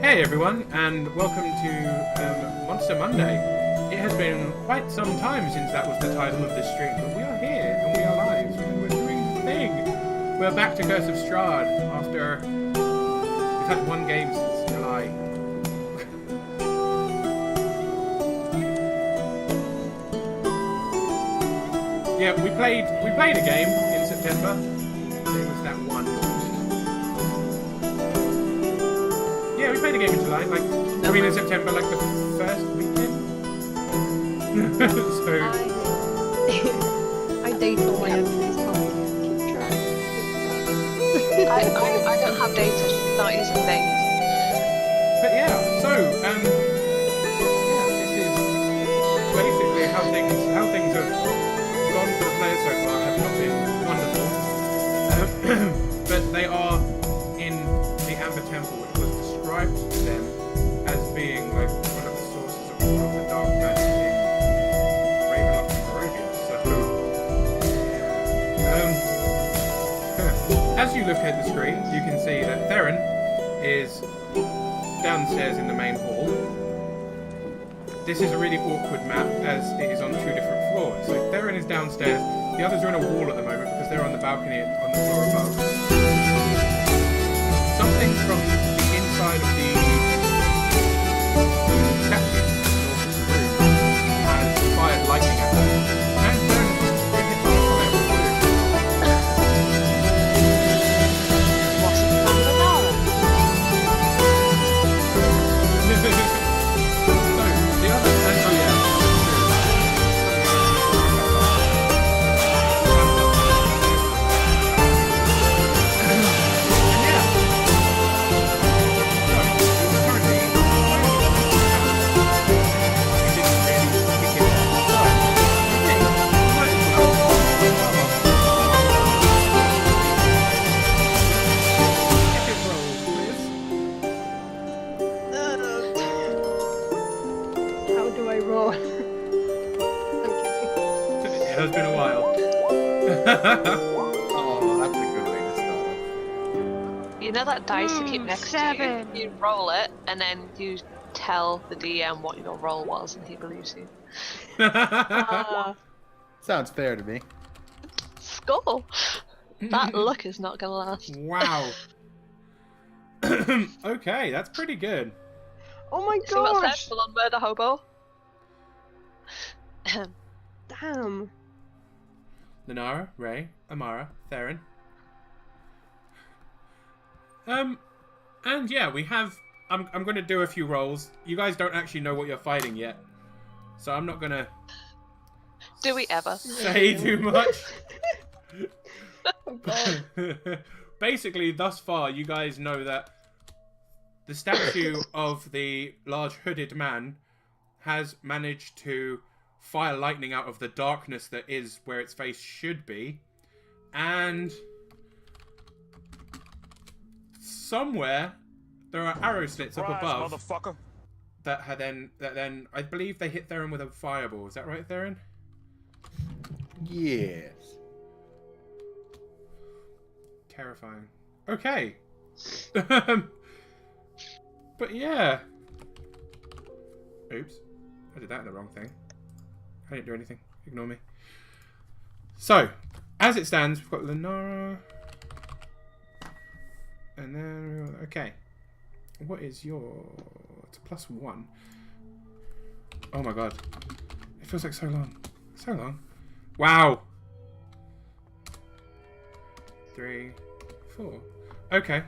Hey everyone, and welcome to Monster Monday. It has been quite some time since that was the title of this stream, but we are here, and we are live, and we're doing the thing. We're back to Curse of Strahd after we've had one game since July. Yeah, we played a game in September. It was that one. Yeah, we played a game in July, in September, like the first weekend. So I date all my enemies, can't keep track. I don't have data, she's not using dates. But yeah, so this is basically how things have gone for the players so far. Have not been wonderful, but they are in the Amber Temple, which was described to them as being like one of the sources of the dark magic in Ravenloft and Barovia. So, as you look at the screen, you can see that Theron is downstairs in the main hall. This is a really awkward map as it is on two different floors. So Theron is downstairs, the others are on a wall at the moment because they're on the balcony on the floor above. Something from the inside of the statue north of the room has fired lightning at them. And Theron has been hit by a fire from blue. What's it from the Nara? So, the other... oh yeah. How do I roll? I'm kidding. It has been a while. Oh, that's a good way to start off. You know that dice you keep next to seven. you? You roll it, and then you tell the DM what your roll was, and he believes you. Sounds fair to me. Skull! That luck is not gonna last. Wow. Okay, that's pretty good. Oh my See what's gosh! left? Full on murder hobo. Damn. Lenara, Ray, Amara, Theron. And yeah, we have... I'm going to do a few rolls. You guys don't actually know what you're fighting yet. So I'm not going to... Do we ever? say too much. Oh god. Basically, thus far, you guys know that the statue of the large hooded man has managed to fire lightning out of the darkness that is where its face should be. And somewhere there are arrow slits up above that then I believe they hit Theron with a fireball. Is that right, Theron? Yes. Terrifying. Okay. But yeah. Oops. I did that in the wrong thing. I didn't do anything. Ignore me. So, as it stands, we've got Lenara. And then... okay. What is your... it's a +1. Oh my god. It feels like so long. So long. Wow. 3, 4. Okay.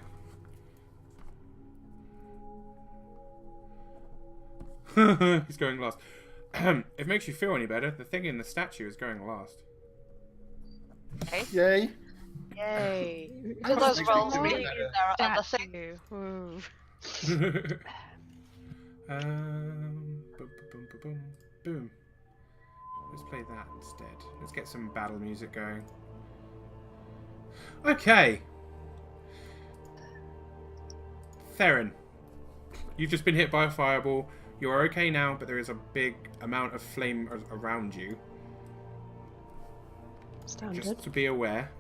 He's going last. If it makes you feel any better, the thing in the statue is going last. Okay. Yay. Yay. Do those rolls to me mean better. there are other things? Boom, boom, boom, boom, boom, boom. Let's play that instead. Let's get some battle music going. Okay. Theron, you've just been hit by a fireball. You're okay now, but there is a big amount of flame around you. Standard. Just to be aware.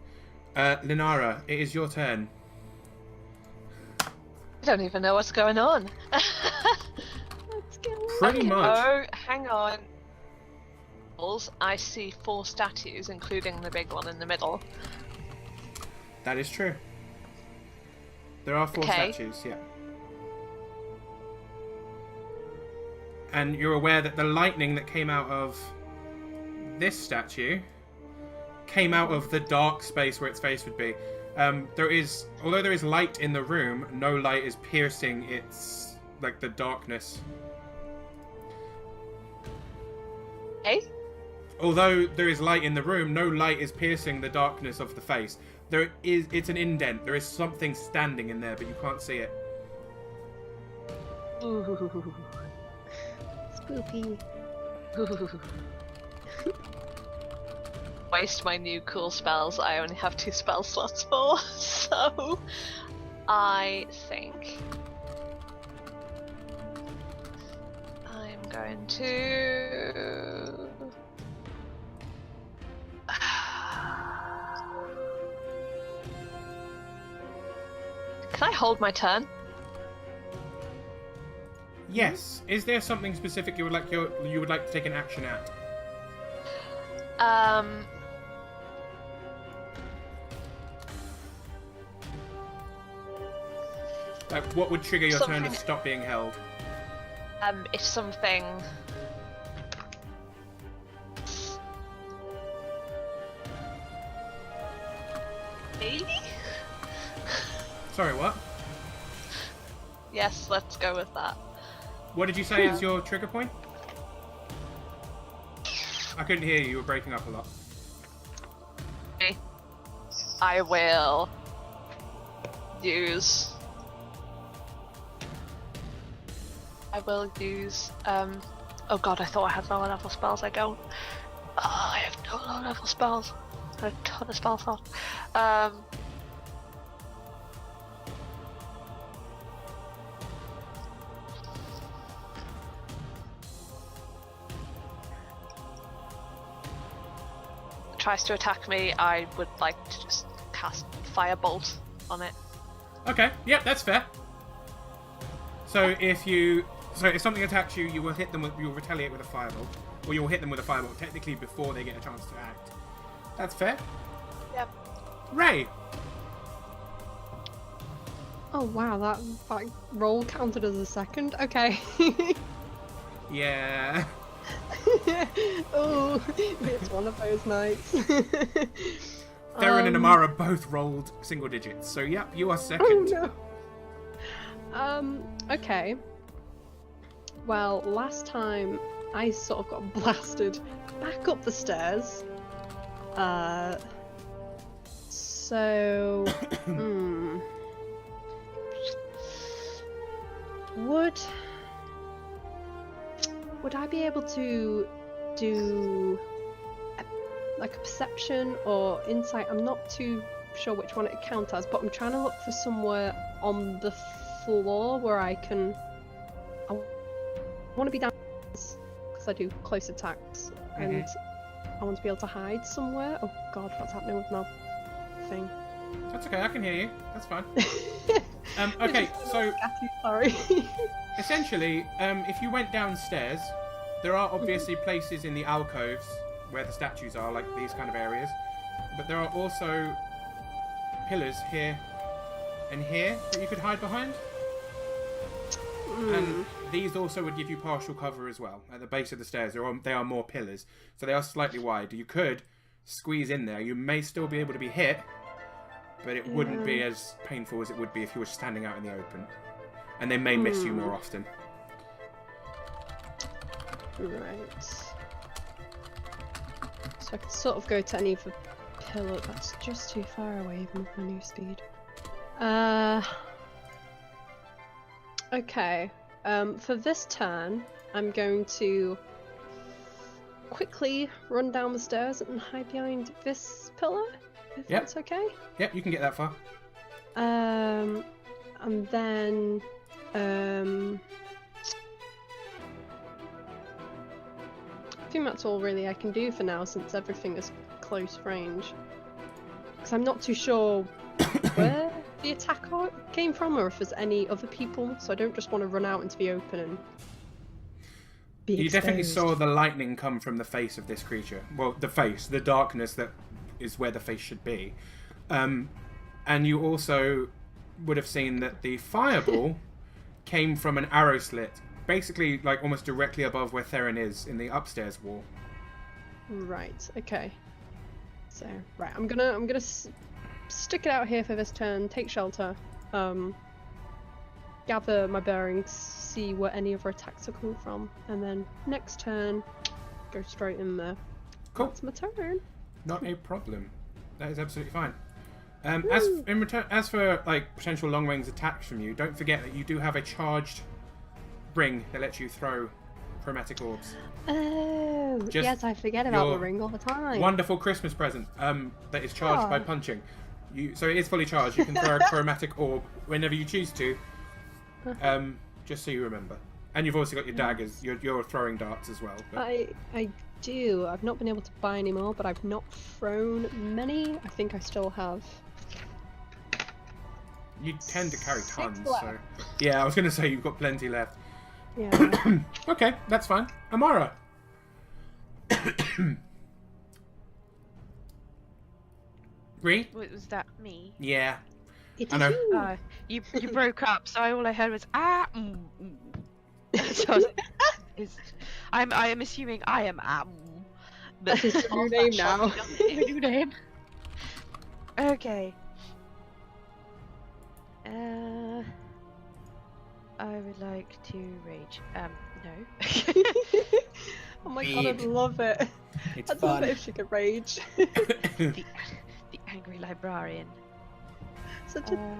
Lenara, it is your turn. I don't even know what's going on. Let's get Pretty much. Oh, hang on. I see 4 statues, including the big one in the middle. That is true. There are 4 Okay. statues, yeah. And you're aware that the lightning that came out of this statue came out of the dark space where its face would be. Although there is light in the room, no light is piercing its, like, the darkness. Hey? Although there is light in the room, no light is piercing the darkness of the face. It's an indent. There is something standing in there, but you can't see it. Ooh. Spooky. Waste my new cool spells I only have 2 spell slots for, so I think I'm going to Can I hold my turn? Yes. Is there something specific you would like to take an action at? Like, what would trigger your turn to Something- stop being held? If something maybe? Sorry, what? Yes, let's go with that. What did you say is your trigger point? I couldn't hear you. You were breaking up a lot. I will use. Oh god, I thought I had lower level spells. I don't. Oh, I have no lower level spells. I have a ton of spell slots. Tries to attack me, I would like to just cast Firebolt on it. Okay. Yep, that's fair. So if something attacks you, you will hit them. You'll retaliate with a firebolt, or you'll hit them with a firebolt. Technically, before they get a chance to act. That's fair. Yep. Ray. Oh wow, that roll counted as a second. Okay. Yeah. Oh, it's one of those nights. Theron and Amara both rolled single digits, so yep, you are second. Oh no. Okay. Well, last time I sort of got blasted back up the stairs. So, would I be able to do a perception or insight? I'm not too sure which one it counts as, but I'm trying to look for somewhere on the floor where I want to be down because I do close attacks, and I want to be able to hide somewhere. Oh god, what's happening with my thing? That's okay, I can hear you. That's fine. Okay, so Sorry. essentially, if you went downstairs, there are obviously places in the alcoves where the statues are, like these kind of areas. But there are also pillars here and here that you could hide behind. And these also would give you partial cover as well. At the base of the stairs, they are more pillars, so they are slightly wide. You could squeeze in there. You may still be able to be hit, but it wouldn't be as painful as it would be if you were standing out in the open. And they may miss you more often. Right. So I could sort of go to any of the pillar. That's just too far away even with my new speed. Okay. For this turn, I'm going to quickly run down the stairs and hide behind this pillar, if that's okay. Yep, you can get that far. And then I think that's all really I can do for now, since everything is close range. Because I'm not too sure where the attack came from, or if there's any other people. So I don't just want to run out into the open and be You definitely exposed. saw the lightning come from the face of this creature. Well, the darkness that is where the face should be. And you also would have seen that the fireball came from an arrow slit, basically like almost directly above where Theron is in the upstairs wall. Right. Okay. So right, I'm gonna stick it out here for this turn. Take shelter. Gather my bearings. See where any other attacks are coming from, and then next turn, go straight in there. Cool. That's my turn. Not a problem. That is absolutely fine. As for like potential long range attacks from you, don't forget that you do have a charged ring that lets you throw chromatic orbs. Oh, Just yes, I forget about your the ring all the time. Wonderful Christmas present that is charged by Oh. punching. So it is fully charged. You can throw a chromatic orb whenever you choose to. Just so you remember. And you've also got your daggers. You're throwing darts as well. But... I do. I've not been able to buy any more, but I've not thrown many. I think I still have. You tend to carry 6 tons, left. so yeah, I was going to say you've got plenty left. Yeah. Okay, that's fine. Amara. Bree? Was that me? Yeah. It I know. is you. You broke up, so all I heard was So I was like, I am assuming I am That's his new name now. Your new name. Okay. I would like to rage. No. Oh my god, I'd Read. love it. It's I'd love fun. it if she could rage. the angry librarian. Such a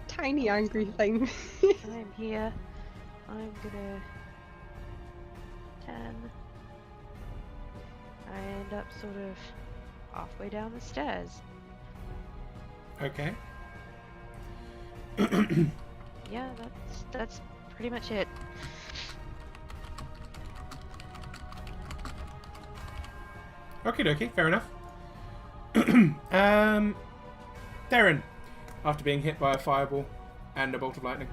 tiny angry thing. I'm here. I'm gonna 10. I end up sort of halfway down the stairs. Okay. Yeah, that's pretty much it. Okie dokie, fair enough. Darren, after being hit by a fireball and a bolt of lightning.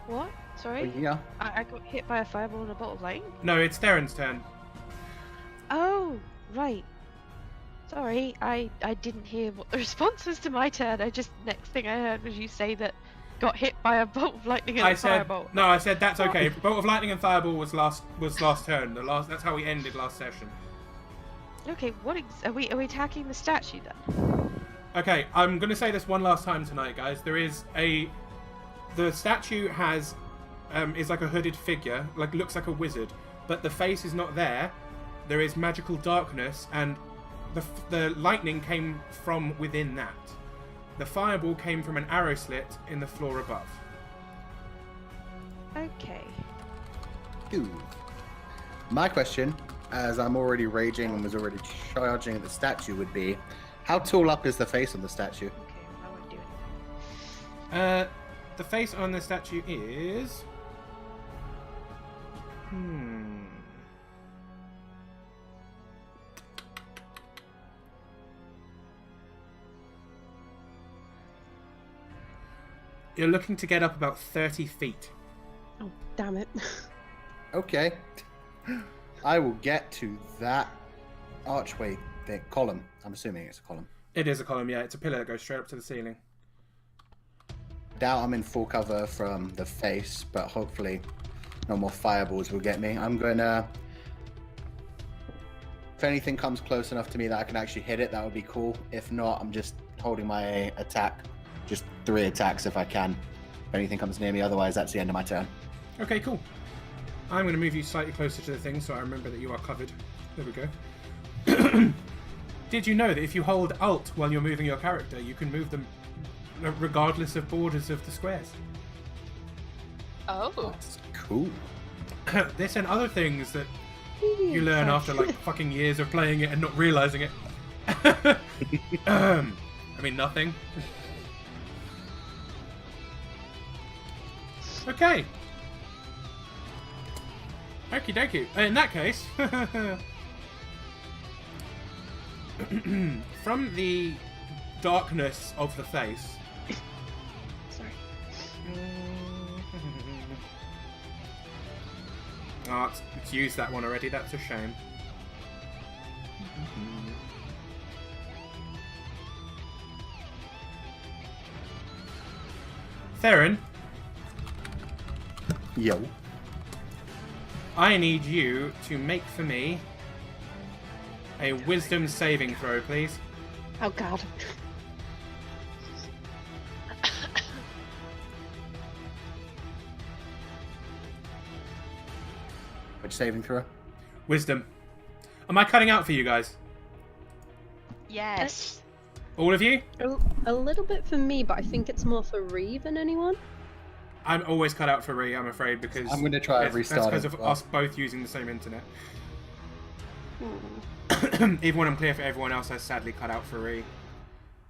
What? Sorry? Yeah. I got hit by a fireball and a bolt of lightning? No, it's Darren's turn. Oh, right. Sorry, I didn't hear what the response was to my turn. Next thing I heard was you say that got hit by a bolt of lightning and I a said firebolt. no. I said that's okay. Bolt of lightning and fireball was last turn. That's how we ended last session. Okay, are we attacking the statue then? Okay, I'm gonna say this one last time tonight, guys. The statue has is like a hooded figure, looks like a wizard, but the face is not there. There is magical darkness, and the lightning came from within that. The fireball came from an arrow slit in the floor above. Okay. Ooh. My question, as I'm already raging and was already charging at the statue, would be, how tall up is the face on the statue? Okay, I won't do it. The face on the statue is... You're looking to get up about 30 feet. Oh, damn it. Okay. I will get to that archway column. I'm assuming it's a column. It is a column, yeah. It's a pillar that goes straight up to the ceiling. Doubt I'm in full cover from the face, but hopefully no more fireballs will get me. I'm gonna... If anything comes close enough to me that I can actually hit it, that would be cool. If not, I'm just holding my attack. Just 3 attacks if I can. If anything comes near me, otherwise that's the end of my turn. Okay, cool. I'm going to move you slightly closer to the thing so I remember that you are covered. There we go. Did you know that if you hold Alt while you're moving your character, you can move them regardless of borders of the squares? Oh. That's cool. This and other things that you learn after like fucking years of playing it and not realizing it. I mean, nothing. Okay. Okie dokie. In that case, from the darkness of the face, Oh, it's used that one already. That's a shame. Theron, Yo. I need you to make for me a wisdom saving throw, please. Oh god. Which saving throw? Wisdom. Am I cutting out for you guys? Yes. All of you? A little bit for me, but I think it's more for Ree than anyone. I'm always cut out for Ree, I'm afraid, because I'm gonna try that's restarting. because of us both using the same internet. Hmm. Even when I'm clear for everyone else, I sadly cut out for Ree.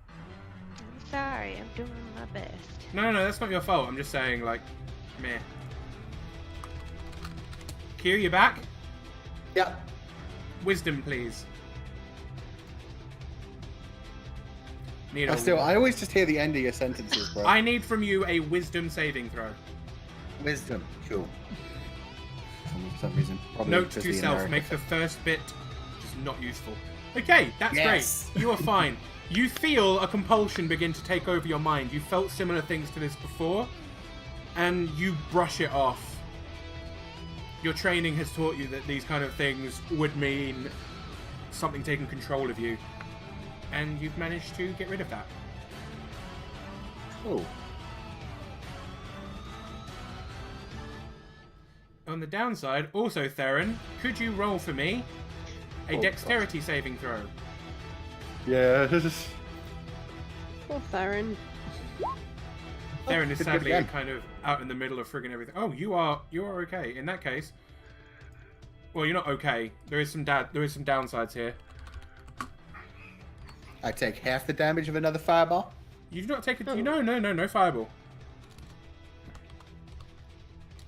I'm sorry, I'm doing my best. No, that's not your fault. I'm just saying, like, meh. Q, you back? Yeah. Wisdom, please. Need a- I always just hear the end of your sentences, bro. I need from you a wisdom saving throw. Wisdom. Cool. For some reason. Probably Note because to the self, American- make the first bit just not useful. Okay, that's Yes. great. You are fine. You feel a compulsion begin to take over your mind. You felt similar things to this before, and you brush it off. Your training has taught you that these kind of things would mean something taking control of you, and you've managed to get rid of that. Cool. On the downside, also, Theron, could you roll for me a Oh, dexterity saving throw? Yes. Poor Theron. Theron is Could do it sadly again. kind of out in the middle of frigging everything. Oh, you are okay. In that case, well, you're not okay. There is some downsides here. I take half the damage of another fireball. You do not take a... Oh. No fireball.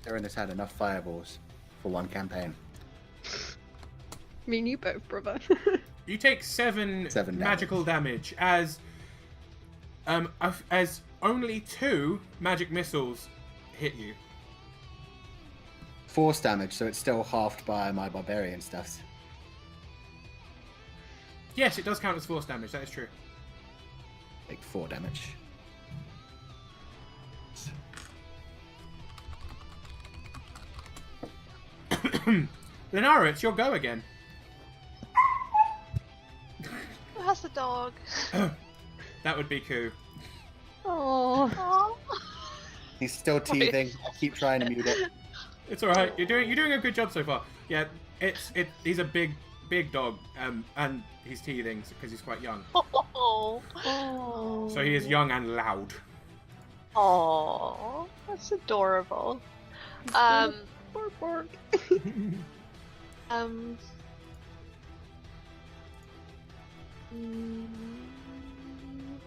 Theron has had enough fireballs for one campaign. Me and you both, brother. You take seven Seven magical damage as only 2 magic missiles hit you. Force damage, so it's still halved by my barbarian stuffs. Yes, it does count as force damage. That is true. Take 4 damage. Lenara, it's your go again. Who has the dog? That would be cool. Oh. Oh. He's still teething. I keep trying to mute it. It's all right. You're doing a good job so far. Yeah, he's a big dog, and he's teething because he's quite young. Oh. Oh. So he is young and loud. Oh. That's adorable. Poor Borg.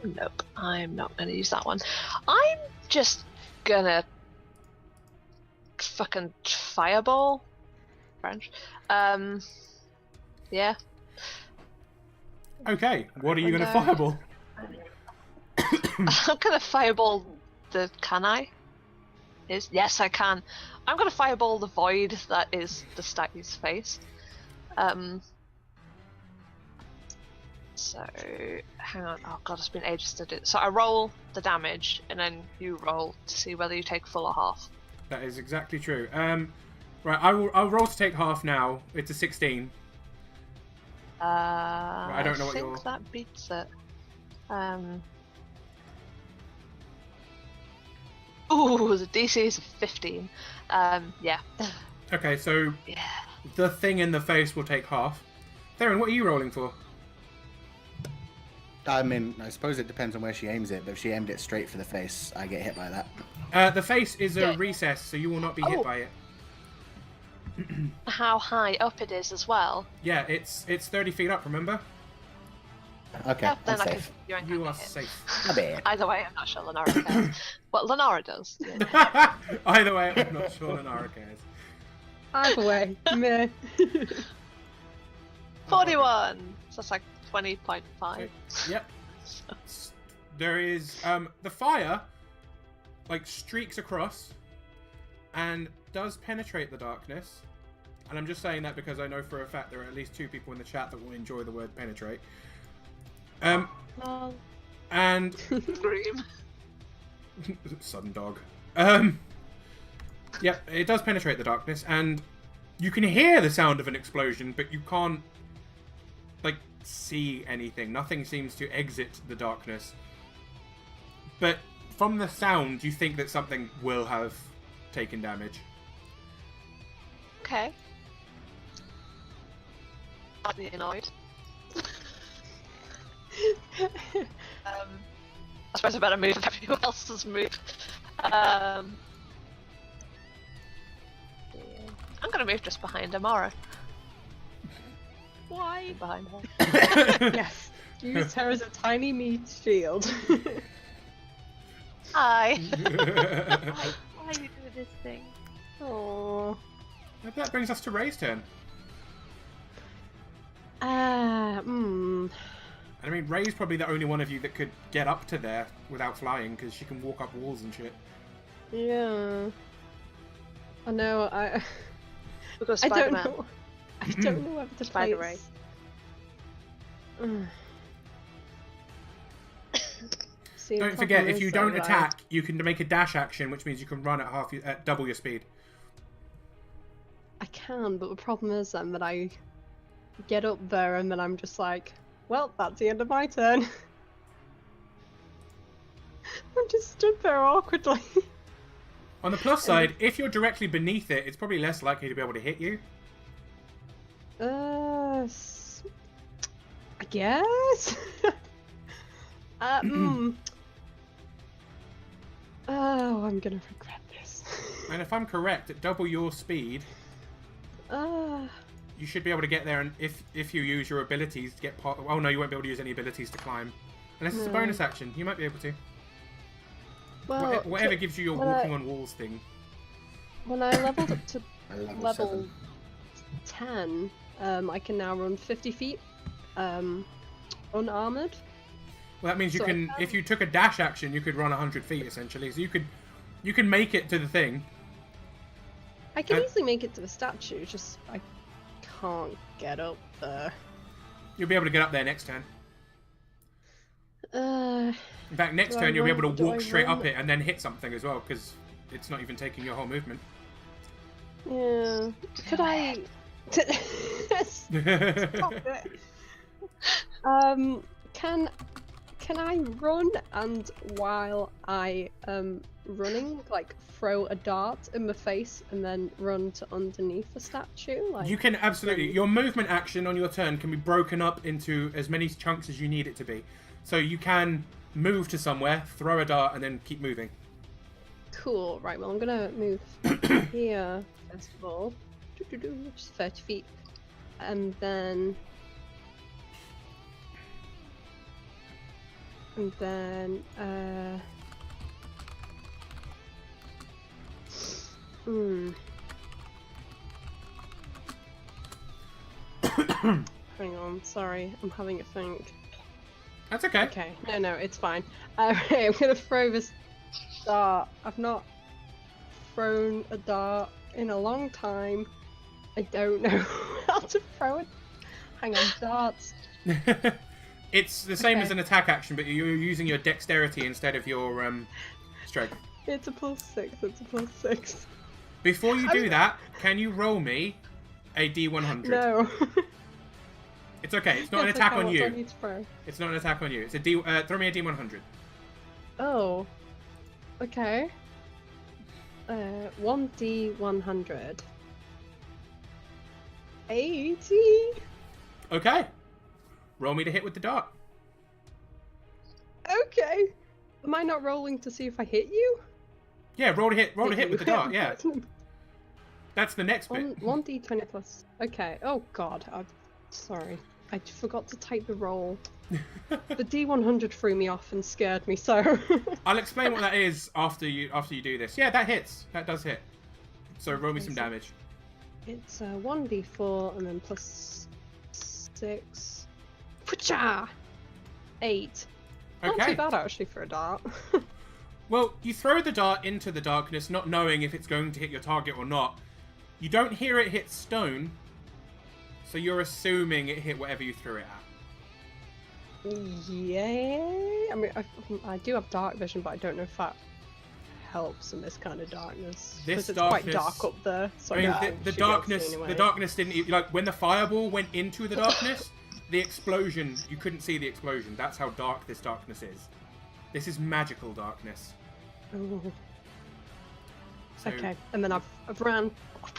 Nope, I'm not gonna use that one. I'm just gonna fucking fireball. French. Yeah. Okay, what are you going to No. fireball? I'm gonna fireball the. Can I? Yes, I can. I'm gonna fireball the void that is the statue's face. So hang on. Oh god, it's been ages to do it. So I roll the damage, and then you roll to see whether you take full or half. That is exactly true. Right, I'll roll to take half now. It's a 16. I don't know what think your- that beats it. Ooh, the DC is 15. Yeah. Okay, so Yeah. the thing in the face will take half. Theron, what are you rolling for? I mean, I suppose it depends on where she aims it, but if she aimed it straight for the face, I get hit by that. The face is a Yeah. recess, so you will not be hit Oh. by it. How high up it is as well. Yeah, it's 30 feet up, remember? Okay, Yeah, I'm then I can. safe. You ain't You gonna are get hit. safe. My bad. Either way, I'm not sure Lenara cares. But Lenara does. Yeah. Either way, I'm not sure Lenara cares. Either way, meh. 41! So that's like 20.5. Yep. There is the fire like streaks across and does penetrate the darkness. And I'm just saying that because I know for a fact there are at least 2 people in the chat that will enjoy the word penetrate. Lol. And Scream. sudden dog. Yeah, it does penetrate the darkness, and you can hear the sound of an explosion, but you can't, like, see anything. Nothing seems to exit the darkness. But from the sound, you think that something will have taken damage. Okay. I'd be annoyed. I suppose I better move if everyone else does move. I'm gonna move just behind Amara. Why? Behind her. Yes. Use her as a tiny meat shield. Hi. Why are you doing this thing? Oh. That brings us to Ray's turn. I mean, Ray's probably the only one of you that could get up to there without flying, because she can walk up walls and shit. Yeah. I know. We've got I don't Spider-Man. know. I don't know whether to Spider place. See, the Don't forget, problem if you is, don't though, attack, you can make a dash action, which means you can run at double your speed. I can, but the problem is then that I get up there and then I'm just like, well, that's the end of my turn. I'm just stood there awkwardly. On the plus side, if you're directly beneath it, it's probably less likely to be able to hit you. I guess. Oh, I'm gonna regret this. And if I'm correct, at double your speed, you should be able to get there, and if you use your abilities to get part... Oh no, you won't be able to use any abilities to climb. Unless it's a bonus action, you might be able to. Well, Whatever gives you your when walking on walls thing. When I leveled up to level 7. 10, I can now run 50 feet, unarmored. Well, that means you So I can... If you took a dash action, you could run 100 feet, essentially. So you can make it to the thing. I can easily make it to the statue, just I can't get up there. You'll be able to get up there next turn. In fact, next Do I turn you'll be run- able to do walk I straight run? up it and then hit something as well, because it's not even taking your whole movement. Yeah. Could I... Stop it. Can I run and while I running, like throw a dart in my face and then run to underneath the statue? Like, You can absolutely... Your movement action on your turn can be broken up into as many chunks as you need it to be. So you can move to somewhere, throw a dart, and then keep moving. Cool. Right. Well, I'm gonna move here first of all, which is 30 feet, and then hang on. Sorry, I'm having a think. That's okay. Okay. No, it's fine. Alright, I'm gonna throw this dart. I've not thrown a dart in a long time. I don't know how to throw it. Hang on, darts. It's the same as Okay. an attack action, but you're using your dexterity instead of your strength. It's a +6. It's a +6. Before you do that, can you roll me a D100? No. It's okay. It's not an Yes, attack okay, on what do I you. need to throw? It's not an attack on you. It's a throw me a D100. Oh. Okay. 1D100. 80. Okay. Roll me to hit with the dart. Okay. Am I not rolling to see if I hit you? Yeah, roll to hit with the dart. Yeah, that's the next bit. 1D20 plus. Okay. Oh God. I'm sorry. I forgot to type the roll. The D100 threw me off and scared me. So. I'll explain what that is after you do this. Yeah, that hits. That does hit. So roll me some damage. It's 1d4 and then +6. Poocha! 8. Not Okay. too bad actually for a dart. Well, you throw the dart into the darkness, not knowing if it's going to hit your target or not. You don't hear it hit stone, so you're assuming it hit whatever you threw it at. Yeah. I mean, I do have dark vision, but I don't know if that helps in this kind of darkness. This Because it's darkness, quite dark up there. So I mean, I the should be able to see darkness, anyway. the darkness didn't like when the fireball went into the darkness. The explosion, you couldn't see the explosion. That's how dark this darkness is. This is magical darkness. Ooh. So, Okay, and then I've ran,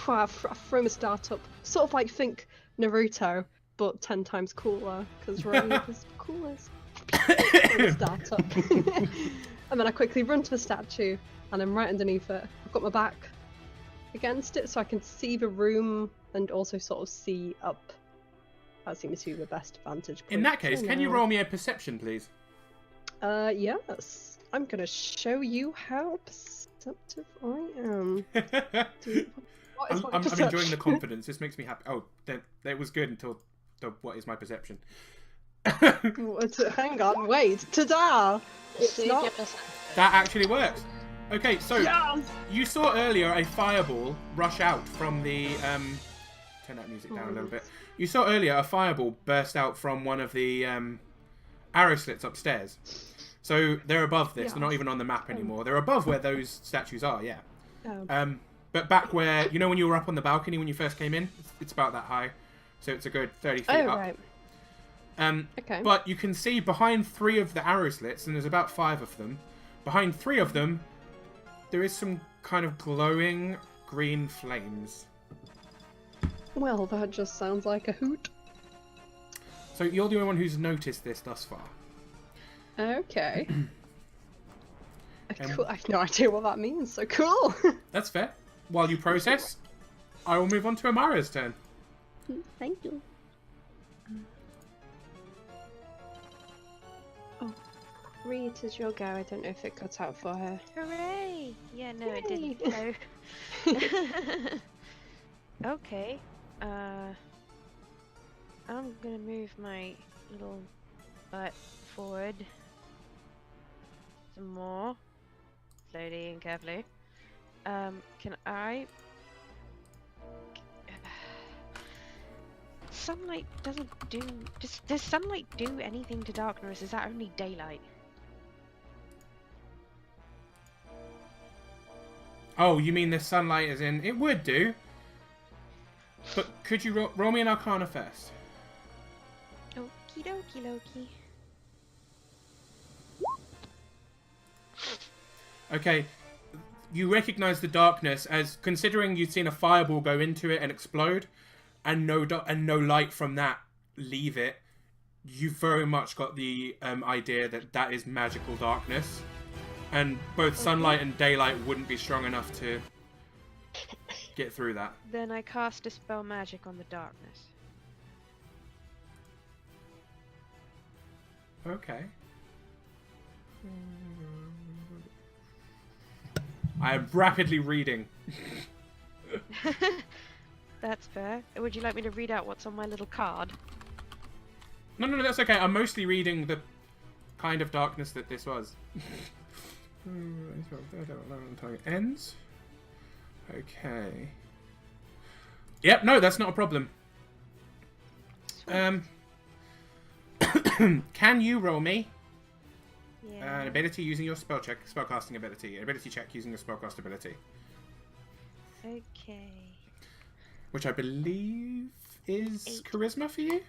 I've thrown my start up, sort of like think Naruto, but 10 times cooler, because running is the coolest. Throw my start up. And then I quickly run to the statue, and I'm right underneath it. I've got my back against it, so I can see the room, and also sort of see up. That seems to be the best vantage point. In that case, for can you now. roll me a perception, please? Yes. I'm gonna show you how perceptive I am. What is my I'm perception? enjoying the confidence. This makes me happy. Oh, that was good until the what is my perception? Hang on, wait. Ta-da! It's See if not. your perception- That actually works. Okay, so Yes! you saw earlier a fireball rush out from the turn that music down a little bit. You saw earlier a fireball burst out from one of the arrow slits upstairs. So they're above this. Yeah. They're not even on the map anymore. They're above where those statues are. Yeah. Oh. But back where when you were up on the balcony when you first came in, it's about that high. So it's a good 30 feet Oh, up. right. Okay. But you can see behind 3 of the arrow slits, and there's about 5 of them. Behind 3 of them, there is some kind of glowing green flames. Well, that just sounds like a hoot. So you're the only one who's noticed this thus far. Okay. Cool. I have no idea what that means, so cool! That's fair. While you process, I will move on to Amara's turn. Thank you. Oh, Ree, it is your go. I don't know if it cut out for her. Hooray! Yeah, no, it Yay. didn't. No. Okay. I'm gonna move my little butt forward some more, slowly and carefully. Can I? Sunlight doesn't do. Does sunlight do anything to darkness? Is that only daylight? Oh, you mean the sunlight is in? It would do. But could you roll me an Arcana first? Okie dokie dokie. Okay. You recognize the darkness as, considering you'd seen a fireball go into it and explode, and no light from that leave it, you've very much got the idea that that is magical darkness, and both sunlight and daylight wouldn't be strong enough to get through that. Then I cast Dispel Magic on the darkness. Okay. I am rapidly reading. That's fair. Would you like me to read out what's on my little card? No, that's okay. I'm mostly reading the kind of darkness that this was. Ends. Okay. Yep, no, that's not a problem. Can you roll me Yeah. an ability using your spellcasting ability? An ability check using your spellcast ability. Okay. Which I believe is 8. charisma for you?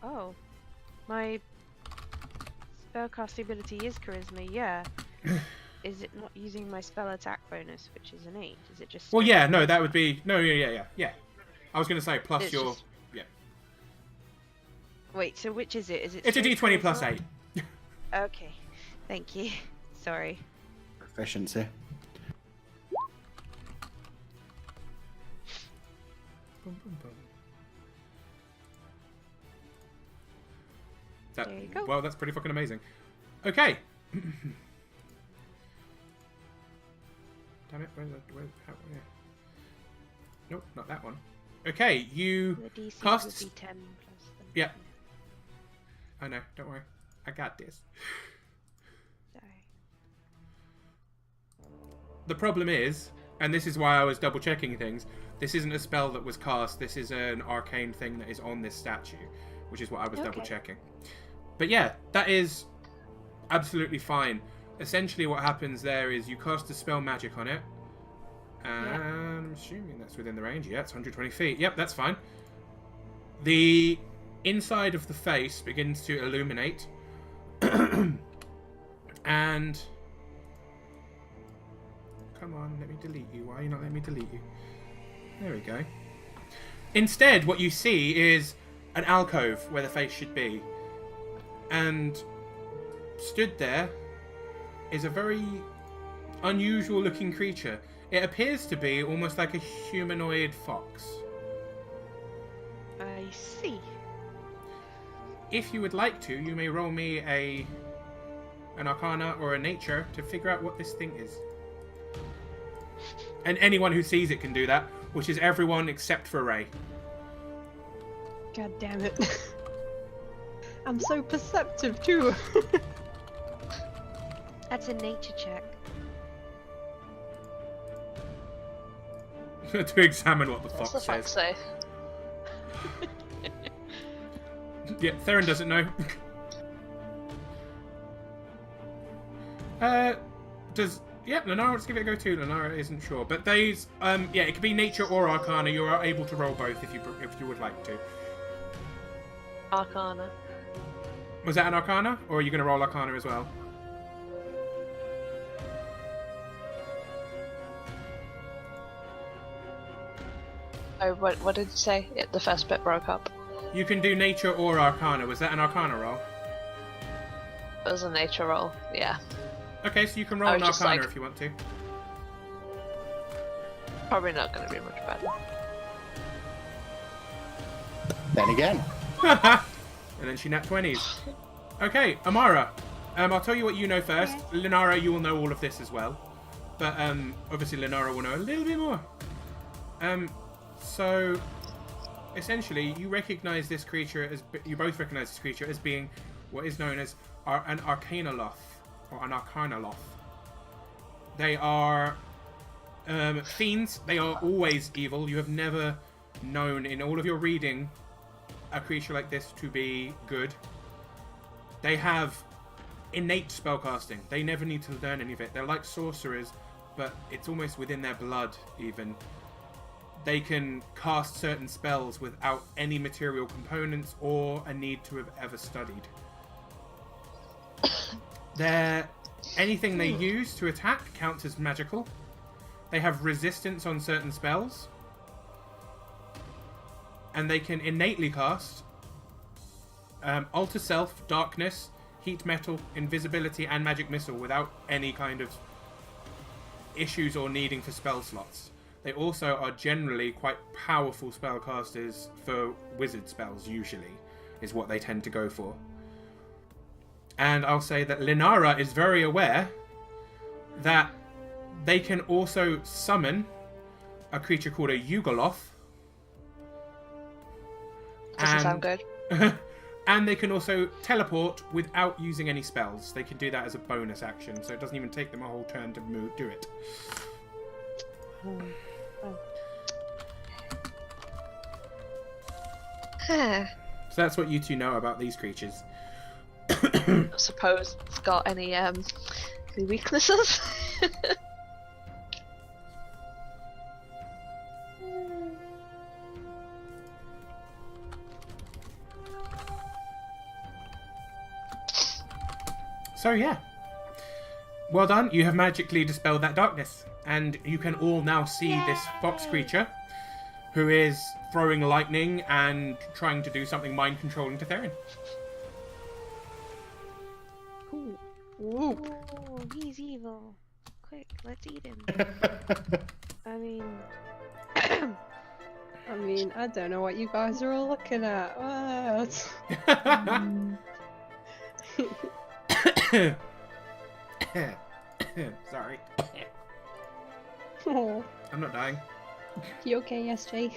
Oh. My spellcasting ability is charisma, yeah. Is it not using my spell attack bonus, which is an 8? Is it just... Well, yeah, no, that would be... No, yeah. I was going to say plus It's your... just- Yeah. Wait, so which is it? Is it It's a straight d20 plus charisma? 8. Okay. Thank you. Sorry. Proficiency. That, There you go. Well, that's pretty fucking amazing. Okay. Damn it, where's yeah. Nope, not that one. Okay, you The DC cast... would be 10 plus... Yeah. I know. Don't worry. I got this. Sorry. The problem is, and this is why I was double checking things, this isn't a spell that was cast, this is an arcane thing that is on this statue, which is what I was double checking. But yeah, that is absolutely fine. Essentially what happens there is you cast a spell magic on it, and I'm assuming that's within the range. Yeah, it's 120 feet. Yep, that's fine. The inside of the face begins to illuminate, and... Come on, let me delete you. Why are you not letting me delete you? There we go. Instead, what you see is an alcove where the face should be. And stood there is a very unusual looking creature. It appears to be almost like a humanoid fox. I see. If you would like to, you may roll me an Arcana or a Nature to figure out what this thing is. And anyone who sees it can do that, which is everyone except for Ray. God damn it. I'm so perceptive too. That's a nature check. To examine what the What's fox the fox says. say? Yeah, Theron doesn't know. Yeah, Lenara, let's give it a go too. Lenara isn't sure. But these, yeah, it could be Nature or Arcana. You are able to roll both if you would like to. Arcana. Was that an Arcana? Or are you going to roll Arcana as well? Oh, what did you say? The first bit broke up. You can do Nature or Arcana. Was that an Arcana roll? It was a nature roll, yeah. Okay, so you can roll an just Arcana like- if you want to. Probably not going to be much better. Then again. And then she nat 20s. Okay, Amara. I'll tell you what you know first. Lenara, you will know all of this as well. But obviously Lenara will know a little bit more. So essentially, you recognize this creature as you both recognize this creature as being what is known as an Arcanoloth or an Arcanoloth. They are fiends. They are always evil. You have never known in all of your reading a creature like this to be good. They have innate spellcasting. They never need to learn any of it. They're like sorcerers, but it's almost within their blood even. They can cast certain spells without any material components or a need to have ever studied. Anything they use to attack counts as magical. They have resistance on certain spells. And they can innately cast Alter Self, Darkness, Heat Metal, Invisibility, and Magic Missile without any kind of issues or needing for spell slots. They also are generally quite powerful spellcasters for wizard spells, usually, is what they tend to go for. And I'll say that Lenara is very aware that they can also summon a creature called a Yugoloth. Doesn't sound good. And they can also teleport without using any spells. They can do that as a bonus action, so it doesn't even take them a whole turn to do it. So that's what you two know about these creatures. I suppose it's got any weaknesses? So yeah. Well done, you have magically dispelled that darkness. And you can all now see this fox creature who is throwing lightning and trying to do something mind controlling to Theron. Ooh. Oh, he's evil. Quick, let's eat him. I mean... I mean, I don't know what you guys are all looking at. What? Sorry. Oh, I'm not dying. you okay, SJ?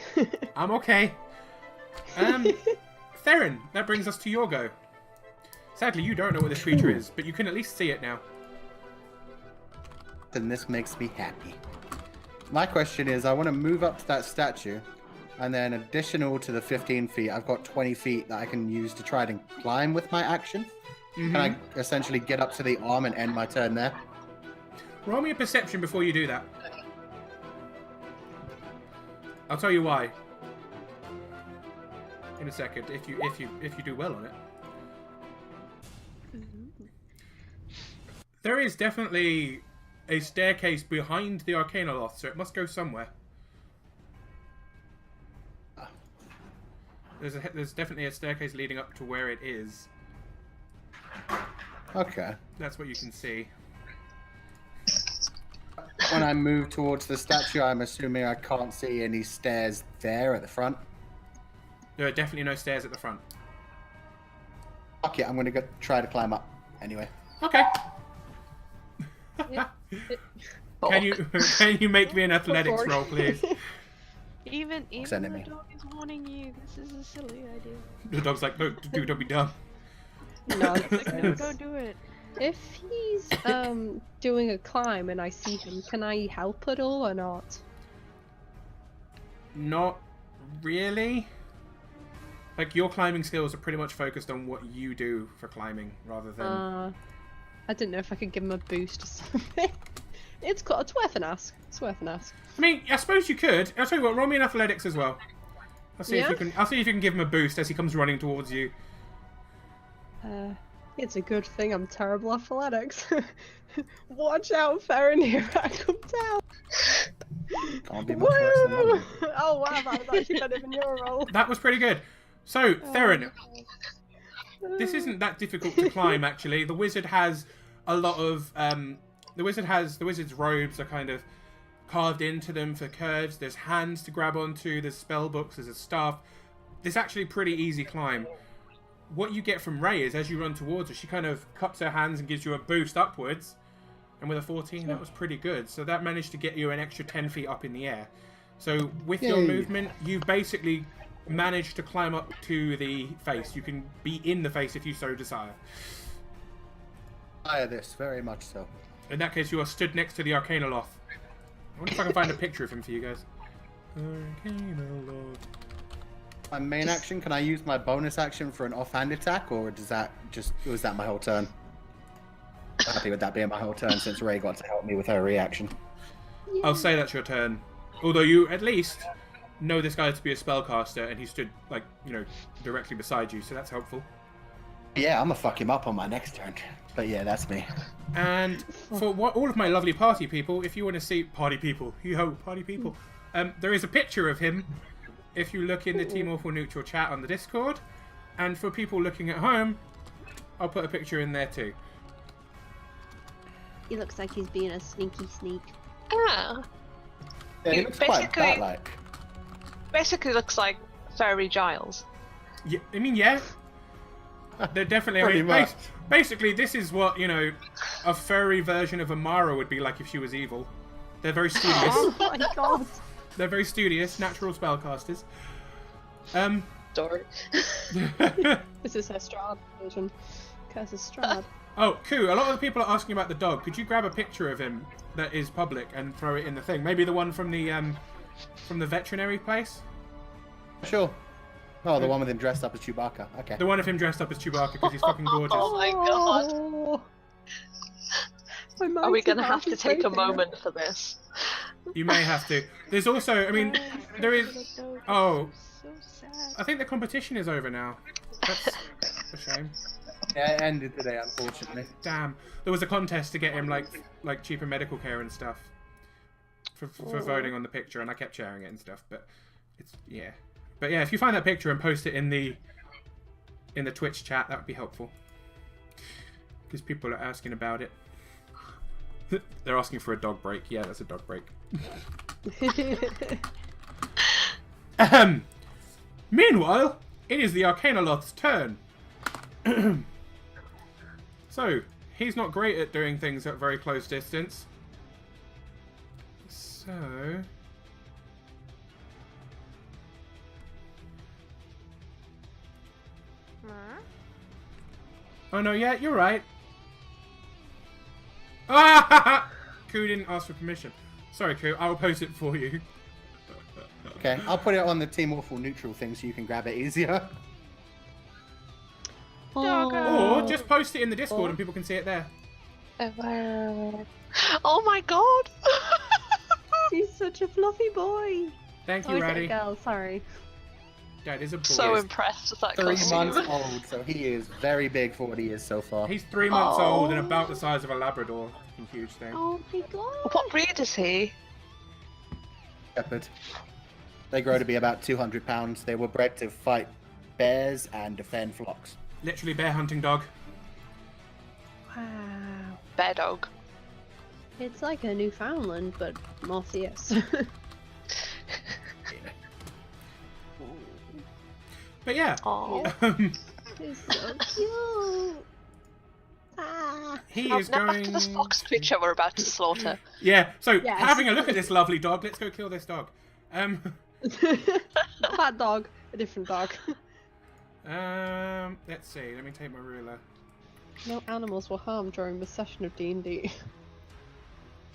I'm okay. Theron, that brings us to your go. Sadly, you don't know what this creature is, but you can at least see it now. And this makes me happy. My question is, I want to move up to that statue, and then additional to the 15 feet, I've got 20 feet that I can use to try to climb with my action. Mm-hmm. Can I essentially get up to the arm and end my turn there? Roll me a perception before you do that. I'll tell you why. In a second, if you do well on it. There is definitely a staircase behind the Arcana Loft, so it must go somewhere. There's definitely a staircase leading up to where it is. Okay. That's what you can see. When I move towards the statue, I'm assuming I can't see any stairs there at the front. There are definitely no stairs at the front. Okay, I'm gonna go try to climb up anyway. Okay. Oh. Can you make me an athletics roll, please? Even Send the it me. dog is warning you. This is a silly idea. The dog's like, no, dude, don't be dumb. No. Like, no, don't do it. If he's doing a climb and I see him, can I help at all or not? Not really. Like, your climbing skills are pretty much focused on what you do for climbing, rather than... I didn't know if I could give him a boost or something. It's worth an ask. It's worth an ask. I mean, I suppose you could. I'll tell you what, roll me an athletics as well. I'll see if Yeah? you can. I'll see if you can give him a boost as he comes running towards you. It's a good thing I'm terrible athletics. Watch out, Farron, here I come down. Can't be much worse than Woo! that. Oh wow, that was actually better than your roll. That was pretty good. So, Theron, this isn't that difficult to climb. Actually, the wizard has a lot of the wizard's robes are kind of carved into them for curves. There's hands to grab onto. There's spell books. There's a staff. This is actually a pretty easy climb. What you get from Ray is as you run towards her, she kind of cups her hands and gives you a boost upwards. And with a 14, that was pretty good. So that managed to get you an extra 10 feet up in the air. So with your Yay. movement, you basically managed to climb up to the face. You can be in the face if you so desire. Fire this, very much so. In that case, you are stood next to the Arcana Loth. I wonder if I can find a picture of him for you guys. Arcana Loth. My main action, can I use my bonus action for an offhand attack, or was that my whole turn? I'm happy with that being my whole turn since Ray got to help me with her reaction. I'll say that's your turn. Although you at least know this guy to be a spellcaster, and he stood, like, you know, directly beside you, so that's helpful. Yeah, I'm gonna fuck him up on my next turn. But yeah, that's me. And for all of my lovely party people, if you want to see party people, there is a picture of him if you look in the Team Awful Neutral chat on the Discord. And for people looking at home, I'll put a picture in there too. He looks like he's being a sneaky sneak. Yeah. Yeah, he You looks quite basically- bat-like. Basically looks like Fairy Giles. Yeah, I mean, yeah. They're definitely. Pretty much. Basically, this is what, you know, a furry version of Amara would be like if she was evil. They're very studious. Oh my god. They're very studious, natural spellcasters. Story. This is her Strahd version. Curse of Strahd. Oh, Koo, a lot of the people are asking about the dog. Could you grab a picture of him that is public and throw it in the thing? Maybe the one from the veterinary place? Sure. Oh, the one with him dressed up as Chewbacca. Okay. The one of him dressed up as Chewbacca because he's fucking gorgeous. Oh my god. Oh. My Are we mighty gonna have heart to is take a breaking. moment for this? You may have to. There's also, I mean, there is... Oh, So sad. I think the competition is over now. That's a shame. Yeah, it ended today, unfortunately. Damn. There was a contest to get him, like cheaper medical care and stuff. For voting on the picture, and I kept sharing it and stuff, but it's, yeah. But yeah, if you find that picture and post it in the Twitch chat, that would be helpful. Because people are asking about it. They're asking for a dog break. Yeah, that's a dog break. Meanwhile, it is the Arcanoloth's turn. So, he's not great at doing things at very close distance. So... Oh no, yeah, you're right. Ah! Koo didn't ask for permission. Sorry, Koo, I'll post it for you. Okay, I'll put it on the Team Awful neutral thing so you can grab it easier. Or just post it in the Discord and people can see it there. Oh my god! He's such a fluffy boy. Thank you, Oh, is it a Raddy. girl? Sorry. Dad is a boy. So impressed with that 3 costume. months old, so he is very big for what he is so far. He's 3 months old and Oh. about the size of a Labrador. Huge thing. Oh my god. What breed is he? Shepherd. They grow to be about 200 pounds. They were bred to fight bears and defend flocks. Literally bear hunting dog. Wow. Bear dog. It's like a Newfoundland, but more fierce. But yeah. Oh. He's so cute. Ah. He Now is back going... to this fox creature we're about to slaughter. Yeah, so Yes. having a look at this lovely dog, let's go kill this dog. Not that dog, a different dog. Let's see, let me take my ruler. No animals were harmed during the session of D&D.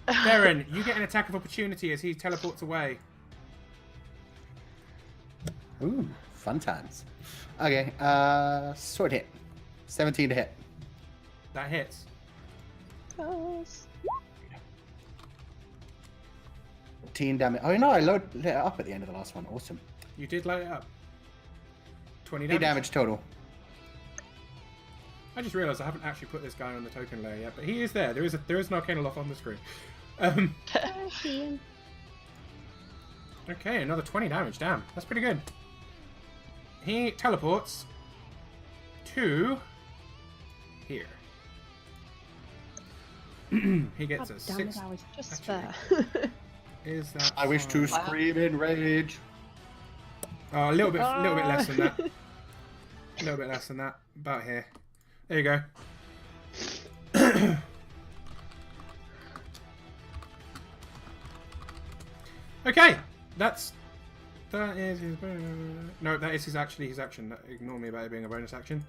Darren, you get an attack of opportunity as he teleports away. Ooh, fun times. Okay, sword hit. 17 to hit. That hits. Yes. 14 damage. Oh no, I lit it up at the end of the last one. Awesome. You did light it up. 20 8 damage. damage total. I just realised I haven't actually put this guy on the token layer yet, but he is there. There is an Arcana Loft on the screen. I see him. Okay, another 20 damage. Damn, that's pretty good. He teleports to here. He gets God a damn 6. it, I was just Actually. there. Is that? I wish to fine? scream in rage. Oh, a little bit less than that. A little bit less than that. About here. There you go. Okay, that is his. No, that is his action. Ignore me about it being a bonus action.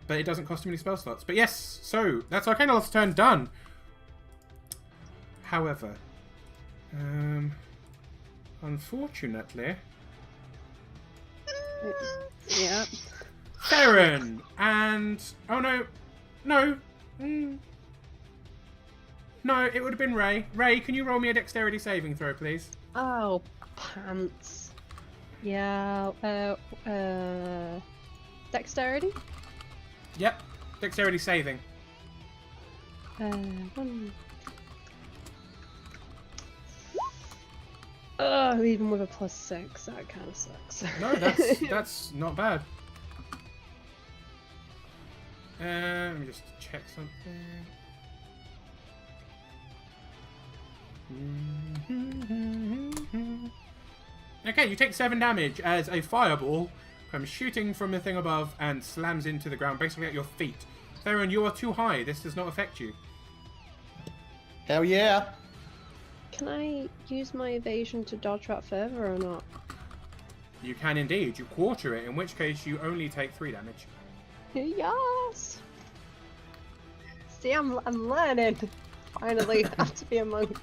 But it doesn't cost him any spell slots. But yes, so that's Arcana Loft's turn done. However, unfortunately, Yeah. Theron and no, no, it would have been Ray. Ray, can you roll me a dexterity saving throw, please? Oh, pants. Yeah, dexterity? Yep, dexterity saving. One. Even with a +6, that kind of sucks. No, that's not bad. Let me just check something. Okay, you take 7 damage as a fireball comes shooting from the thing above and slams into the ground, basically at your feet. Theron, you are too high. This does not affect you. Hell yeah. Can I use my evasion to dodge that further or not? You can indeed. You quarter it, in which case you only take 3 damage. Yes! See, I'm learning. Finally, how to be a monk.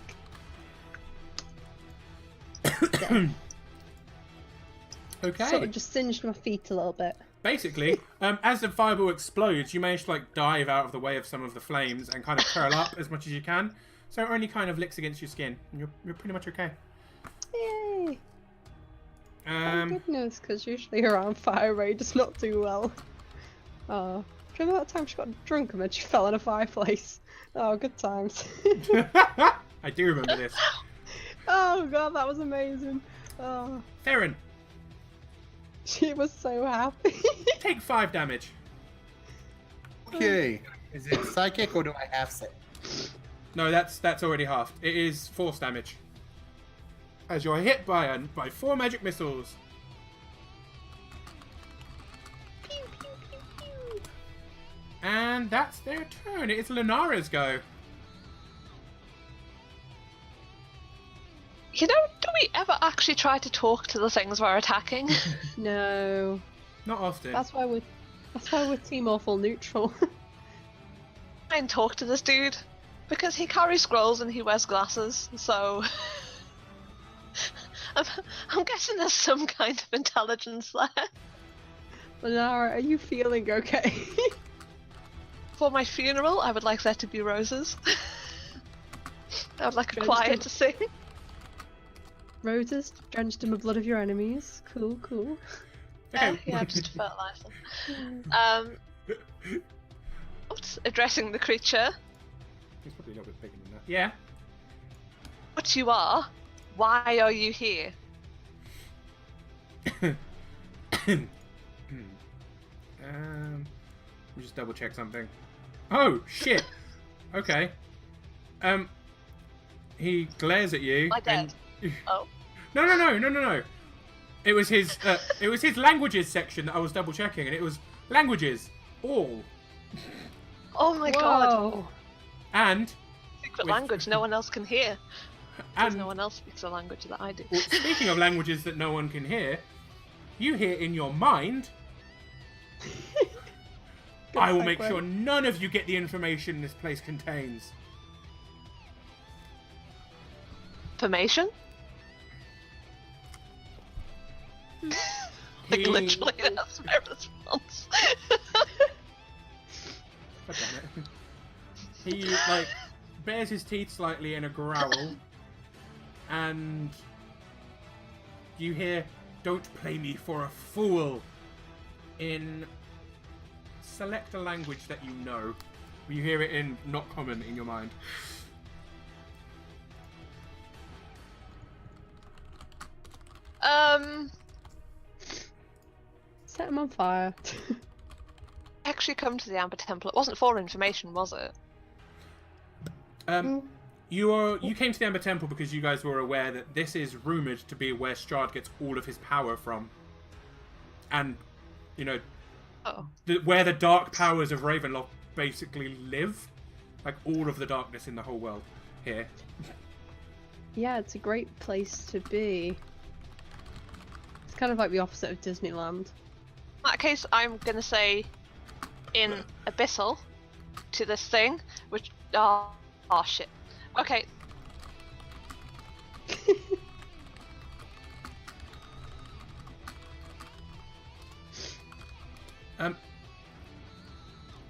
Okay. Sort of just singed my feet a little bit. Basically, as the fireball explodes, you manage to like dive out of the way of some of the flames and kind of curl up as much as you can. So it only kind of licks against your skin, and you're pretty much okay. Yay! Um, Thank goodness, because usually around fire Ray does not do well. Oh, do you remember that time she got drunk and then she fell in a fireplace? Oh, good times. I do remember this. Oh god, that was amazing. Oh, Theron, she was so happy. take 5 damage. Okay. Is it psychic or do I have it? No, that's already halved. It is force damage. As you're hit by 4 magic missiles. Pew, pew, pew, pew. And that's their turn. It is Lunara's go. You know, do we ever actually try to talk to the things we're attacking? No, Not often. that's why That's why we're team awful neutral. Try and talk to this dude because he carries scrolls and he wears glasses. So I'm guessing there's some kind of intelligence there. Lenara, are you feeling okay? For my funeral, I would like there to be roses. I would like a Drenched choir in- to sing. Roses drenched in the blood of your enemies. Cool, cool. Okay. Yeah, just to fertilise them. Oops, addressing the creature. He's probably a little bit bigger than that. Yeah. What you are? Why are you here? Let me just double check something. Oh shit. Okay. He glares at you. My dad. and- Oh. No. It was his. It was his languages section that I was double checking, and it was languages all Oh my god. Whoa. and Secret With- language no one else can hear. Because and. no one else speaks a language that I do. Well, speaking of languages that no one can hear, you hear in your mind. Good I will make segue. sure none of you get the information this place contains. Information? Like He- literally, that's my response. God damn it. He like bares his teeth slightly in a growl, and you hear, "Don't play me for a fool," in select a language that you know. You hear it in not common in your mind. Set him on fire. Actually come to the Amber Temple. It wasn't for information, was it? You came to the Amber Temple because you guys were aware that this is rumored to be where Strahd gets all of his power from, and you know Oh. where the dark powers of Ravenloft basically live, like all of the darkness in the whole world here. Yeah, it's a great place to be. It's kind of like the opposite of Disneyland. In that case, I'm gonna say in Abyssal to this thing, which. Oh shit. Okay.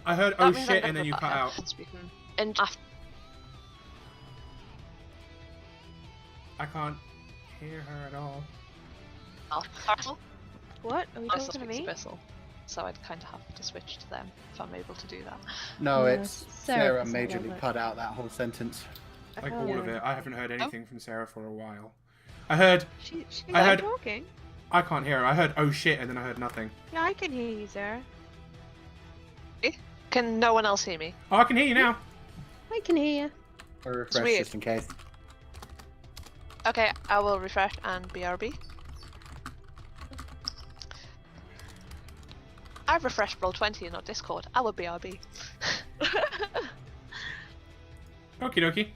I heard That oh means shit I'm and then you cut out. Speaking. And after. I can't hear her at all. What? Are we Also talking to speaks me? Abyssal, so I'd kind of have to switch to them if I'm able to do that. No, Yeah, it's Sarah Sarah doesn't love majorly it. cut out that whole sentence. Like Oh. all of it. I haven't heard anything from Sarah for a while. I heard She's I heard- talking. I can't hear her. I heard oh shit and then I heard nothing. Yeah, I can hear you, Sarah. Can no one else hear me? Oh, I can hear you now. I can hear you. Or refresh weird. just in case. Okay, I will refresh and BRB. I've refreshed Roll20 and not Discord. I will BRB. Okie dokie.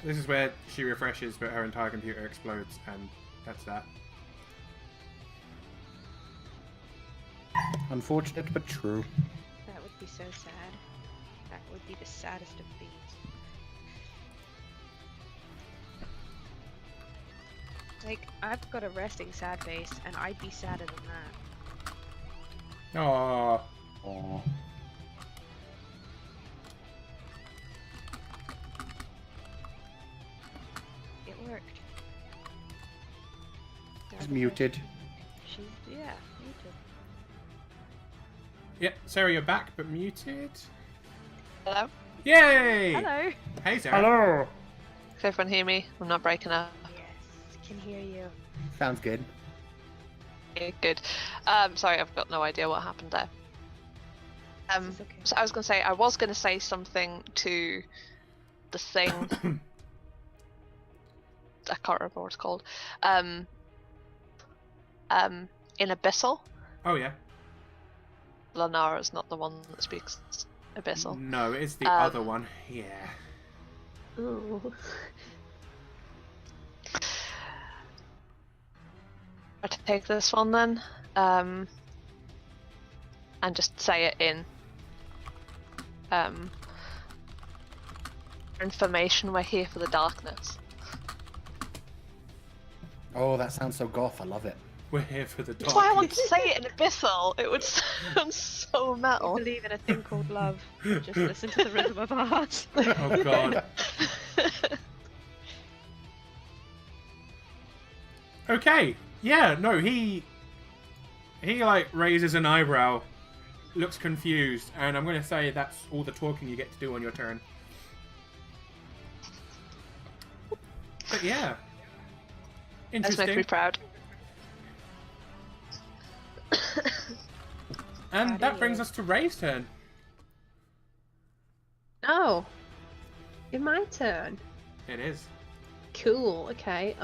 This is where she refreshes, but her entire computer explodes, and that's that. Unfortunate but true. That would be so sad. That would be the saddest of things. Like, I've got a resting sad face, and I'd be sadder than that. Aww. Oh. It worked. She's muted. She's, yeah, muted. Yep, Sarah, you're back, but muted. Hello? Yay! Hello! Hey, Sarah. Hello. Can everyone hear me? I'm not breaking up. Yes, can hear you. Sounds good. Okay, good. Sorry, I've got no idea what happened there. This is okay. So I was gonna say something to the thing. I can't remember what it's called. In Abyssal. Oh, yeah. Lanara's not the one that speaks Abyssal. No, it's the other one. Yeah. Oh. I take this one then, and just say it in information. We're here for the darkness. Oh, that sounds so goth. I love it. We're here for the dark. That's why I want to say it in Abyssal. It would sound so I metal. believe in a thing called love. Just listen to the rhythm of our heart. Oh god. Okay. Yeah, no, he like raises an eyebrow, looks confused, and I'm gonna say that's all the talking you get to do on your turn. But yeah. That's make me Interesting. proud. And that brings us to Ray's turn. Oh. It's my turn. It is. Cool. Okay.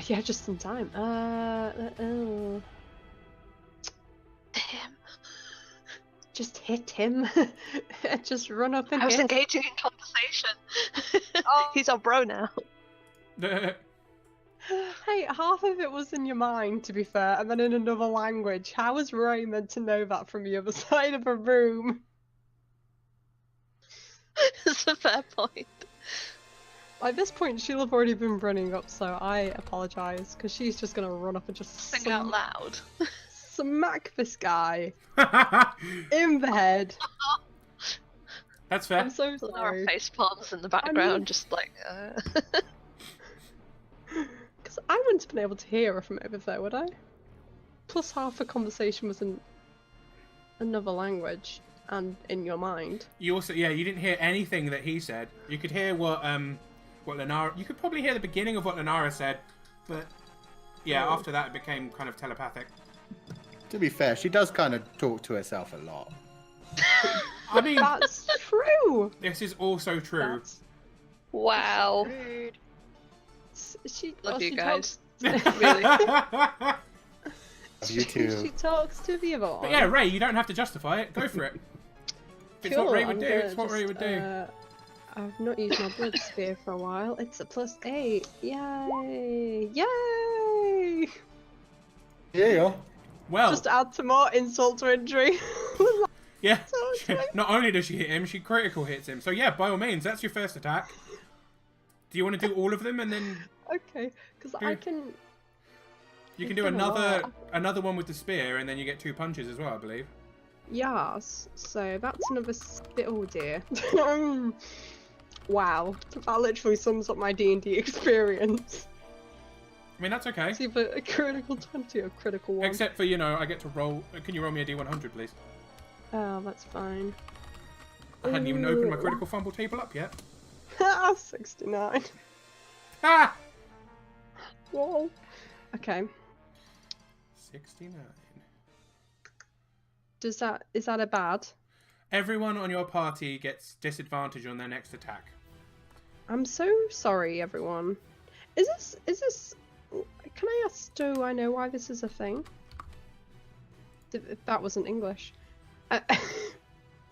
Yeah, just in time. Damn. Just hit him. Just run up and I was hit. engaging in conversation. He's our bro now. Hey, half of it was in your mind, to be fair, and then in another language. How was Ray meant to know that from the other side of a room? It's a fair point. At this point, she'll have already been running up, so I apologise, because she's just gonna run up and just Sing out loud. smack this guy in the head. That's fair. I'm so Our sorry. face palms in the background, just like. Because I wouldn't have been able to hear her from over there, would I? Plus half the conversation was in another language and in your mind. You also, yeah, you didn't hear anything that he said. You could hear what Lenara. You could probably hear the beginning of what Lenara said, but yeah, Oh. after that it became kind of telepathic. To be fair, she does kind of talk to herself a lot. I mean, That's true. this is also true. That's, Wow. Rude. she Love well, you she guys. Talks, Really. You too. she talks to the other one. But yeah, Ray, you don't have to justify it. Go for it. If it's what Ray would do, it's what Ray would do. I've not used my blood sphere for a while. It's a +8. Yay! Yay! Yeah. Well, Just add to more insult to injury. yeah. so okay. Not only does she hit him, she critical hits him. So yeah, by all means, that's your first attack. Do you want to do all of them and then Okay, because I can. you can It's do been a while. another one with the spear and then you get 2 punches as well, I believe. Yes, so that's another oh dear. Wow, that literally sums up my D&D experience. I mean, that's okay. It's either a critical 20 or a critical 1. Except for, you know, I get to roll. Can you roll me a D100, please? Oh, that's fine. I hadn't even opened my Ooh. critical fumble table up yet. 69. Ah! Whoa. Okay. 69. Is that a bad? Everyone on your party gets disadvantage on their next attack. I'm so sorry, everyone. Is this? Can I ask? Do I know why this is a thing? If that wasn't English. Can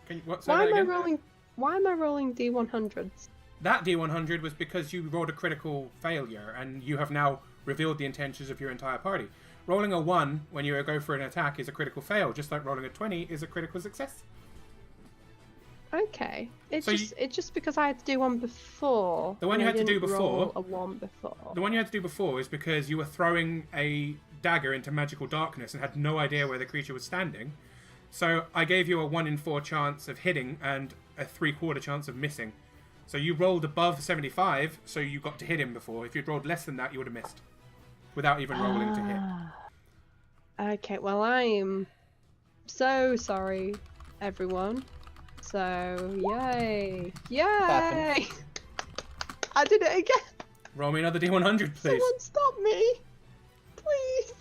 you, what, say Why that am I again? rolling? Why am I rolling D100s? That D100 was because you rolled a critical failure, and you have now revealed the intentions of your entire party. Rolling a 1 when you go for an attack is a critical fail, just like rolling a 20 is a critical success. Okay. It's So it's just because I had to do one before. The one and you I had to do didn't before- roll a 1 before. The one you had to do before is because you were throwing a dagger into magical darkness and had no idea where the creature was standing. So I gave you a 1 in 4 chance of hitting and a 3/4 chance of missing. So you rolled above 75, so you got to hit him before. If you'd rolled less than that, you would have missed. Without even rolling to hit. Okay, well I am so sorry, everyone. So yay, yay! happened? I did it again. Roll me another D100, please. Someone stop me, please.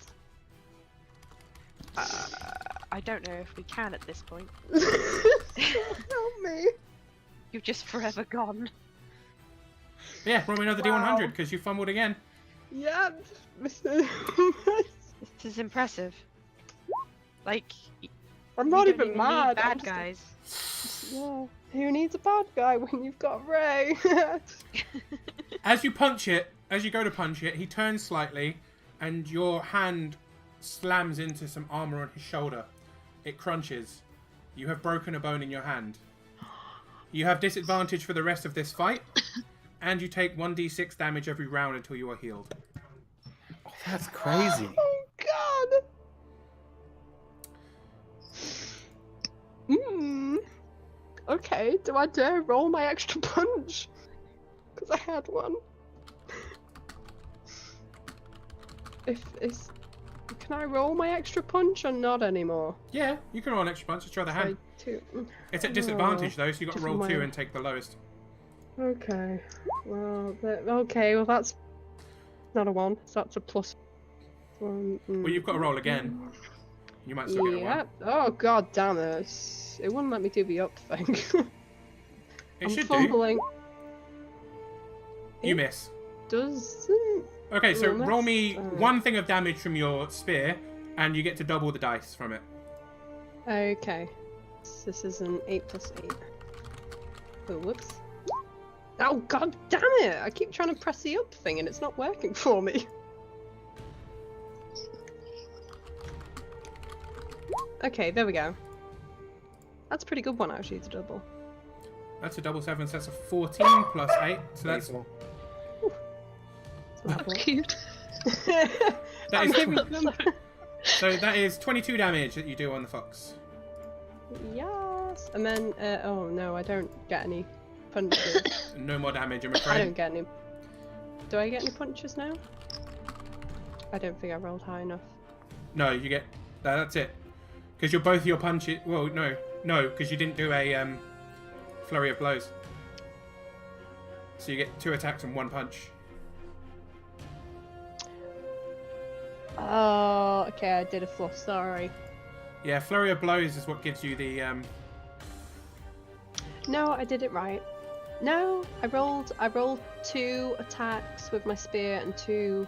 I don't know if we can at this point. Help me. You've just forever gone. Yeah, roll me another Wow. D100 because you fumbled again. Yeah, Mr. This is impressive. Like, I'm we not don't even need mad. I'm bad just- guys. Yeah. Who needs a bad guy when you've got Ray? As you punch it, as you go to punch it, he turns slightly, and your hand slams into some armor on his shoulder. It crunches. You have broken a bone in your hand. You have disadvantage for the rest of this fight, and you take 1d6 damage every round until you are healed. Oh, that's crazy. Oh God. Okay, do I dare roll my extra punch? Because I had one. Can I roll my extra punch or not anymore? Yeah, you can roll an extra punch. Just try the hand. Two. It's at disadvantage though, so you got to roll Just 2 my- and take the lowest. Okay. Well, that's not a 1. So that's a plus 1. Well, you've got to roll again. You might still get a 1. Yeah. Oh God damn it! It wouldn't let me do the up thing. It I'm should fumbling. do. You miss. Doesn't. Okay, so Well, roll me that's- 1 thing of damage from your spear, and you get to double the dice from it. Okay. This is an 8 plus 8. Oh, whoops. Oh God damn it! I keep trying to press the up thing and it's not working for me. Okay, there we go. That's a pretty good one actually to double. That's a double 7, so that's a 14 plus 8. So that's Reasonable. That was cute. That I'm is giving tw- them. so that is 22 damage that you do on the fox. Yes. And then, oh no, I don't get any punches. No more damage, I'm I afraid. don't get any. Do I get any punches now? I don't think I rolled high enough. No, you get. That's it. Because you're both your punches. Well, no, because you didn't do a flurry of blows. So you get 2 attacks and 1 punch. Oh, okay, I did a fluff, sorry. Yeah, flurry of blows is what gives you the. No, I did it right. No, I rolled 2 attacks with my spear and 2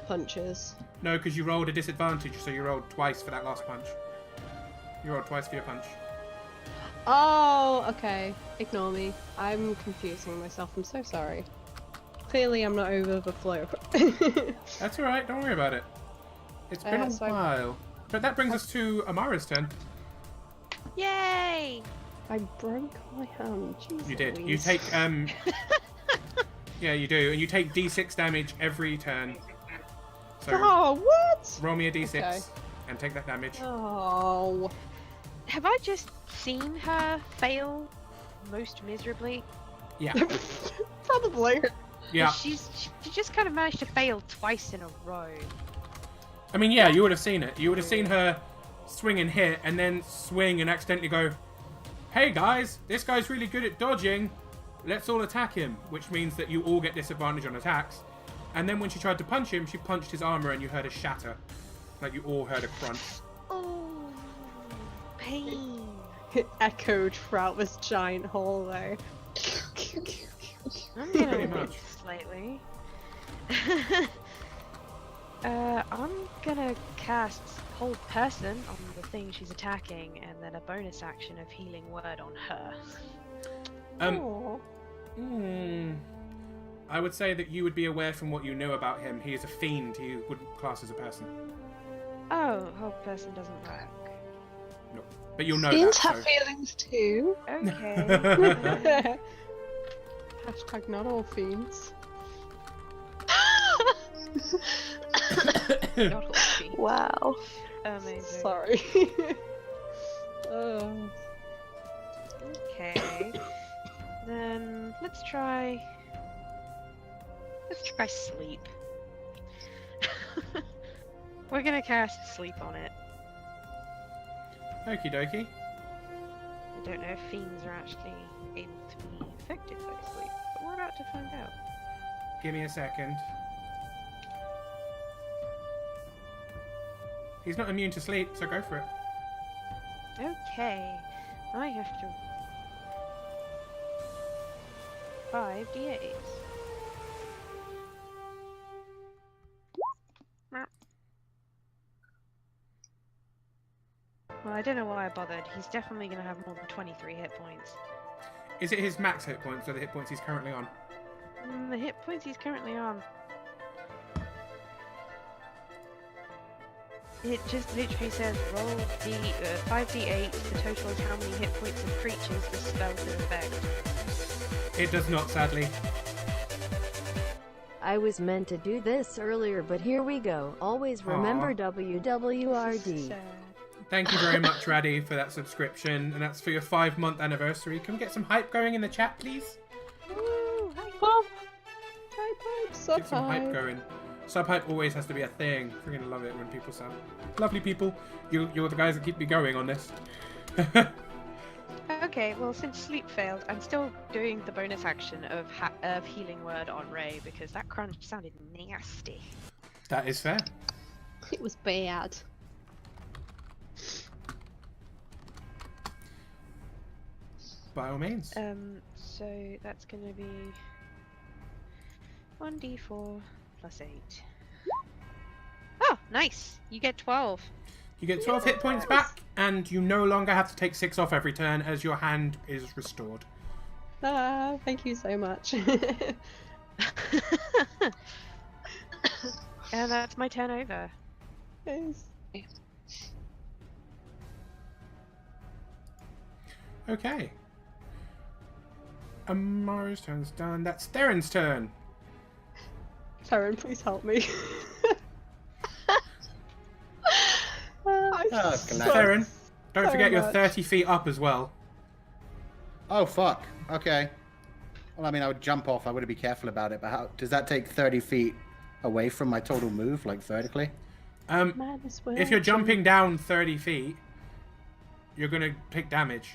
punches. No, because you rolled a disadvantage, so you rolled twice for that last punch. You rolled twice for your punch. Oh, okay. Ignore me. I'm confusing myself. I'm so sorry. Clearly, I'm not over the flow. That's alright, don't worry about it. It's been a so I- while. But that brings us to Amara's turn. Yay! I broke my hand. Jesus. You did. You Louise. take yeah, you do, and you take d6 damage every turn. So Oh, what? roll me a d6 Okay. and take that damage. Oh. Have I just seen her fail most miserably? Yeah, Probably. yeah. She just kind of managed to fail twice in a row. I mean, yeah, you would have seen it. You would have seen her swing and hit, and then swing and accidentally go, "Hey guys, this guy's really good at dodging. Let's all attack him," which means that you all get disadvantage on attacks. And then when she tried to punch him, she punched his armor, and you heard a shatter, like you all heard a crunch. Oh, pain. It echoed throughout this giant hallway. I'm gonna Pretty move much. slightly. I'm gonna cast Hold Person on the thing she's attacking, and then a bonus action of Healing Word on her. Aw. I would say that you would be aware from what you know about him. He is a fiend. He wouldn't class as a person. Oh, Hold Person doesn't work. But you'll know Fiends that. have feelings too. Okay. Hashtag not all fiends. Not all fiends. Wow. Amazing. Sorry. Oh. Okay. Then let's try sleep. We're gonna cast sleep on it. Okie dokie. I don't know if fiends are actually able to be affected by sleep, but we're about to find out. Give me a second. He's not immune to sleep, so go for it. Okay, I have to 5 d8s. Well, I don't know why I bothered. He's definitely going to have more than 23 hit points. Is it his max hit points or the hit points he's currently on? The hit points he's currently on. It just literally says roll the 5d8. The total is how many hit points of creatures the spell can affect. It does not, sadly. I was meant to do this earlier, but here we go. Always remember WWRD. Sad. Thank you very much, Raddy, for that subscription, and that's for your 5-month anniversary. Can we get some hype going in the chat, please? Woo! Hi. Sub Get some hype hype. going. Sub hype always has to be a thing. Freaking love it when people sub. Lovely people. You're the guys that keep me going on this. Okay, well, since sleep failed, I'm still doing the bonus action of healing word on Ray because that crunch sounded nasty. That is fair. It was bad. By all means. So that's gonna be 1d4 plus 8. Oh, nice! You get 12. You get 12 hit points back, and you no longer have to take 6 off every turn as your hand is restored. Ah, thank you so much. And that's my turn over. Yes. Okay. Amara's turn's done. That's Theron's turn. Theron, please help me. Theron, don't so forget you're much. 30 feet up as well. Oh, fuck. Okay. Well, I mean, I would jump off. I would be careful about it. But how does that take 30 feet away from my total move, like vertically? If you're jumping down 30 feet, you're going to take damage.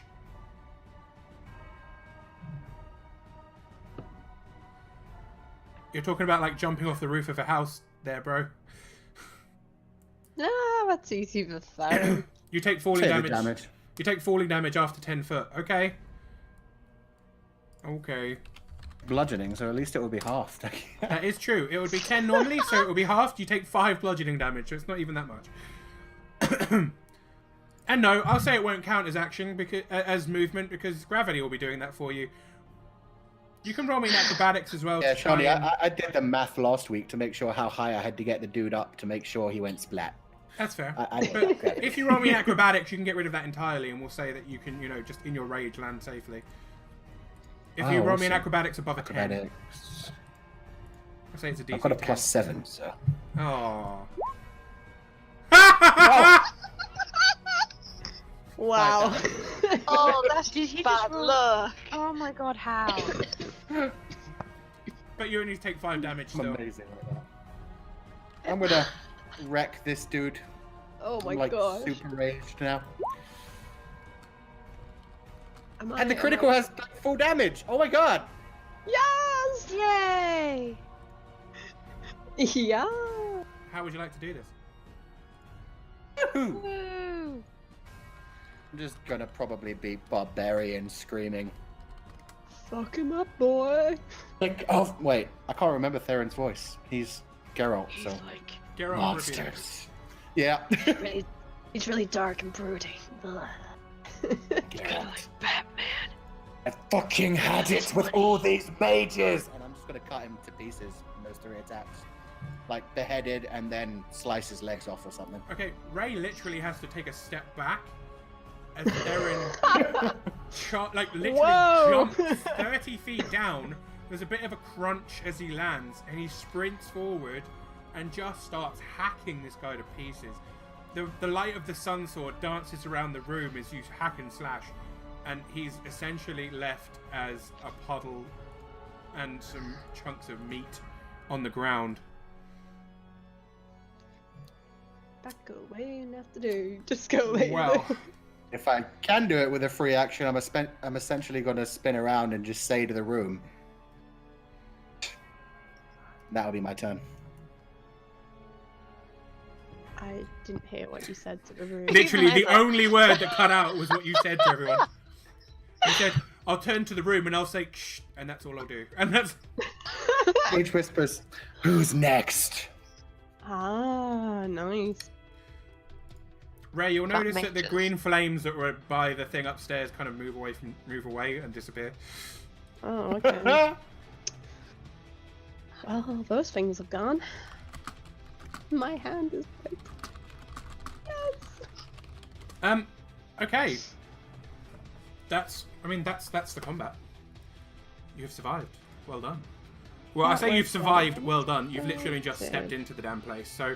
You're talking about like jumping off the roof of a house there, bro. Ah, that's easy for Theron. You take falling Take the damage. You take falling damage after 10 foot. Okay. Okay. Bludgeoning, so at least it will be halved. That is true. It would be 10 normally, so it would be halved. You take 5 bludgeoning damage, so it's not even that much. And no, I'll say it won't count as action because as movement because gravity will be doing that for you. You can roll me in acrobatics as well. Yeah, to try Shawnee, and- I did the math last week to make sure how high I had to get the dude up to make sure he went splat. That's fair. But But if you roll me in acrobatics, you can get rid of that entirely, and we'll say that you can, just in your rage, land safely. If you Oh, roll me in awesome. acrobatics above a 10, Acrobatics. I say it's a DC. I've got a 10. +7, so. Oh. Wow. Oh, that's Did he bad just roll- luck. Oh my god, how? But you only take 5 damage I'm still. amazing like that. I'm gonna wreck this dude. Oh my I'm like gosh. super raged now. Am And the I- critical am I- has full damage. Oh my god. Yes! Yay! Yeah. How would you like to do this? Woohoo. Woo! I'm just gonna probably be barbarian screaming. Fuck him up, boy. Like, oh wait, I can't remember Theron's voice. He's Geralt, He's so like, Geralt monsters. Yeah. Really, he's really dark and brooding. Ugh. kind of like Batman. I fucking had it with all these mages! And I'm just gonna cut him to pieces in those 3 attacks. Like beheaded and then slice his legs off or something. Okay, Ray literally has to take a step back as Theron literally Whoa! jumps 30 feet down. There's a bit of a crunch as he lands, and he sprints forward and just starts hacking this guy to pieces. The light of the sun sword dances around the room as you hack and slash, and he's essentially left as a puddle and some chunks of meat on the ground. Back away and have to do. Just go away. Well, If I can do it with a free action, I'm essentially gonna spin around and just say to the room. That'll be my turn. I didn't hear what you said to the room. literally the only word that cut out was what you said to everyone. You said, I'll turn to the room and I'll say, shh, and that's all I'll do. And that's... Each whispers, "Who's next?" Ah, nice. Ray, you'll That notice that the makes- green flames that were by the thing upstairs kind of move away and disappear. Oh, okay. Well, those things have gone. My hand is picked. Yes. Okay. That's the combat. You have survived. Well done. Well, I That say you've was survived. good. Well done. You've literally just Good. stepped into the damn place. So,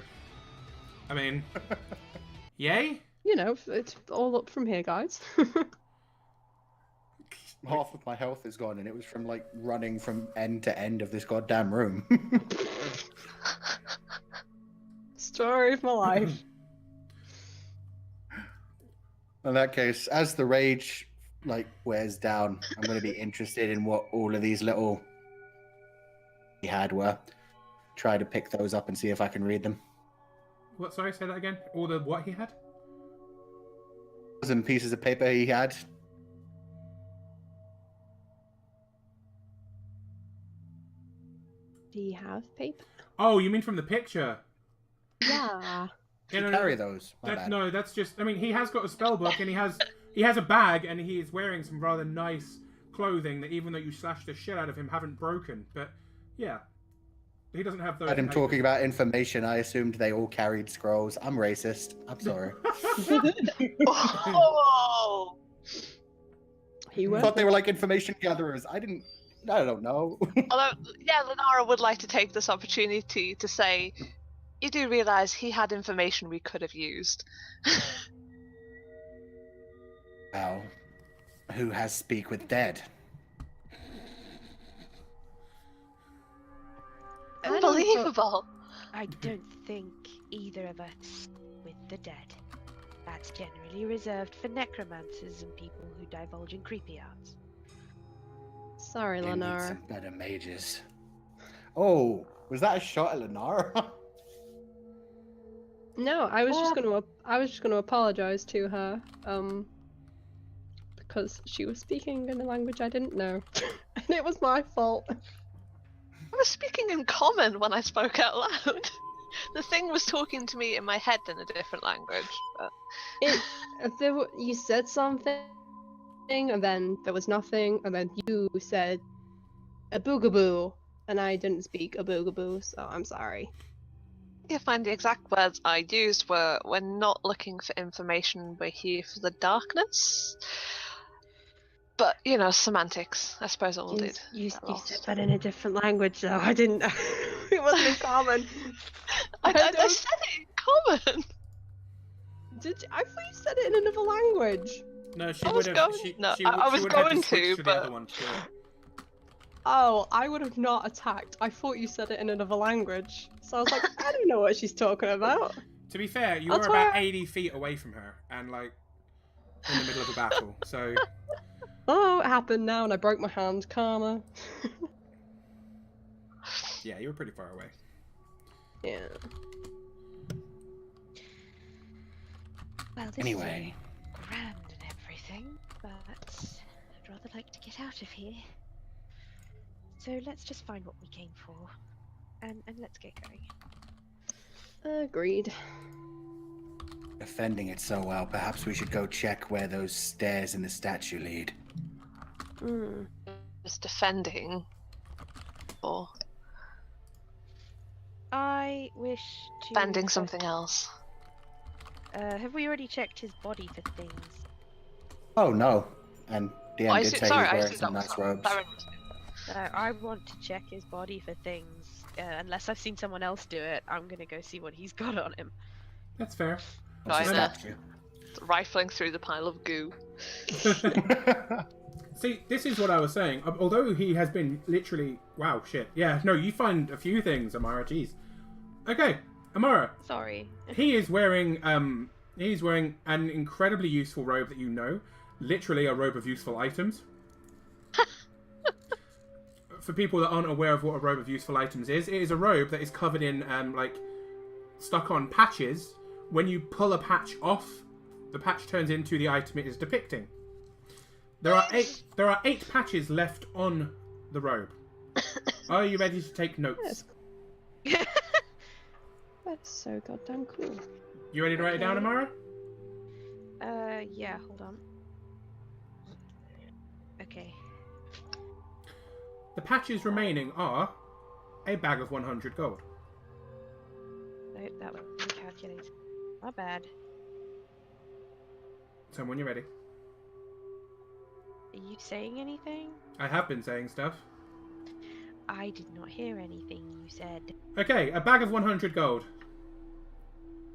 I mean, yay. You know, it's all up from here, guys. Half of my health is gone, and it was from like running from end to end of this goddamn room. Story of my life. In that case, as the rage like wears down, I'm going to be interested in what all of these little he had were. Try to pick those up and see if I can read them. What? Sorry, say that again. All the what he had? Some pieces of paper he had. Do you have paper? Oh, you mean from the picture? Yeah. Yeah, no, Carry those. My That, bad. no, that's just. I mean, he has got a spell book and he has a bag and he is wearing some rather nice clothing that, even though you slashed the shit out of him, haven't broken. But yeah, he doesn't have those. I heard him papers. talking about information. I assumed they all carried scrolls. I'm racist. I'm sorry. Oh! He I went. thought they were like information gatherers. I don't know. Although, yeah, Lenara would like to take this opportunity to say, you do realise he had information we could have used. Well, who has speak with dead? Unbelievable. I don't think either of us with the dead. That's generally reserved for necromancers and people who divulge in creepy arts. Sorry, You need Lenara. some better mages. Oh, was that a shot at Lenara? No, I was just gonna apologize to her, because she was speaking in a language I didn't know, and it was my fault. I was speaking in common when I spoke out loud. The thing was talking to me in my head in a different language. But... You said something, and then there was nothing, and then you said a boogaboo, and I didn't speak a boogaboo, so I'm sorry. You find the exact words I used were, we're not looking for information, we're here for the darkness. But, you know, semantics. I suppose it all did. You get said lost. that in a different language, though. I didn't. It wasn't in common. I don't- said it in common! Did you? I thought you said it in another language. No, she I would was have. going- She, no, she, I would- she was would have had going to switch to, the but- other one to do it. Oh, I would have not attacked. I thought you said it in another language. So I was like, I don't know what she's talking about. To be fair, you That's were about why 80 feet away from her, and like in the middle of a battle. So Oh, it happened now, and I broke my hand. Karma. yeah, you were pretty far away. Yeah. Well, this Anyway, is grand and everything, but I'd rather like to get out of here. So let's just find what we came for, and let's get going. Agreed. defending it so well, perhaps we should go check where those stairs in the statue lead. Mm. Just defending. Or I wish to. defending something else. Have we already checked his body for things? Oh no, and DM I did assume- say sorry, he I was wearing assumed some that nice was robes. Baron was- I want to check his body for things. Unless I've seen someone else do it, I'm gonna go see what he's got on him. That's fair. What's the Right, statue? Rifling through the pile of goo. See, this is what I was saying. Although he has been literally... Wow, shit. Yeah, no, you find a few things, Amara. Jeez. Okay, Amara. Sorry. He is wearing an incredibly useful robe that you know. Literally a robe of useful items. For people that aren't aware of what a robe of useful items is, it is a robe that is covered in, stuck on patches. When you pull a patch off, the patch turns into the item it is depicting. There are eight patches left on the robe. Are you ready to take notes? That's so goddamn cool. You ready to write it down, Amara? Yeah, hold on. Okay. The patches remaining are a bag of 100 gold. Nope, that was recalculated. Not bad. So when you're ready. Are you saying anything? I have been saying stuff. I did not hear anything you said. Okay, a bag of 100 gold.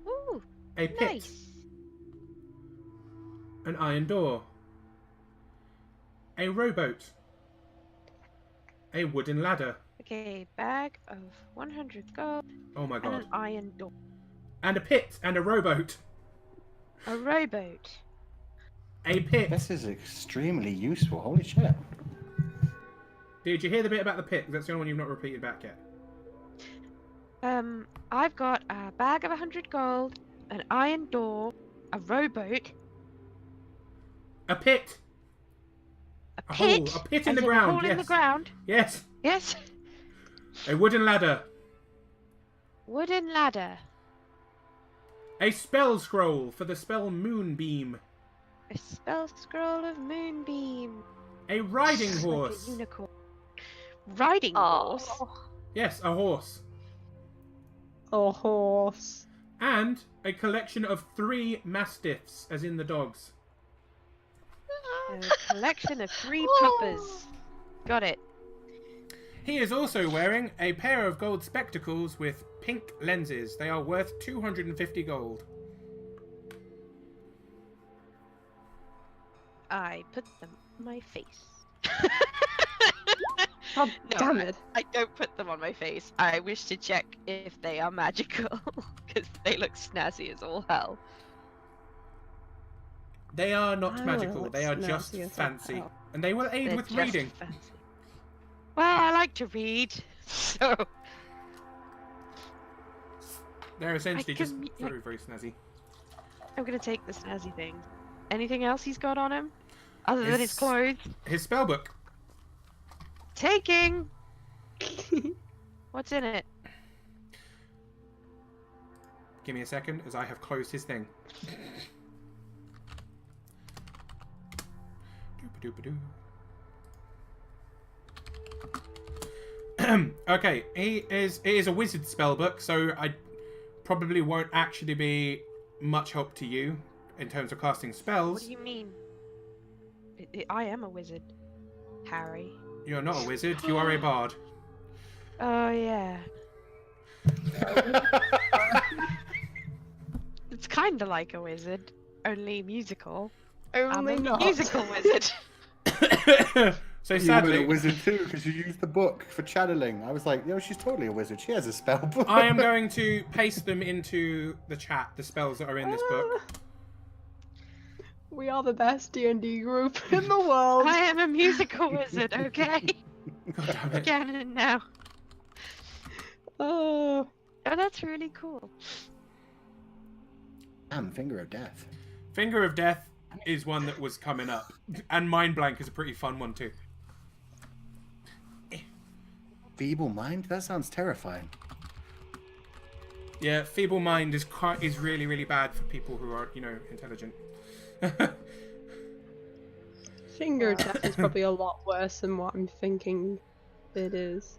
Ooh, A pit. nice. An iron door. A rowboat. A wooden ladder. Okay, bag of 100 gold Oh my and god. an iron door. And a pit and a rowboat. A rowboat. A pit. This is extremely useful. Holy shit. Did you hear the bit about the pit? 'Cause that's the only one you've not repeated back yet. I've got a bag of 100 gold, an iron door, a rowboat, A pit. a A pit. hole. A pit as in the a ground. hole Yes. in the ground. Yes. Yes. A wooden ladder. Wooden ladder. A spell scroll for the spell Moonbeam. A spell scroll of moonbeam. A riding Like a horse. unicorn. Riding horse. Oh, Yes, a horse. Oh, horse. And a collection of 3 mastiffs, as in the dogs. A collection of 3 Oh. puppers. Got it. He is also wearing a pair of gold spectacles with pink lenses. They are worth 250 gold. I put them on my face. God No, damn it. I don't put them on my face. I wish to check if they are magical, because they look snazzy as all hell. They are not Oh, magical. that's They are just snazzy as all fancy. hell. And they will aid They're with just reading. fancy. Well, I like to read, so They're essentially just can- very, very snazzy. I'm gonna take the snazzy thing. Anything else he's got on him? Other than his His- clothes? His spellbook. Taking! What's in it? Give me a second, as I have closed his thing. Doopa-doopa-doo. Okay, it is a wizard spellbook, so I probably won't actually be much help to you in terms of casting What spells. do you mean? I am a wizard, Harry. You're not a wizard, you are a bard. Oh, yeah. It's kinda like a wizard, only musical. I'm Only a not. musical wizard. So You were sadly, a wizard too because you used the book for channeling. I was like, yo, she's totally a wizard. She has a spell book. I am going to paste them into the chat, the spells that are in this book. We are the best D&D group in the world. I am a musical wizard, okay? God damn it. Canon now. Oh, Oh, that's really cool. Damn, finger of death. Finger of Death is one that was coming up. And Mind Blank is a pretty fun one too. Feeble mind? That sounds terrifying. Yeah, Feeble Mind is really, really bad for people who are, intelligent. finger death is probably a lot worse than what I'm thinking it is.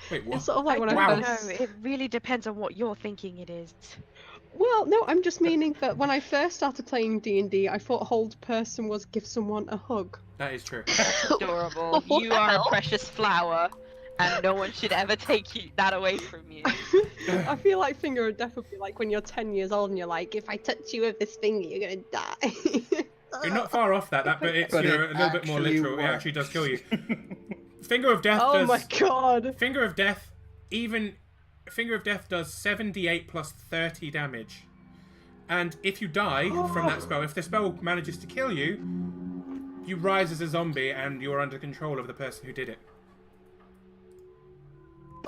Wait, what? It's sort of like when I Wow. don't I first... know. It really depends on what you're thinking it is. Well, no, I'm just meaning that when I first started playing D&D, I thought hold person was give someone a hug. That is true. Adorable. What You the are a hell? precious flower, and no one should ever take that away from you. I feel like finger of death would be like when you're 10 years old and you're like, if I touch you with this finger, you're gonna die. You're not far off that, but it's But a it little bit more actually literal. It works. actually does kill you. Finger of Death Oh does. my god. Finger of Death, Finger of Death does 7d8 plus 30 damage. And if you die from that spell, if the spell manages to kill you, you rise as a zombie and you're under control of the person who did it.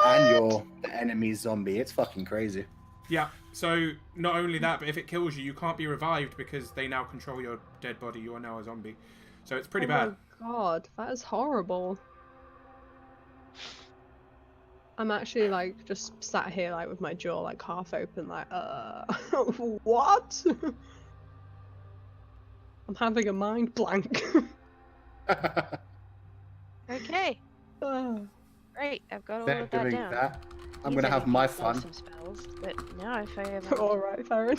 And you're the enemy zombie. It's fucking crazy. Yeah, so not only that, but if it kills you, you can't be revived because they now control your dead body. You are now a zombie. So it's pretty bad. Oh my god, that is horrible. I'm actually like just sat here like with my jaw like half open, like what? I'm having a mind blank. Okay, Ah. great. I've got all They're of that doing down. that. I'm These gonna are have gonna my be fun. awesome spells, but now if I ever All right, Farron.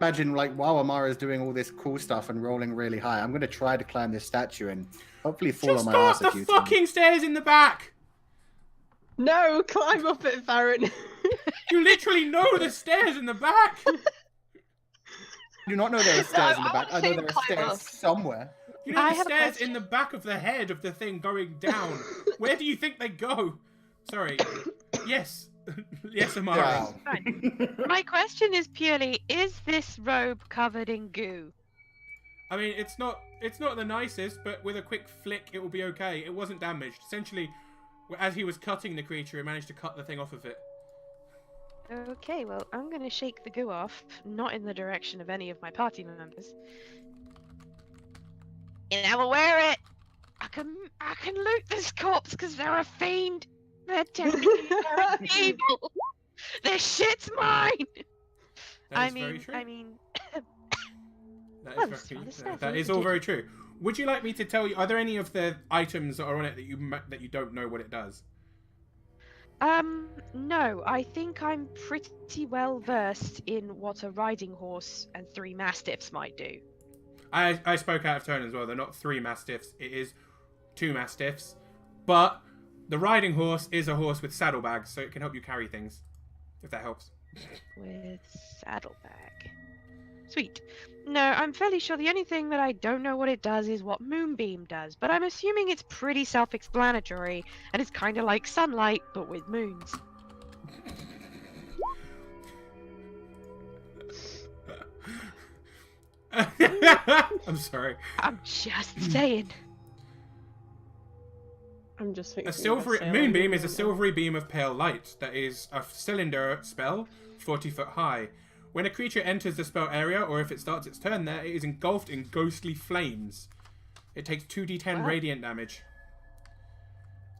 Imagine like while Amara's doing all this cool stuff and rolling really high, I'm gonna try to climb this statue and hopefully fall Just on my go ass up a the few fucking stairs in the back! No, climb up it, Farron. You literally know the stairs in the back! I do not know there are stairs in the I back. wanna I know see there him are climb stairs up. somewhere. You know I the have a stairs question. in the back of the head of the thing going down. Where do you think they go? Sorry. Yes. Yes, Amara. Down. Fine. My question is purely: is this robe covered in goo? I mean, it's not the nicest, but with a quick flick, it will be okay. It wasn't damaged. Essentially, as he was cutting the creature, he managed to cut the thing off of it. Okay, well, I'm gonna shake the goo off, not in the direction of any of my party members. You never wear it. I can loot this corpse because they're a fiend. They're technically they're evil. This shit's mine. That is very true. I mean, That well, is it's very, rather sad, that is isn't all it? very true. Would you like me to tell you? Are there any of the items that are on it that you don't know what it does? No. I think I'm pretty well versed in what a riding horse and 3 mastiffs might do. I spoke out of turn as well. They're not 3 mastiffs. It is 2 mastiffs, but the riding horse is a horse with saddlebags, so it can help you carry things. If that helps. With saddlebag. Sweet. No, I'm fairly sure the only thing that I don't know what it does is what Moonbeam does, but I'm assuming it's pretty self-explanatory, and it's kind of like sunlight, but with moons. I'm sorry. I'm just saying. I'm just thinking. A silvery moonbeam is a silvery beam of pale light that is a cylinder spell, 40 foot high. When a creature enters the spell area, or if it starts its turn there, it is engulfed in ghostly flames. It takes 2d10 Wow. radiant damage.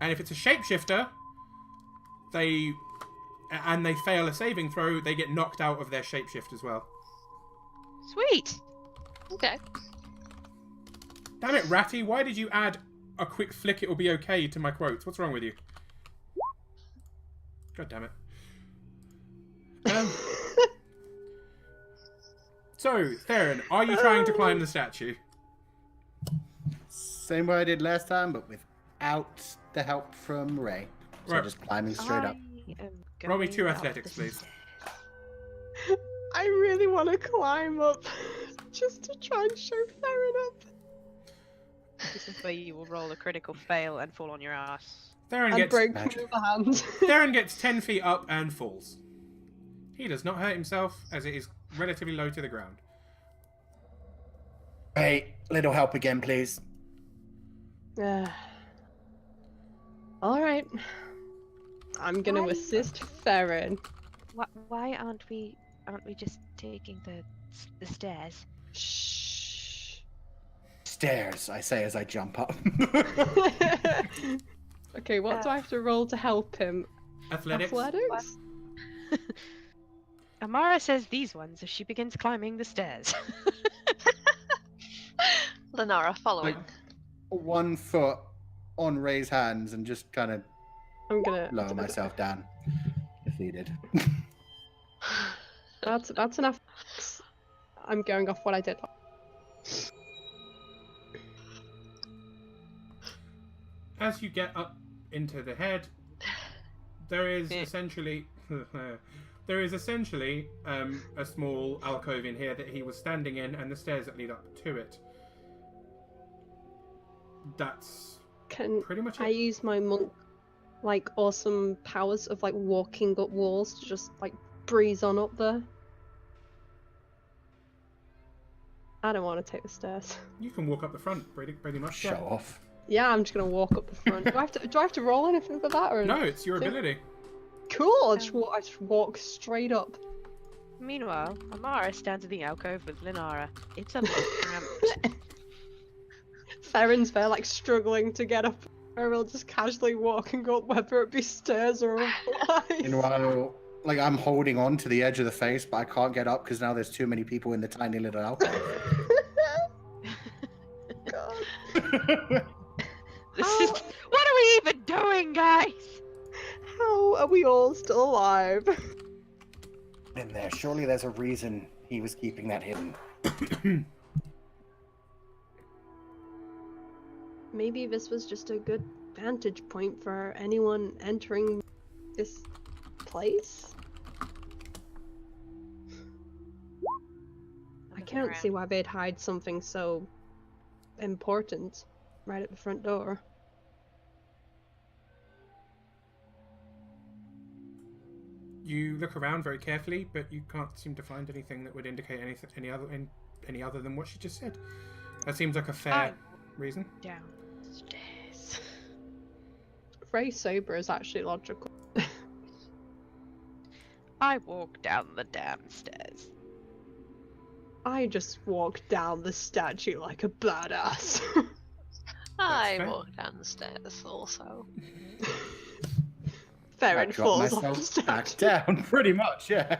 And if it's a shapeshifter, they fail a saving throw, they get knocked out of their shapeshift as well. Sweet. Okay. Damn it, Ratty, why did you add a quick flick it will be okay to my quotes? What's wrong with you? God damn it. So, Theron, are you trying to climb the statue? Same way I did last time, but without the help from Ray. So Right. just climbing straight up. I am Roll me going 2 up athletics, the please. stairs. I really want to climb up, just to try and show Farron up. This is where you will roll a critical fail and fall on your ass. Theron And gets, break my Magic. other hand. Theron gets 10 feet up and falls. He does not hurt himself, as it is relatively low to the ground. Ray, little help again, please. All right. I'm gonna Why- assist Farron. Why aren't we just taking the stairs? Shh. Stairs, I say as I jump up. Okay, what do I have to roll to help him? Athletics? Athletics? Amara says these ones as she begins climbing the stairs. Lenara following. Like, 1 foot on Ray's hands and just kind of I'm gonna lower myself down. Defeated. That's enough. I'm going off what I did. As you get up into the head, there is Yeah. essentially a small alcove in here that he was standing in, and the stairs that lead up to it. That's Can pretty much I it. use my monk like awesome powers of like walking up walls to just like breeze on up there? I don't want to take the stairs. You can walk up the front, pretty much. Show off. Yeah, I'm just gonna walk up the front. Do I have to roll anything for that or No, it's your Okay. ability. Cool. I just walk straight up. Meanwhile, Amara stands in the alcove with Linara. It's a little cramped. Theron's there like struggling to get up. I will just casually walk and go up whether it be stairs or a flight. Meanwhile, like I'm holding on to the edge of the face, but I can't get up because now there's too many people in the tiny little alcove. God. This is. What are we even doing, guys? How are we all still alive? In there, surely there's a reason he was keeping that hidden. Maybe this was just a good vantage point for anyone entering this place? I can't see why they'd hide something so important right at the front door. You look around very carefully, but you can't seem to find anything that would indicate any other than what she just said. That seems like a fair reason. Downstairs. Very sober is actually logical. I walk down the damn stairs. I just walked down the statue like a badass. I fair. walk down the stairs also. I Farron dropped falls off the myself back statue. down, pretty much, yeah.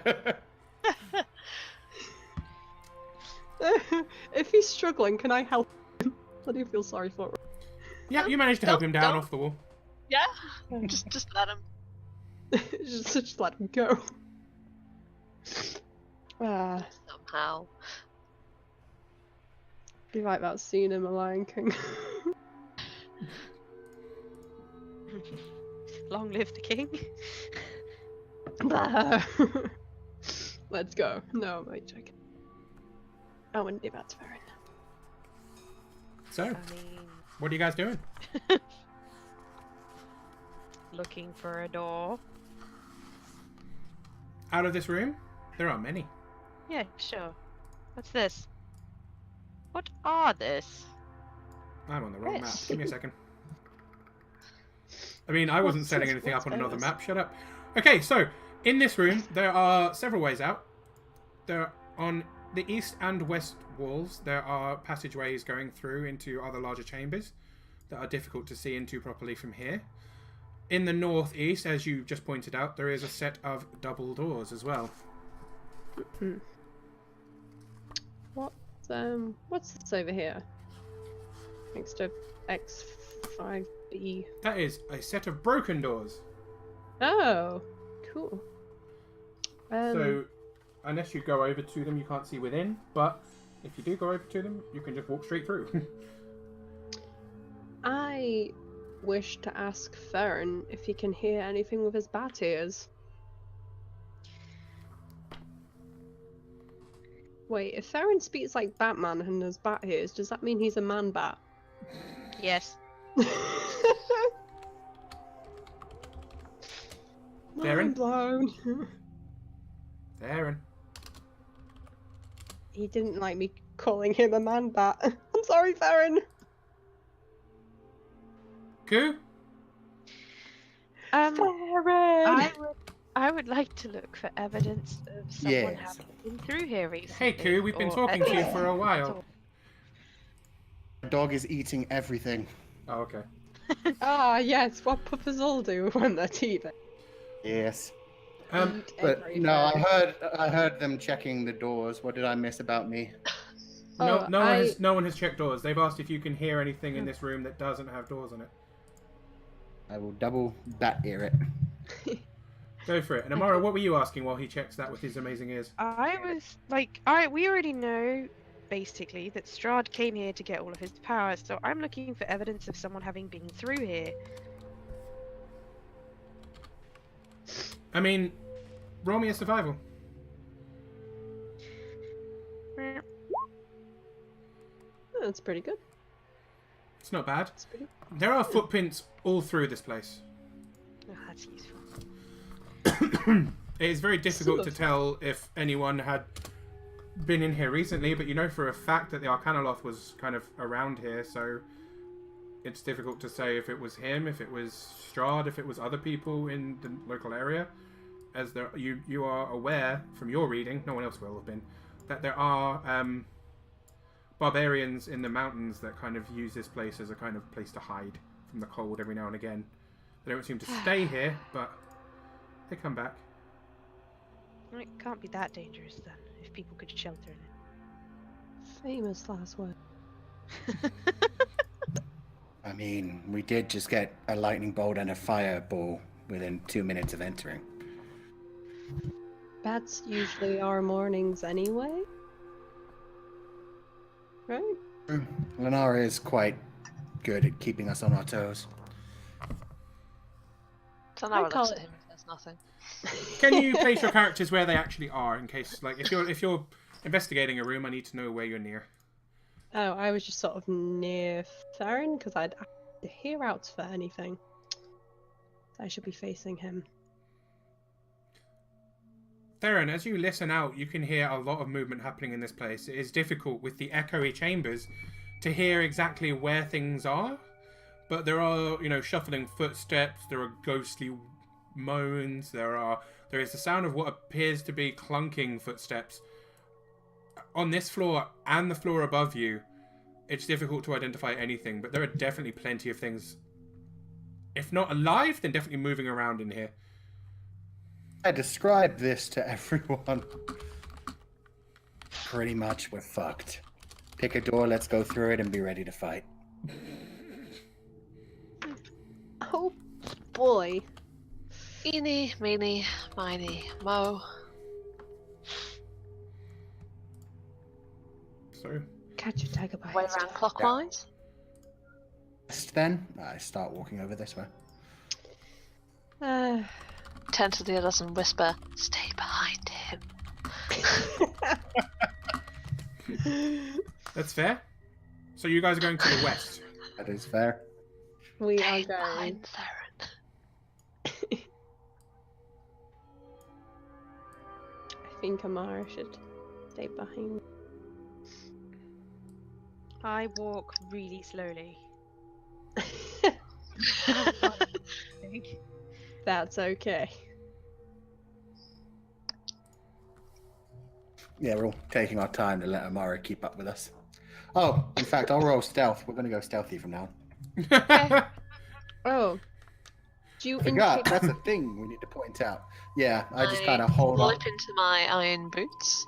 If he's struggling, can I help him? I do feel sorry for him. Yeah, you managed to help him down Don't- off the wall. Yeah, just let him. just let him go. Somehow. Be like that scene in The Lion King. Long live the king. Let's go. No, I'm only joking. I wouldn't do that to Farron. So, I mean, what are you guys doing? looking for a door. Out of this room, there are many. Yeah, sure. What's this? What are this? I'm on the wrong map. Yes. Give me a second. I mean, I wasn't What's setting this? anything What's up on another this? map. Shut up. Okay, so in this room, there are several ways out. There, on the east and west walls, there are passageways going through into other larger chambers that are difficult to see into properly from here. In the northeast, as you just pointed out, there is a set of double doors as well. What's this over here? Next to X5B. That is a set of broken doors. Oh, cool. So, unless you go over to them, you can't see within. But if you do go over to them, you can just walk straight through. I wish to ask Farron if he can hear anything with his bat ears. Wait, if Farron speaks like Batman and has bat ears, does that mean he's a man bat? Yes. Farron? Mind blown. Theron. He didn't like me calling him a man bat. I'm sorry, Farron. Koo? Farron. I would like to look for evidence of someone Yes. having been through here recently. Hey, Koo, we've been or talking at to you least for a while. The dog is eating everything. Oh, okay. Ah, yes. What puppers all do when they're teething. Yes. Eat But every no, bird. I heard them checking the doors. What did I miss about me? Oh, No one has checked doors. They've asked if you can hear anything in this room that doesn't have doors on it. I will double bat ear it. Go for it. And Amara, what were you asking while he checks that with his amazing ears? I was like, we already know basically that Strahd came here to get all of his powers, so I'm looking for evidence of someone having been through here. I mean, roll me a survival. Eh, Oh, that's pretty good. It's not bad. That's pretty. There are footprints all through this place. Oh, that's useful. It is very difficult Sort to of. tell if anyone had been in here recently, but you know for a fact that the Arcanoloth was kind of around here, so it's difficult to say if it was him, if it was Strahd, if it was other people in the local area. As there, you are aware from your reading, no one else will have been, that there are barbarians in the mountains that kind of use this place as a kind of place to hide from the cold every now and again. They don't seem to stay here, but they come back. Well, it can't be that dangerous then, if people could shelter in it. Famous last word. I mean, we did just get a lightning bolt and a fireball within 2 minutes of entering. That's usually our mornings anyway. Right? Lenara is quite good at keeping us on our toes. So I now call looks at it- him if there's nothing. Can you place your characters where they actually are, in case, like, if you're investigating a room, I need to know where you're near. Oh, I was just sort of near Theron because I'd have to hear out for anything. I should be facing him. Theron, as you listen out, you can hear a lot of movement happening in this place. It is difficult with the echoey chambers to hear exactly where things are, but there are, shuffling footsteps, there are ghostly moans, there is the sound of what appears to be clunking footsteps. On this floor and the floor above you, it's difficult to identify anything, but there are definitely plenty of things, if not alive, then definitely moving around in here. I described this to everyone. Pretty much, we're fucked. Pick a door, let's go through it, and be ready to fight. Oh boy. Eeny, meeny, miny, mo. So, Catch a tiger by Way its around tail. clockwise. Then, I start walking over this way. Turn to the others and whisper, "Stay behind him." that's fair. So you guys are going to the west. That is fair. We are Stay going. behind Theron. I think Amara should stay behind. I walk really slowly. That's okay. Yeah, we're all taking our time to let Amara keep up with us. Oh, in fact, I'll roll stealth. We're going to go stealthy from now on. Oh. Do you Forgot, indicate that's a thing we need to point out. Yeah, I just I kind of hold up. Slip into my iron boots.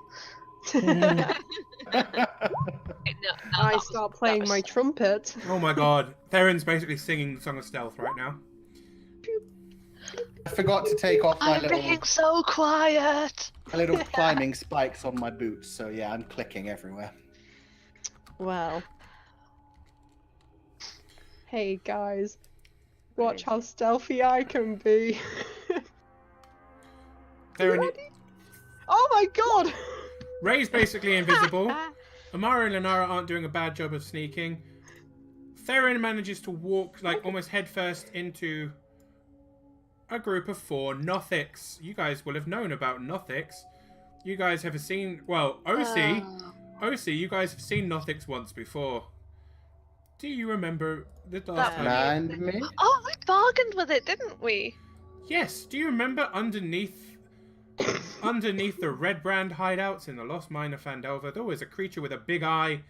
I start playing my trumpet? Oh my god. Theron's basically singing the Song of Stealth right now. I forgot to take off my I'm being little so quiet. climbing spikes on my boots, so yeah, I'm clicking everywhere. Well. Hey guys. Watch how stealthy I can be. Theron, Oh my god! Ray's basically invisible. Amara and Lenara aren't doing a bad job of sneaking. Theron manages to walk, like, almost headfirst into a group of 4 Nothics. You guys will have known about Nothics. You guys have seen, well, OC, you guys have seen Nothics once before. Do you remember the last time? And me? Oh, we bargained with it, didn't we? Yes, do you remember underneath the Red Brand hideouts in the Lost Mine of Fandelver, there was a creature with a big eye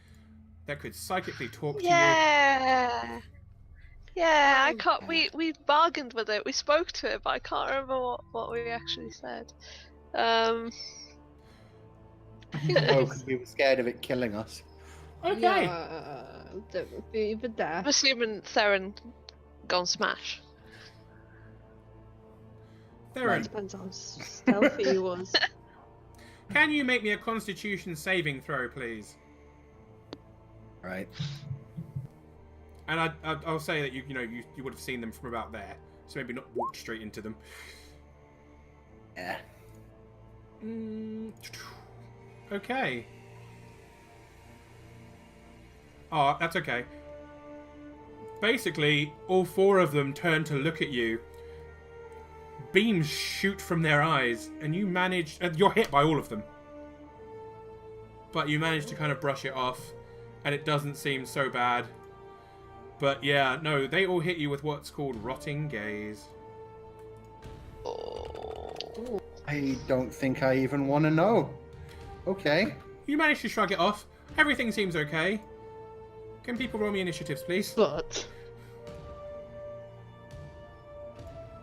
that could psychically talk to you? Yeah. Yeah, I can't. We bargained with it. We spoke to it, but I can't remember what we actually said. Oh, because we were scared of it killing us. Okay. Yeah, don't be the I'm death. assuming Theron gone smash. Theron, Depends on how stealthy he was. can you make me a Constitution saving throw, please? Right. And I'll say that you would have seen them from about there, so maybe not walk straight into them. Yeah. Okay. Oh, that's okay. Basically, all 4 of them turn to look at you. Beams shoot from their eyes, and you manage... you're hit by all of them. But you manage to kind of brush it off, and it doesn't seem so bad. But yeah, no, they all hit you with what's called Rotting Gaze. I don't think I even want to know. Okay. You manage to shrug it off. Everything seems okay. Can people roll me initiatives, please? But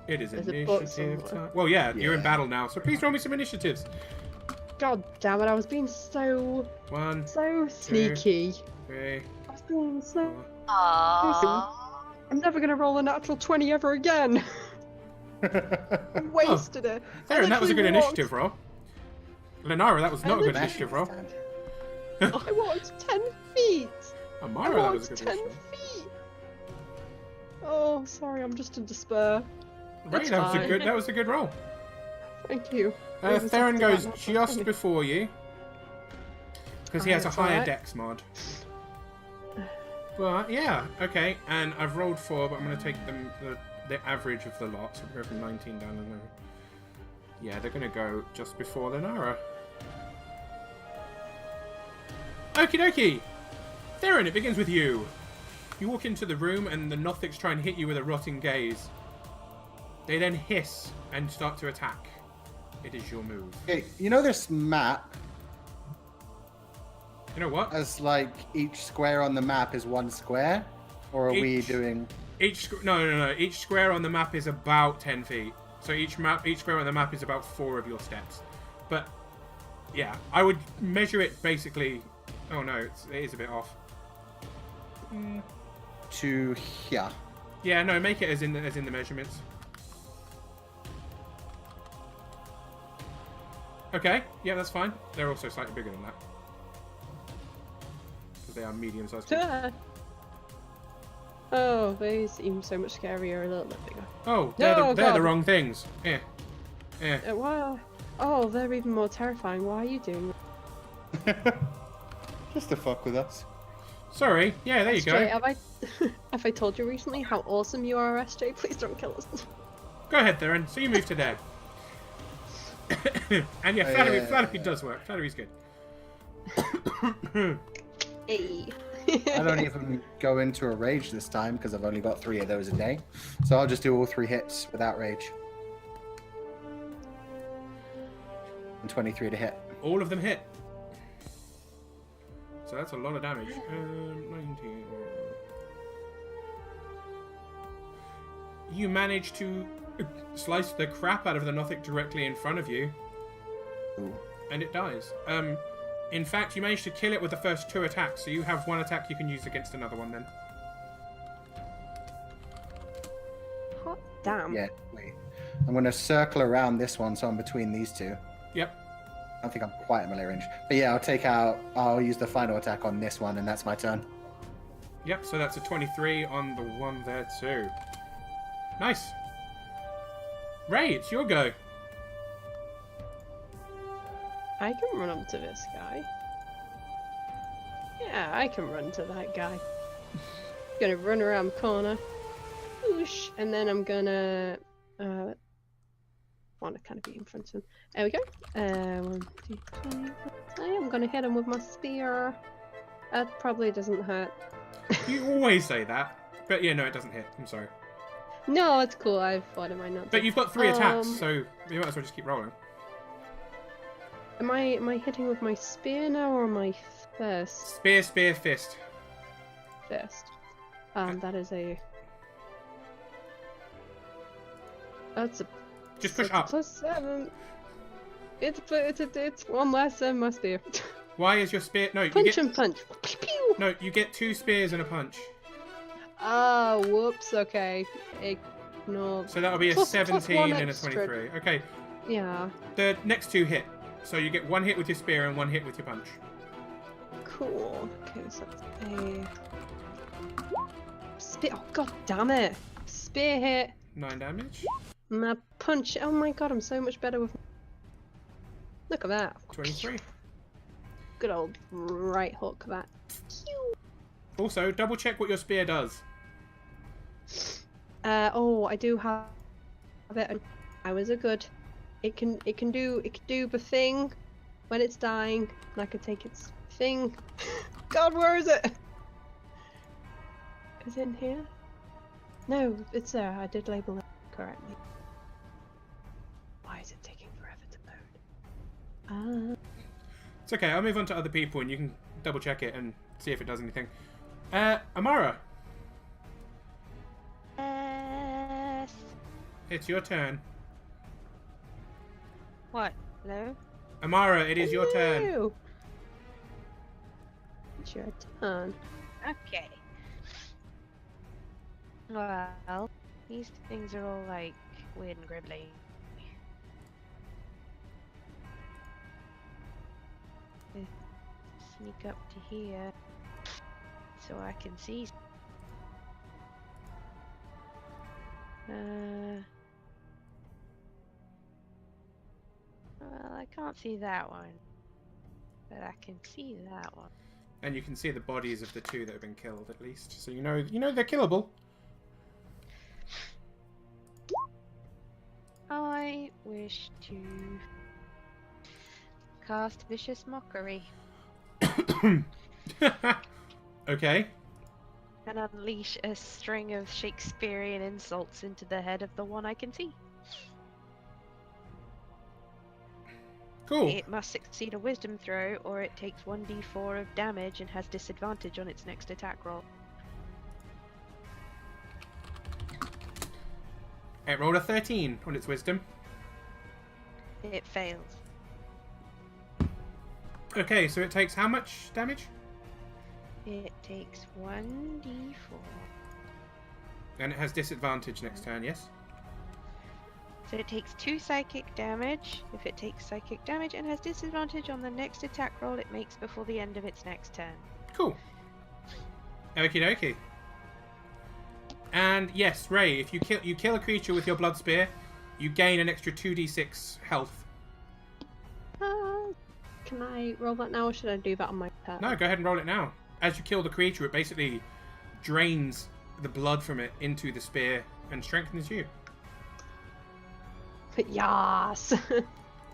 It is There's a book initiative somewhere. time. Well, yeah, you're in Yeah. battle now, so please roll me some initiatives. God damn it! I was being so 1, sneaky. 3, I was being so. 4. Aww. I'm never gonna roll a natural 20 ever again. I wasted it. I Theron, that was a good literally walked- initiative roll. Lenara, that was not a good literally- initiative roll. I walked 10 feet. I Amara, that was walked a good 10 initiative. feet. Oh, sorry, I'm just in despair. Right, It's that was a fine. good roll. Thank you. I even Theron said goes that, not just funny. before you. Because he Oh, has a that's higher alright. dex mod. But, yeah, okay. And I've rolled 4, but I'm going to take the average of the lot. So we'll go from 19 down to 9. Yeah, they're going to go just before Lenara. Okie dokie! Theron, it begins with you. You walk into the room and the Nothics try and hit you with a rotting gaze. They then hiss and start to attack. It is your move. Okay, you know this map, You know what? as like each square on the map is one square? Or are we Each- doing... No. Each square on the map is about 10 feet. So each square on the map is about 4 of your steps. But yeah, I would measure it basically. Oh no, it is a bit off. to here? Yeah, no, make it as in the measurements. Okay, yeah, that's fine. They're also slightly bigger than that. Because they are medium-sized. Oh, they seem so much scarier, a little bit bigger. Oh, No, they're the God. wrong things. Yeah. Yeah. Wow. Oh, they're even more terrifying. Why are you doing that? Just to fuck with us. Sorry. Yeah, there you SJ, go. have I have I told you recently how awesome you are, SJ? Please don't kill us. Go ahead, Theron. So you move to there. And yeah, flattery does work. Flattery's good. Hey. I don't even go into a rage this time because I've only got 3 of those a day. So I'll just do all 3 hits without rage. And 23 to hit. All of them hit. So that's a lot of damage. 19. You manage to slice the crap out of the Nothic directly in front of you, Ooh. and it dies. In fact, you managed to kill it with the first 2 attacks, so you have 1 attack you can use against another one then. Hot damn. Yeah, wait. I'm going to circle around this one so I'm between these 2. Yep. I don't think I'm quite at melee range. But yeah, I'll use the final attack on this one and that's my turn. Yep, so that's a 23 on the one there too. Nice. Ray, it's your go. I can run up to this guy. Yeah, I can run to that guy. Gonna run around the corner. Whoosh, and then I'm gonna want to kind of be in front of him. There we go. 1, 2, 3, 4. I'm gonna hit him with my spear. That probably doesn't hurt. You always say that. But yeah, no, it doesn't hit. I'm sorry. No, it's cool. I thought it might not. But you've got 3 attacks, Um, so you might as well just keep rolling. Am I hitting with my spear now or my fist? Spear, fist. Fist. That is a. That's a. Just push 6 up. plus 7. It's 1 less than my spear. Why is your spear... No, you Punch get... and punch. Pew, pew. No, you get 2 spears and a punch. Ah, whoops. Okay. Ignore. So that'll be a Plus 17 1 and a extra. 23. Okay, Yeah. the next 2 hit. So you get 1 hit with your spear and 1 hit with your punch. Cool. Okay, so that's a. Spear. Oh, god damn it. Spear hit. 9 damage. My punch. Oh my god, I'm so much better with. Look at that. 23. Good old right hook, that. Also, double check what your spear does. Oh, I do have it. I was a good. It can do the thing when it's dying, and I can take its thing. God, where is it? Is it in here? No, it's there. I did label it correctly. Why is it taking forever to load? It's okay, I'll move on to other people and you can double check it and see if it does anything. Amara. Yes. it's your turn. What? Hello? Amara, it is your turn. Ew. It's your turn. Okay. Well, these things are all like weird and gribbly. Sneak up to here so I can see. Well, I can't see that one, but I can see that one. And you can see the bodies of the two that have been killed, at least. So you know they're killable. I wish to cast Vicious Mockery Okay. and unleash a string of Shakespearean insults into the head of the one I can see. Cool. It must succeed a wisdom throw, or it takes 1d4 of damage and has disadvantage on its next attack roll. It rolled a 13 on its wisdom. It fails. Okay, so it takes how much damage? It takes 1d4. And it has disadvantage next turn, yes? So it takes 2 psychic damage if it takes psychic damage and has disadvantage on the next attack roll it makes before the end of its next turn. Cool. Okie dokie. And yes, Ray, if you kill a creature with your blood spear, you gain an extra 2d6 health. Can I roll that now, or should I do that on my turn? No, go ahead and roll it now. As you kill the creature, it basically drains the blood from it into the spear and strengthens you. Yas!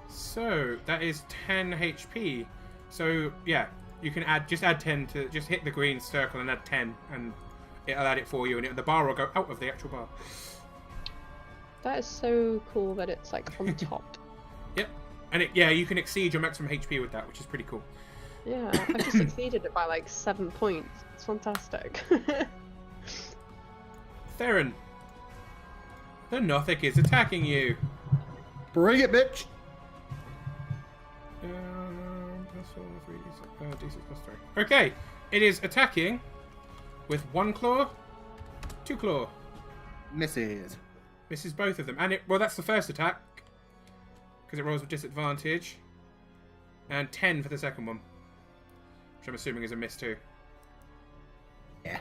So that is 10 HP. So yeah, you can add 10 to just hit the green circle and add 10, and it'll add it for you, and the bar will go out of the actual bar. That is so cool that it's like on top. Yep, and you can exceed your maximum HP with that, which is pretty cool. Yeah, I just exceeded it by like 7 points. It's fantastic. Theron, the Nothic is attacking you. Bring it, bitch! Plus 4, 3, D6 plus 3. Okay, it is attacking with 1 claw, 2 claw. Misses. Misses both of them, and that's the first attack because it rolls with disadvantage, and 10 for the second one, which I'm assuming is a miss too. Yeah.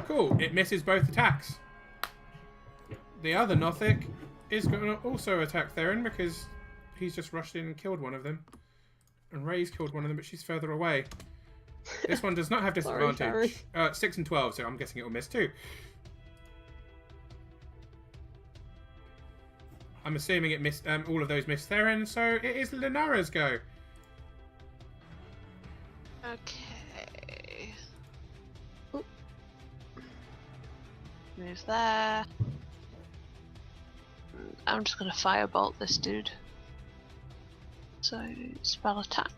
Cool. It misses both attacks. The other Nothic is going to also attack Theron because he's just rushed in and killed one of them. And Ray's killed one of them, but she's further away. This one does not have disadvantage. 6 and 12, so I'm guessing it will miss too. I'm assuming it missed. All of those missed Theron, so it is Linara's go. Okay. Move there. I'm just gonna firebolt this dude. So, spell attack.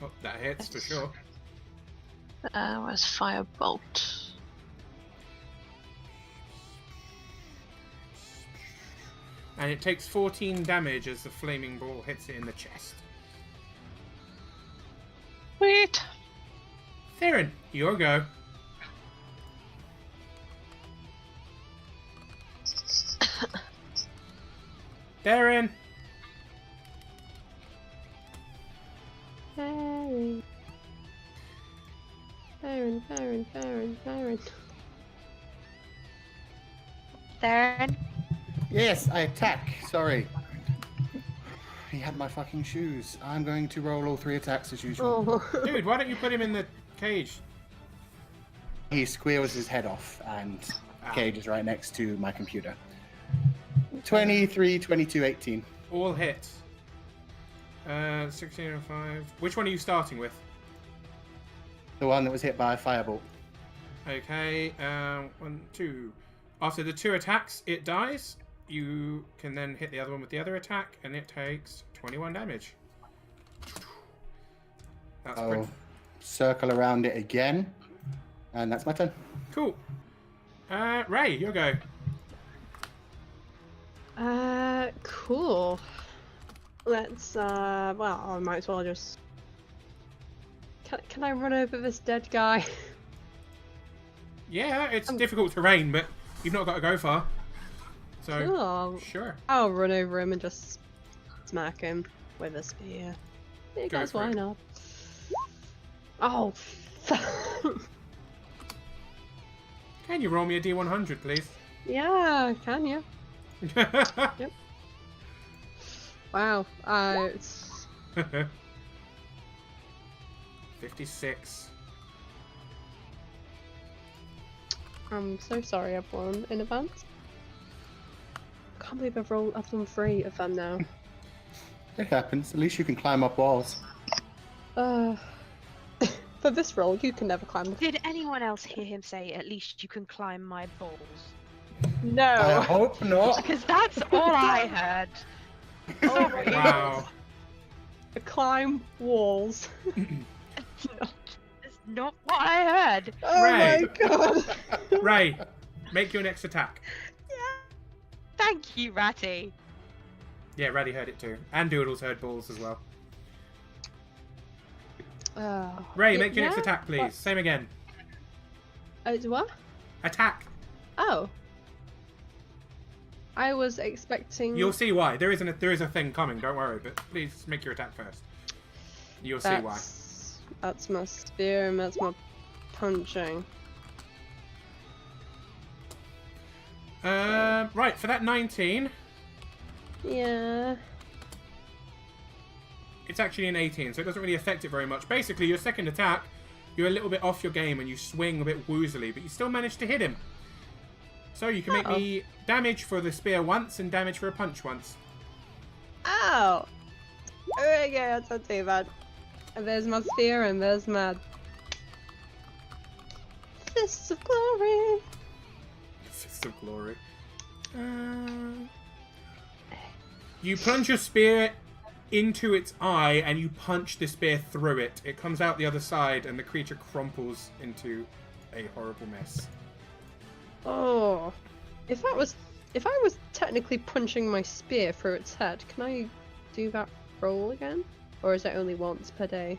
Oh, that hits for sure. Where's firebolt? And it takes 14 damage as the flaming ball hits it in the chest. Sweet! Theron, your go. Theron! Theron. Theron, Theron, Theron, Theron. Theron? Yes, I attack. Sorry. He had my fucking shoes. I'm going to roll all 3 attacks as usual. Oh. Dude, why don't you put him in the cage? He squeals his head off, and the cage is right next to my computer. 23, 22, 18. All hits. 16 and 5. Which one are you starting with? The one that was hit by a firebolt. Okay, 1, 2. After the 2 attacks, it dies. You can then hit the other one with the other attack, and it takes 21 damage. That's I'll circle around it again, and that's my turn. cool. Ray, your go. Cool. Let's, well, I might as well just... Can I run over this dead guy? Yeah, it's difficult terrain, but you've not got to go far. So, Cool. sure. I'll run over him and just smack him with a spear. Because for why it. not? Oh, Can you roll me a D100, please? yeah, can you? Wow, it's... 56. I'm so sorry everyone in advance. Can't believe I've done 3 of them now. It happens. At least you can climb up walls. For this roll, you can never climb. Did anyone else hear him say, "At least you can climb my balls"? I No. hope not. Because that's all I heard. Oh, Wow. climb walls. That's not what I heard. Oh Ray. my god. Ray, make your next attack. Thank you, Ratty. Yeah, Raddy heard it too. And Doodles heard balls as well. Ray, make your next attack, please. What? Same again. What? Attack. Oh. I was expecting... You'll see why. There is a thing coming, don't worry, but please make your attack first. You'll see why. That's my spear and that's my punching. Right, for that 19, Yeah. it's actually an 18, so it doesn't really affect it very much. Basically, your second attack, you're a little bit off your game and you swing a bit woozily, but you still manage to hit him. So you can make me damage for the spear once and damage for a punch once. Ow! Okay, that's not too bad. And there's my spear and there's my... Fists of Glory! Fist of Glory. You plunge your spear into its eye and you punch the spear through it. It comes out the other side and the creature crumples into a horrible mess. Oh. If I was technically punching my spear through its head, can I do that roll again? Or is it only once per day?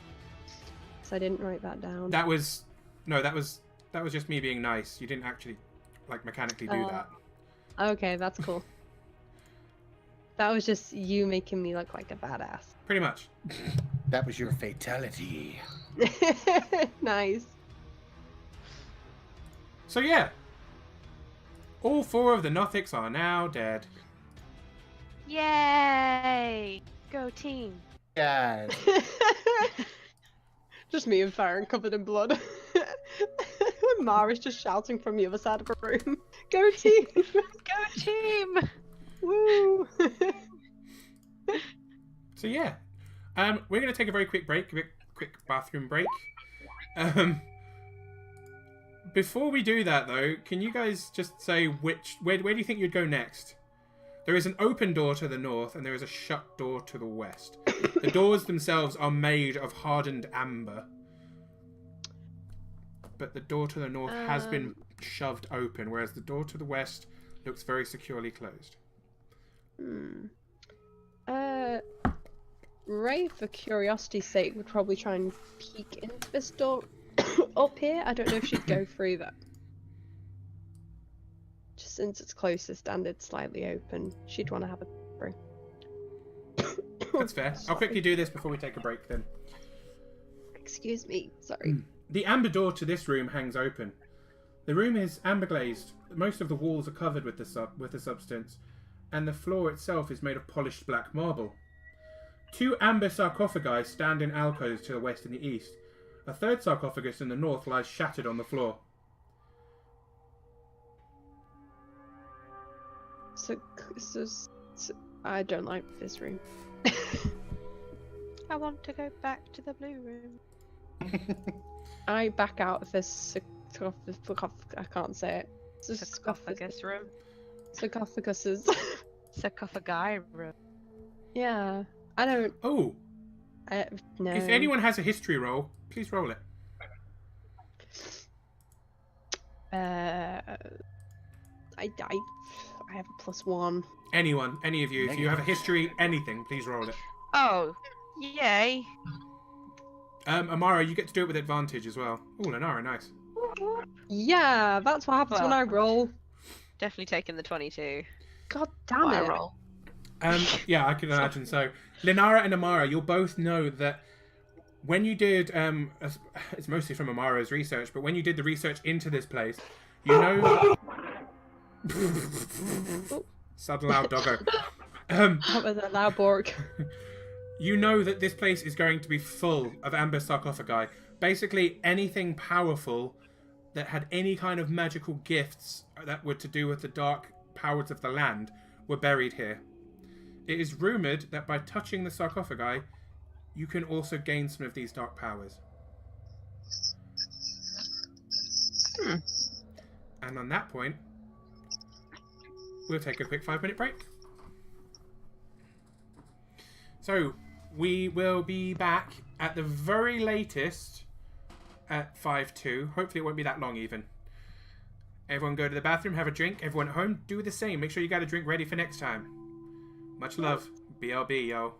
Because I didn't write that down. That was just me being nice. You didn't actually mechanically do that. Okay, that's cool. That was just you making me look like a badass. Pretty much. That was your fatality. Nice. So yeah. All 4 of the Nothics are now dead. Yay! Go team. Yeah. Just me and Farron covered in blood. Mara's just shouting from the other side of the room. Go team! Go team! Woo! So yeah. We're gonna take a very quick break, a quick bathroom break. Before we do that though, can you guys just say where do you think you'd go next? There is an open door to the north and there is a shut door to the west. The doors themselves are made of hardened amber. But the door to the north has been shoved open, whereas the door to the west looks very securely closed. Ray, for curiosity's sake, would probably try and peek into this door up here. I don't know if she'd go through that. Just since it's closest and it's slightly open, she'd want to have a break. That's fair. I'll quickly do this before we take a break then. Excuse me, sorry. The amber door to this room hangs open. The room is amber glazed. Most of the walls are covered with the substance, and the floor itself is made of polished black marble. 2 amber sarcophagi stand in alcoves to the west and the east. A third sarcophagus in the north lies shattered on the floor. So I don't like this room. I want to go back to the blue room. I back out of this I can't say it. Sarcophagus room. Sarcophaguses. Sarcophagi room. Yeah. I don't. Oh, No. if anyone has a history roll, please roll it. I I have a +1. Anyone, any of you, if you have a history, anything, please roll it. Oh, yay. Amara, you get to do it with advantage as well. Oh, Lenara, nice. Yeah, that's what happens when Well. I roll. Definitely taking the 22. God damn Why it. roll? Yeah, I can imagine so. Lenara and Amara, you'll both know that when you did, it's mostly from Amara's research, but when you did the research into this place, you know... Sudden loud doggo. That was a loud bark. You know that this place is going to be full of amber sarcophagi. Basically, anything powerful that had any kind of magical gifts that were to do with the dark powers of the land were buried here. It is rumoured that by touching the sarcophagi, you can also gain some of these dark powers. And on that point, we'll take a quick 5-minute break. So, we will be back at the very latest at 5:02. Hopefully it won't be that long even. Everyone go to the bathroom, have a drink. Everyone at home, do the same. Make sure you got a drink ready for next time. Much love. BLB, yo.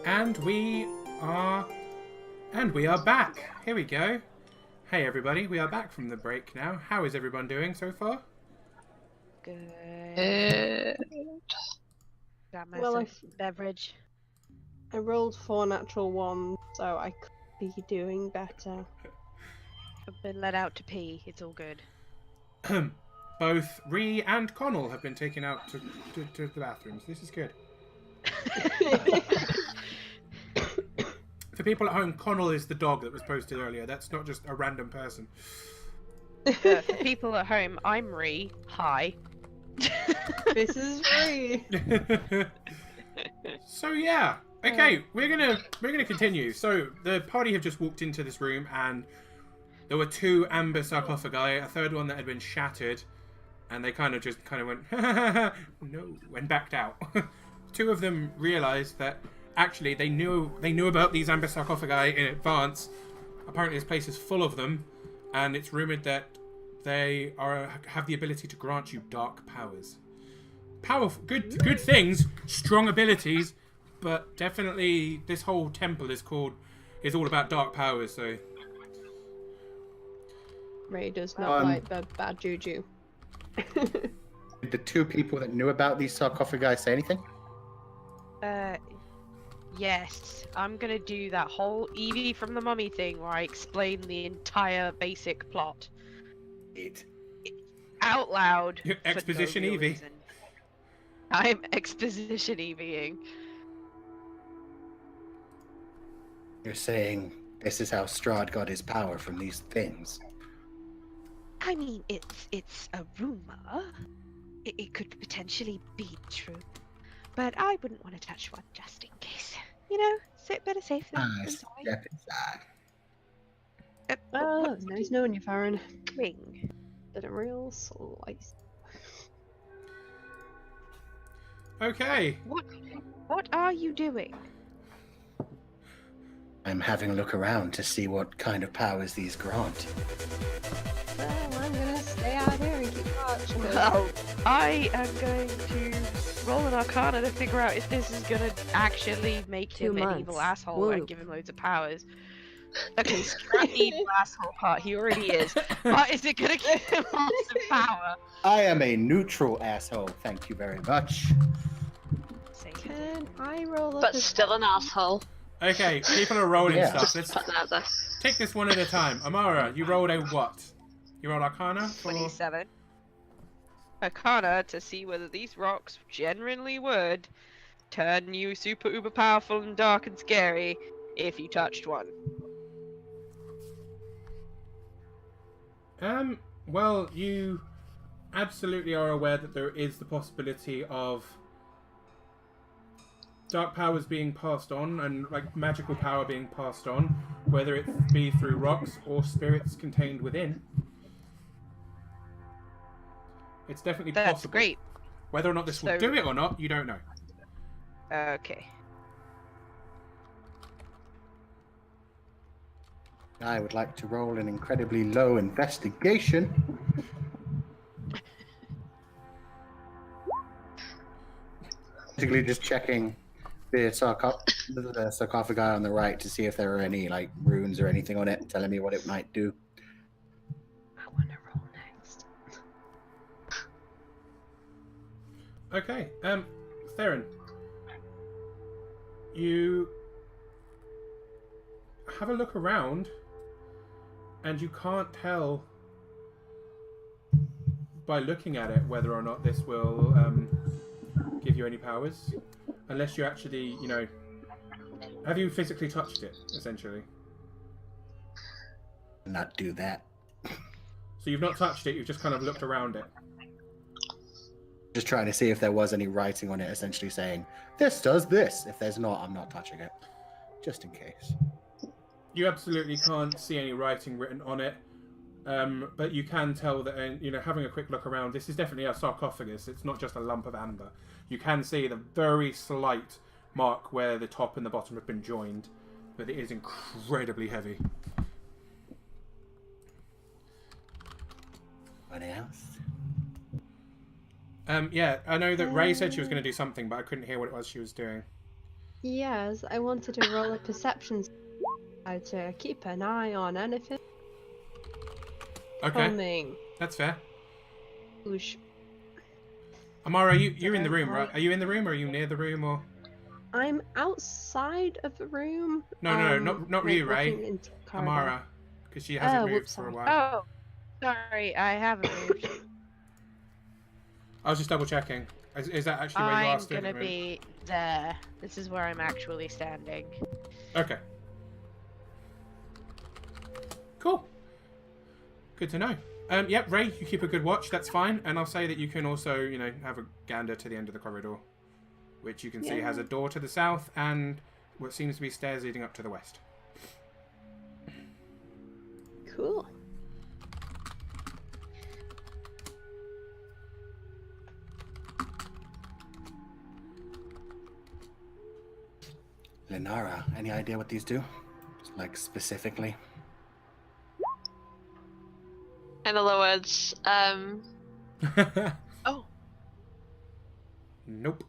And we are back. Here we go. Hey everybody, we are back from the break now. How is everyone doing so far? Good. Got Well, myself a beverage. I rolled 4 natural ones, so I could be doing better. I've been let out to pee. It's all good. Both Ree and Connell have been taken out to the bathrooms. This is good. For people at home, Connell is the dog that was posted earlier. That's not just a random person. For people at home, I'm Ree. Hi. This is free. So yeah, okay, we're gonna continue. So the party have just walked into this room, and there were 2 amber sarcophagi, a third one that had been shattered, and they kind of went no, and backed out. 2 of them realised that actually they knew about these amber sarcophagi in advance. Apparently, this place is full of them, and it's rumoured that they have the ability to grant you dark powers. Powerful, good things, strong abilities, but definitely this whole temple is all about dark powers. So Ray does not like the bad juju. Did the 2 people that knew about these sarcophagi say anything? Yes. I'm gonna do that whole Evie from the Mummy thing where I explain the entire basic plot out loud. Exposition for no real Evie. reason. I'm exposition Evieing. You're saying this is how Strahd got his power from these things? I mean, it's a rumor. It could potentially be true, but I wouldn't want to touch one just in case. You know, so better safe than sorry. Step inside. Oh, nice knowing you, Farron. Ring. Did a real slice. okay, What are you doing? I'm having a look around to see what kind of powers these grant. Well, I'm gonna stay out here and keep watch. 'cause Well, I am going to roll an arcana to figure out if this is gonna actually make 2 him an evil months. asshole Woo. and give him loads of powers. Okay, screw the evil asshole part, he already is. But is it gonna give him lots of power? I am a neutral asshole, thank you very much. Say Can I roll up But a still an asshole. okay. People are rolling Yeah. stuff. Let's Putting out there. take this one at a time. Amara, you rolled a what? You rolled Arcana for 27. Arcana to see whether these rocks genuinely would turn you super uber powerful and dark and scary if you touched one. Well, you absolutely are aware that there is the possibility of dark powers being passed on and like magical power being passed on, whether it be through rocks or spirits contained within. It's definitely That's possible. great. Whether or not this will So- do it or not, you don't know. Okay. I would like to roll an incredibly low investigation. Basically just checking the sarcophagi on the right to see if there are any like runes or anything on it, telling me what it might do. I wanna roll next. Okay, Theron, you have a look around, and you can't tell by looking at it whether or not this will give you any powers, unless you actually, you know, have you physically touched it, essentially? Not do that. So you've not touched it, you've just kind of looked around it. Just trying to see if there was any writing on it, essentially saying, this does this. If there's not, I'm not touching it. Just in case. You absolutely can't see any writing written on it, but you can tell that, you know, having a quick look around, this is definitely a sarcophagus. It's not just a lump of amber. You can see the very slight mark where the top and the bottom have been joined, but it is incredibly heavy. What else? Yeah, I know that Ray said she was going to do something, but I couldn't hear what it was she was doing. Yes, I wanted to roll a perception to keep an eye on anything Okay, coming. that's fair. Oosh. Amara, you're in the So room, right? I- Are you in the room, or are you near the room, or? I'm outside of the room. No, not like you, Ray. looking into the corridor. Amara, because she hasn't moved Whoops, for a sorry. while. Oh, sorry, I haven't moved. I was just double checking. Is that actually where you are I'm stood gonna at the moment? be there. This is where I'm actually standing. Okay. Cool. Good to know. Yep, Ray, you keep a good watch. That's fine. And I'll say that you can also, have a gander to the end of the corridor, which you can see has a door to the south and what seems to be stairs leading up to the west. Cool. Lenara, any idea what these do? Just like specifically? In other words, oh, Nope.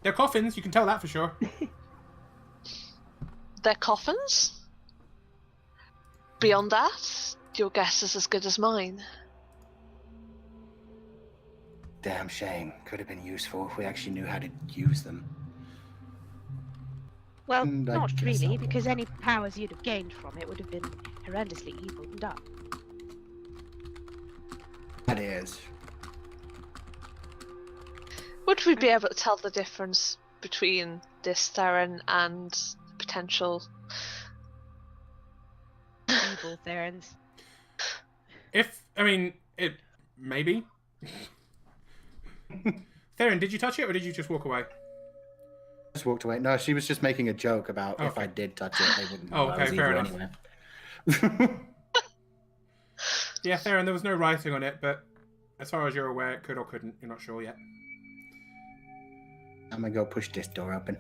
They're coffins. You can tell that for sure. they're coffins? Beyond that, your guess is as good as mine. Damn shame. Could have been useful if we actually knew how to use them. Well, And I not guess really, I'll- because any powers you'd have gained from it would have been horrendously evil and dark. That is. Would we be able to tell the difference between this Theron and potential? Evil Therans. Maybe. Theron, did you touch it or did you just walk away? Just walked away. No, she was just making a joke about if Okay. I did touch it, they wouldn't know Oh, I okay, was fair evil enough. anyway. Yeah, Theron, there was no writing on it, but as far as you're aware, it could or couldn't. You're not sure yet. I'm gonna go push this door open.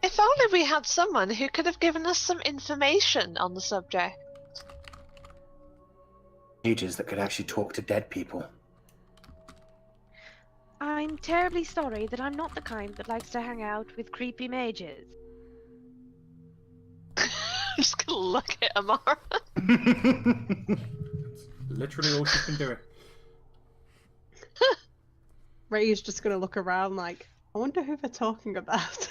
If only we had someone who could have given us some information on the subject. Mages that could actually talk to dead people. I'm terribly sorry that I'm not the kind that likes to hang out with creepy mages. I'm just gonna look at Amara. Literally all she's been doing. Ray's just gonna look around like, I wonder who they're talking about.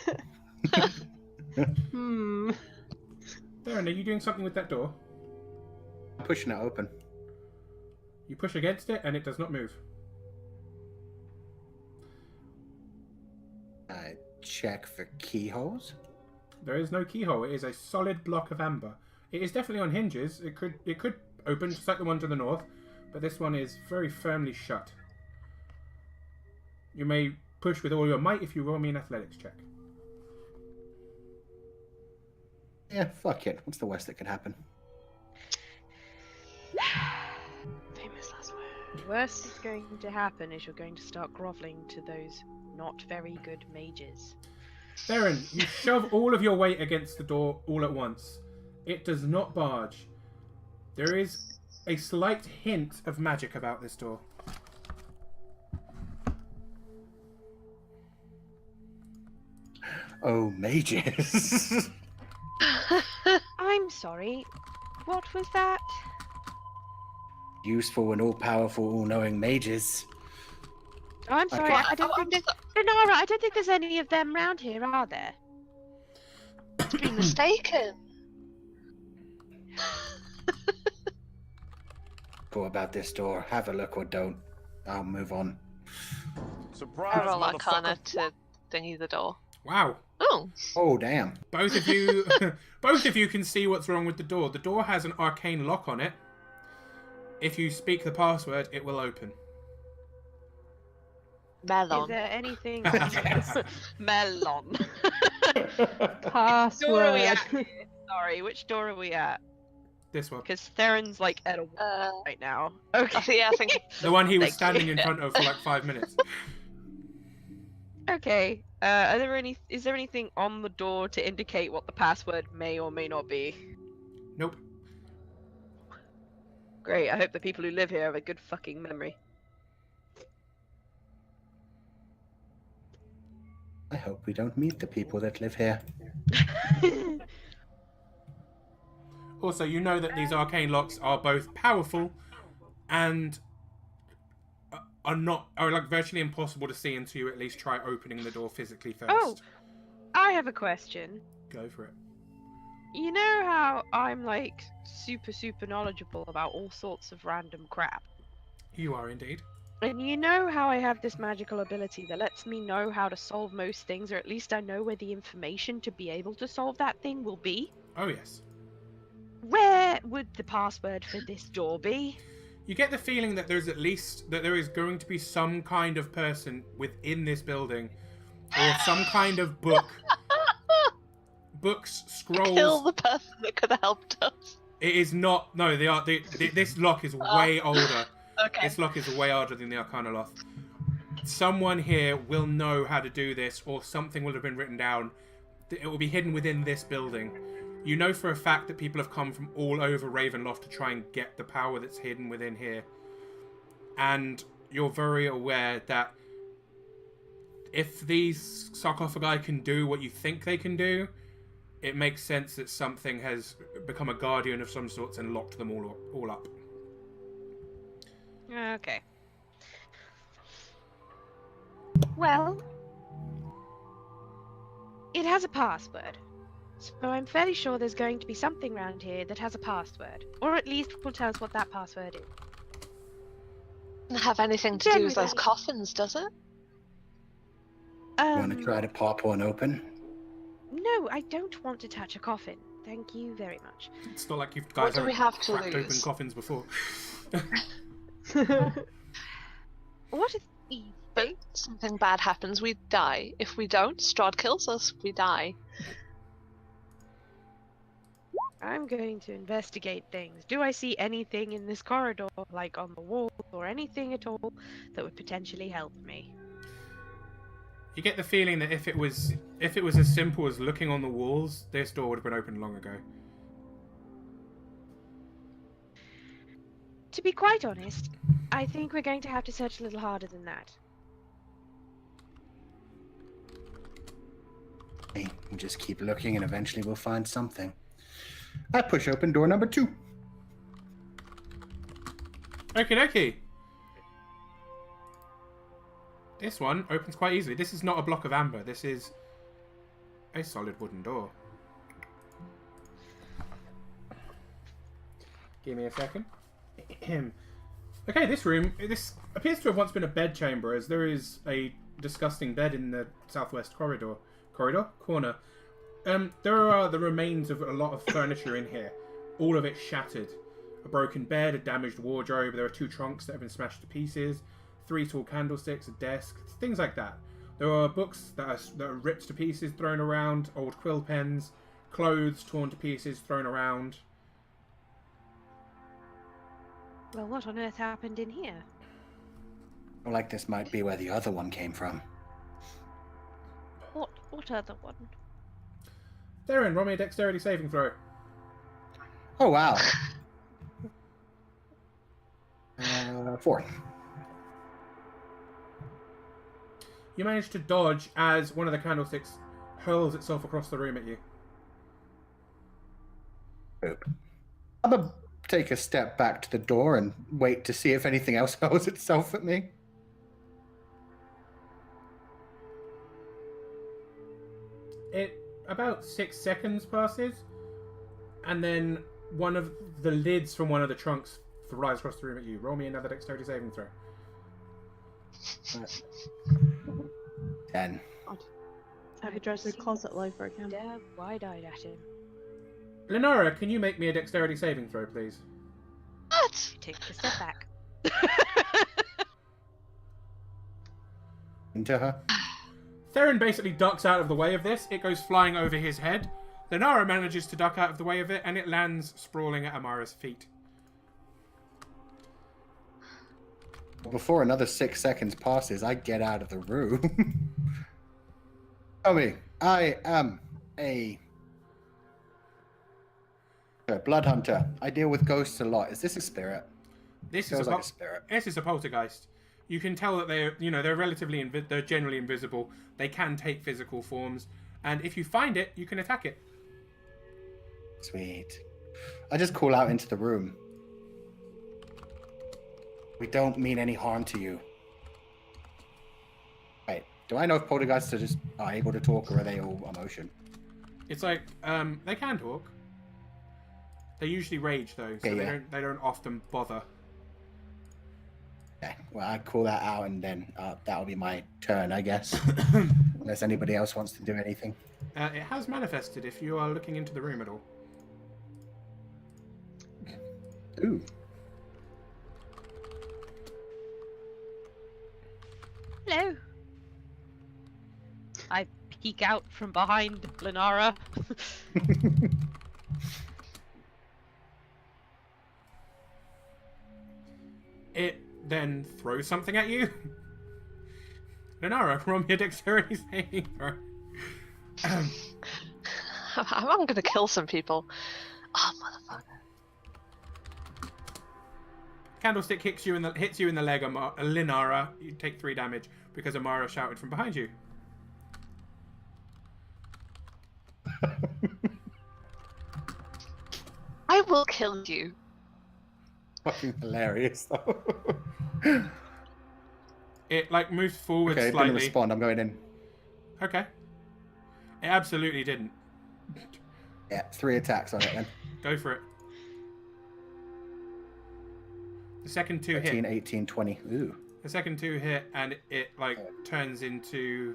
Hmm. Theron, are you doing something with that door? Pushing it open. You push against it and it does not move. I check for keyholes. There is no keyhole. It is a solid block of amber. It is definitely on hinges. It could open just like the one to the north, but this one is very firmly shut. You may push with all your might if you roll me an athletics check. Yeah, fuck it. What's the worst that could happen? Famous last word. The worst that's going to happen is you're going to start groveling to those not very good mages. Theron, you shove all of your weight against the door all at once. It does not budge. There is a slight hint of magic about this door. Oh, mages. I'm sorry. What was that? Useful and all-powerful, all-knowing mages. Oh, I'm Okay. sorry. I don't think there's. Lenara, I don't think there's any of them round here, are there? Must be mistaken. What about this door? Have a look or don't. I'll move on. I roll Arcana to thingy the door. Wow. Oh, Oh, damn. Both of you both of you can see what's wrong with the door. The door has an arcane lock on it. If you speak the password, it will open. Is melon. there anything? Yes. Melon. Password. Door are we at here? Sorry, which door are we at? This one. Because Theron's like at a wall Uh, right now. I Okay. think, yeah, I think The one he was Thank standing you. in front of for like 5 minutes. Okay. Is there anything on the door to indicate what the password may or may not be? Nope. Great. I hope the people who live here have a good fucking memory. I hope we don't meet the people that live here. Also, you know that these arcane locks are both powerful and are like virtually impossible to see until you at least try opening the door physically first. Oh, I have a question. Go for it. You know how I'm like super knowledgeable about all sorts of random crap? You are indeed. And you know how I have this magical ability that lets me know how to solve most things, or at least I know where the information to be able to solve that thing will be? Oh yes. Where would the password for this door be? You get the feeling that there is going to be some kind of person within this building, or some kind of book, books, scrolls. Kill the person that could have helped us. It is not. No, this lock is way older. Okay. This lock is way older than the Arcana Lock. Someone here will know how to do this, or something will have been written down. It will be hidden within this building. You know for a fact that people have come from all over Ravenloft to try and get the power that's hidden within here. And you're very aware that if these sarcophagi can do what you think they can do, it makes sense that something has become a guardian of some sorts and locked them all up. Okay. Well, it has a password. So I'm fairly sure there's going to be something around here that has a password. Or at least will tell us what that password is. Doesn't have anything to do with those Generally. coffins, does it? You want to try to pop one open? No, I don't want to touch a coffin. Thank you very much. It's not like you What guys do we haven't have to cracked open lose? coffins before. What is But something bad happens, we die. If we don't, Strahd kills us, we die. I'm going to investigate things. Do I see anything in this corridor, like on the wall, or anything at all, that would potentially help me? You get the feeling that if it was as simple as looking on the walls, this door would have been opened long ago. To be quite honest, I think we're going to have to search a little harder than that. Hey, we'll just keep looking and eventually we'll find something. I push open door number 2. Okie dokie. This one opens quite easily. This is not a block of amber. This is a solid wooden door. Give me a second. Okay, this room, this appears to have once been a bedchamber, as there is a disgusting bed in the southwest corner. There are the remains of a lot of furniture in here, all of it shattered. A broken bed, a damaged wardrobe, there are 2 trunks that have been smashed to pieces, 3 tall candlesticks, a desk, things like that. There are books that are ripped to pieces, thrown around, old quill pens, clothes torn to pieces, thrown around. Well, what on earth happened in here? Like this might be where the other one came from. What other one? Theron, roll me a dexterity saving throw. Oh, wow. 4. You manage to dodge as one of the candlesticks hurls itself across the room at you. Boop. I'm gonna take a step back to the door and wait to see if anything else hurls itself at me. About 6 seconds passes, and then one of the lids from one of the trunks flies across the room at you. Roll me another dexterity saving throw. 10. Have you tried the closet lifer again? Stare wide-eyed at him. Lenora, can you make me a dexterity saving throw, please? What? I take a step back. Into her. Theron basically ducks out of the way of this. It goes flying over his head. Lenora manages to duck out of the way of it, and it lands sprawling at Amara's feet. Before another 6 seconds passes, I get out of the room. Tell me, I am a blood hunter. I deal with ghosts a lot. Is this a spirit? This Feels is like a spirit. This is a poltergeist. You can tell that they're relatively they're generally invisible. They can take physical forms, and if you find it, you can attack it. Sweet. I just call out into the room. We don't mean any harm to you. Wait, do I know if poltergeists are just are able to talk, or are they all emotion? It's like they can talk. They usually rage though, so Okay, they don't often bother. Yeah, well, I call that out, and then that'll be my turn, I guess. Unless anybody else wants to do anything. It has manifested if you are looking into the room at all. Ooh. Hello. I peek out from behind Lenara. It then throws something at you. Lenara, roll me a dexterity saving throw. I'm gonna kill some people. Oh, motherfucker. Candlestick hits you in the leg, Linara. You take 3 damage because Amara shouted from behind you. I will kill you. Fucking hilarious. It like moves forward Okay, it slightly. didn't respond. I'm going in. Okay. It absolutely didn't. Yeah, 3 attacks on it then. Go for it. The second 2 13, hit. 18, 20. Ooh. The second 2 hit, and it like turns into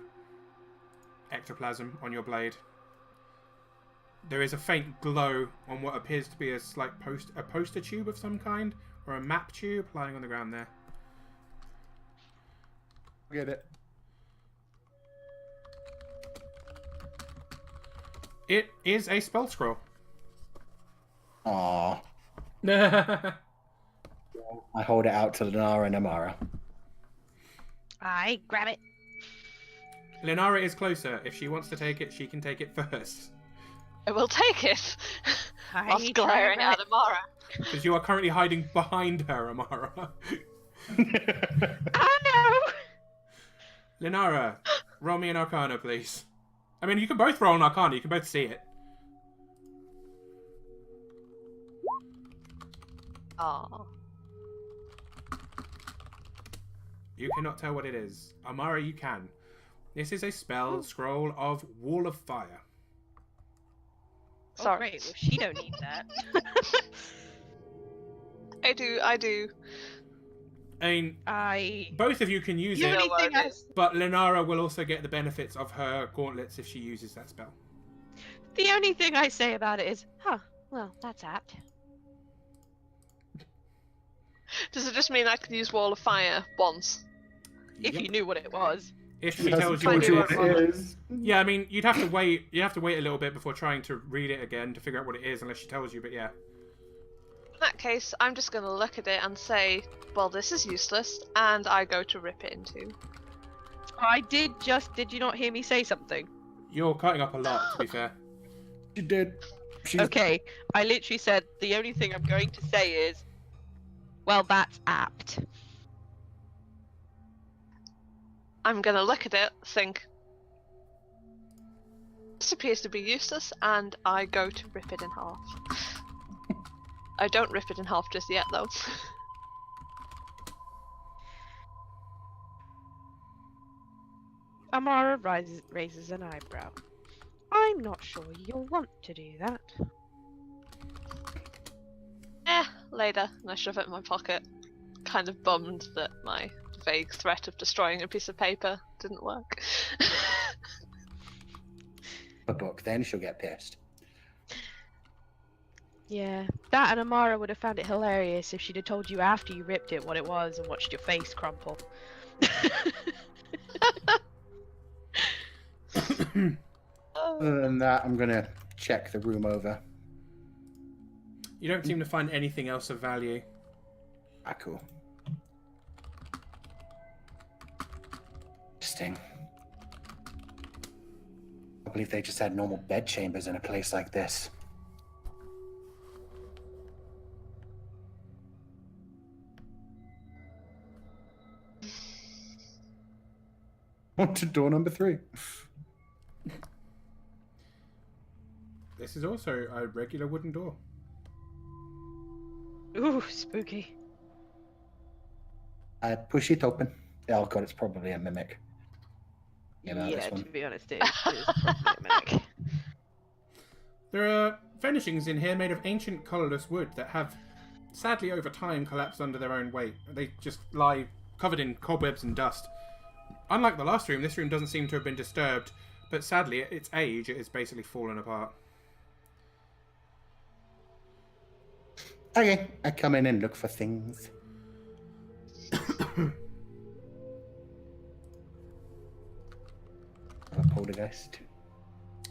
ectoplasm on your blade. There is a faint glow on what appears to be a poster tube of some kind, or a map tube lying on the ground there. Get it. It is a spell scroll. Aww. I hold it out to Lenara and Amara. I grab it. Linara is closer. If she wants to take it, she can take it first. I will take it. I Whilst try glaring and grab at Amara. Because you are currently hiding behind her, Amara. Oh no! Linara, roll me an Arcana, please. I mean, you can both roll an Arcana. You can both see it. Aww. You cannot tell what it is. Amara, you can. This is a spell scroll of Wall of Fire. Oh, Sorry. great. Well, she don't need that. I do. I mean, both of you can use The it, only what thing it I, is. but Linara will also get the benefits of her gauntlets if she uses that spell. the only thing I say about it is, huh? Well, that's apt. Does it just mean I can use Wall of Fire once? If Yep. you knew what it was. If She she hasn't tells you told what you it what is. it is. Yeah, I mean, you'd have to wait. You have to wait a little bit before trying to read it again to figure out what it is, unless she tells you. But yeah, In that case, I'm just going to look at it and say, well, this is useless, and I go to rip it in two. Did you not hear me say something? you're cutting up a lot. To be fair, She did. She's Okay, I literally said the only thing I'm going to say is, well, that's apt. I'm going to look at it, think, this appears to be useless, and I go to rip it in half. I don't rip it in half just yet, though. Amara raises an eyebrow. I'm not sure you'll want to do that. Later, and I shove it in my pocket. Kind of bummed that my vague threat of destroying a piece of paper didn't work. a book, then she'll get pissed. Yeah, that and Amara would have found it hilarious if she'd have told you after you ripped it what it was and watched your face crumple. Other than that, I'm gonna check the room over. you don't seem to find anything else of value. Ah, cool. Interesting. I believe they just had normal bed chambers in a place like this. On to door number 3. This is also a regular wooden door. Ooh, spooky. I push it open. Oh god, it's probably a mimic. This To one. be honest, it is probably a mimic. There are furnishings in here made of ancient colourless wood that have, sadly over time, collapsed under their own weight. They just lie covered in cobwebs and dust. Unlike the last room, this room doesn't seem to have been disturbed, but sadly, at its age, it has basically fallen apart. Okay, I come in and look for things. A poltergeist.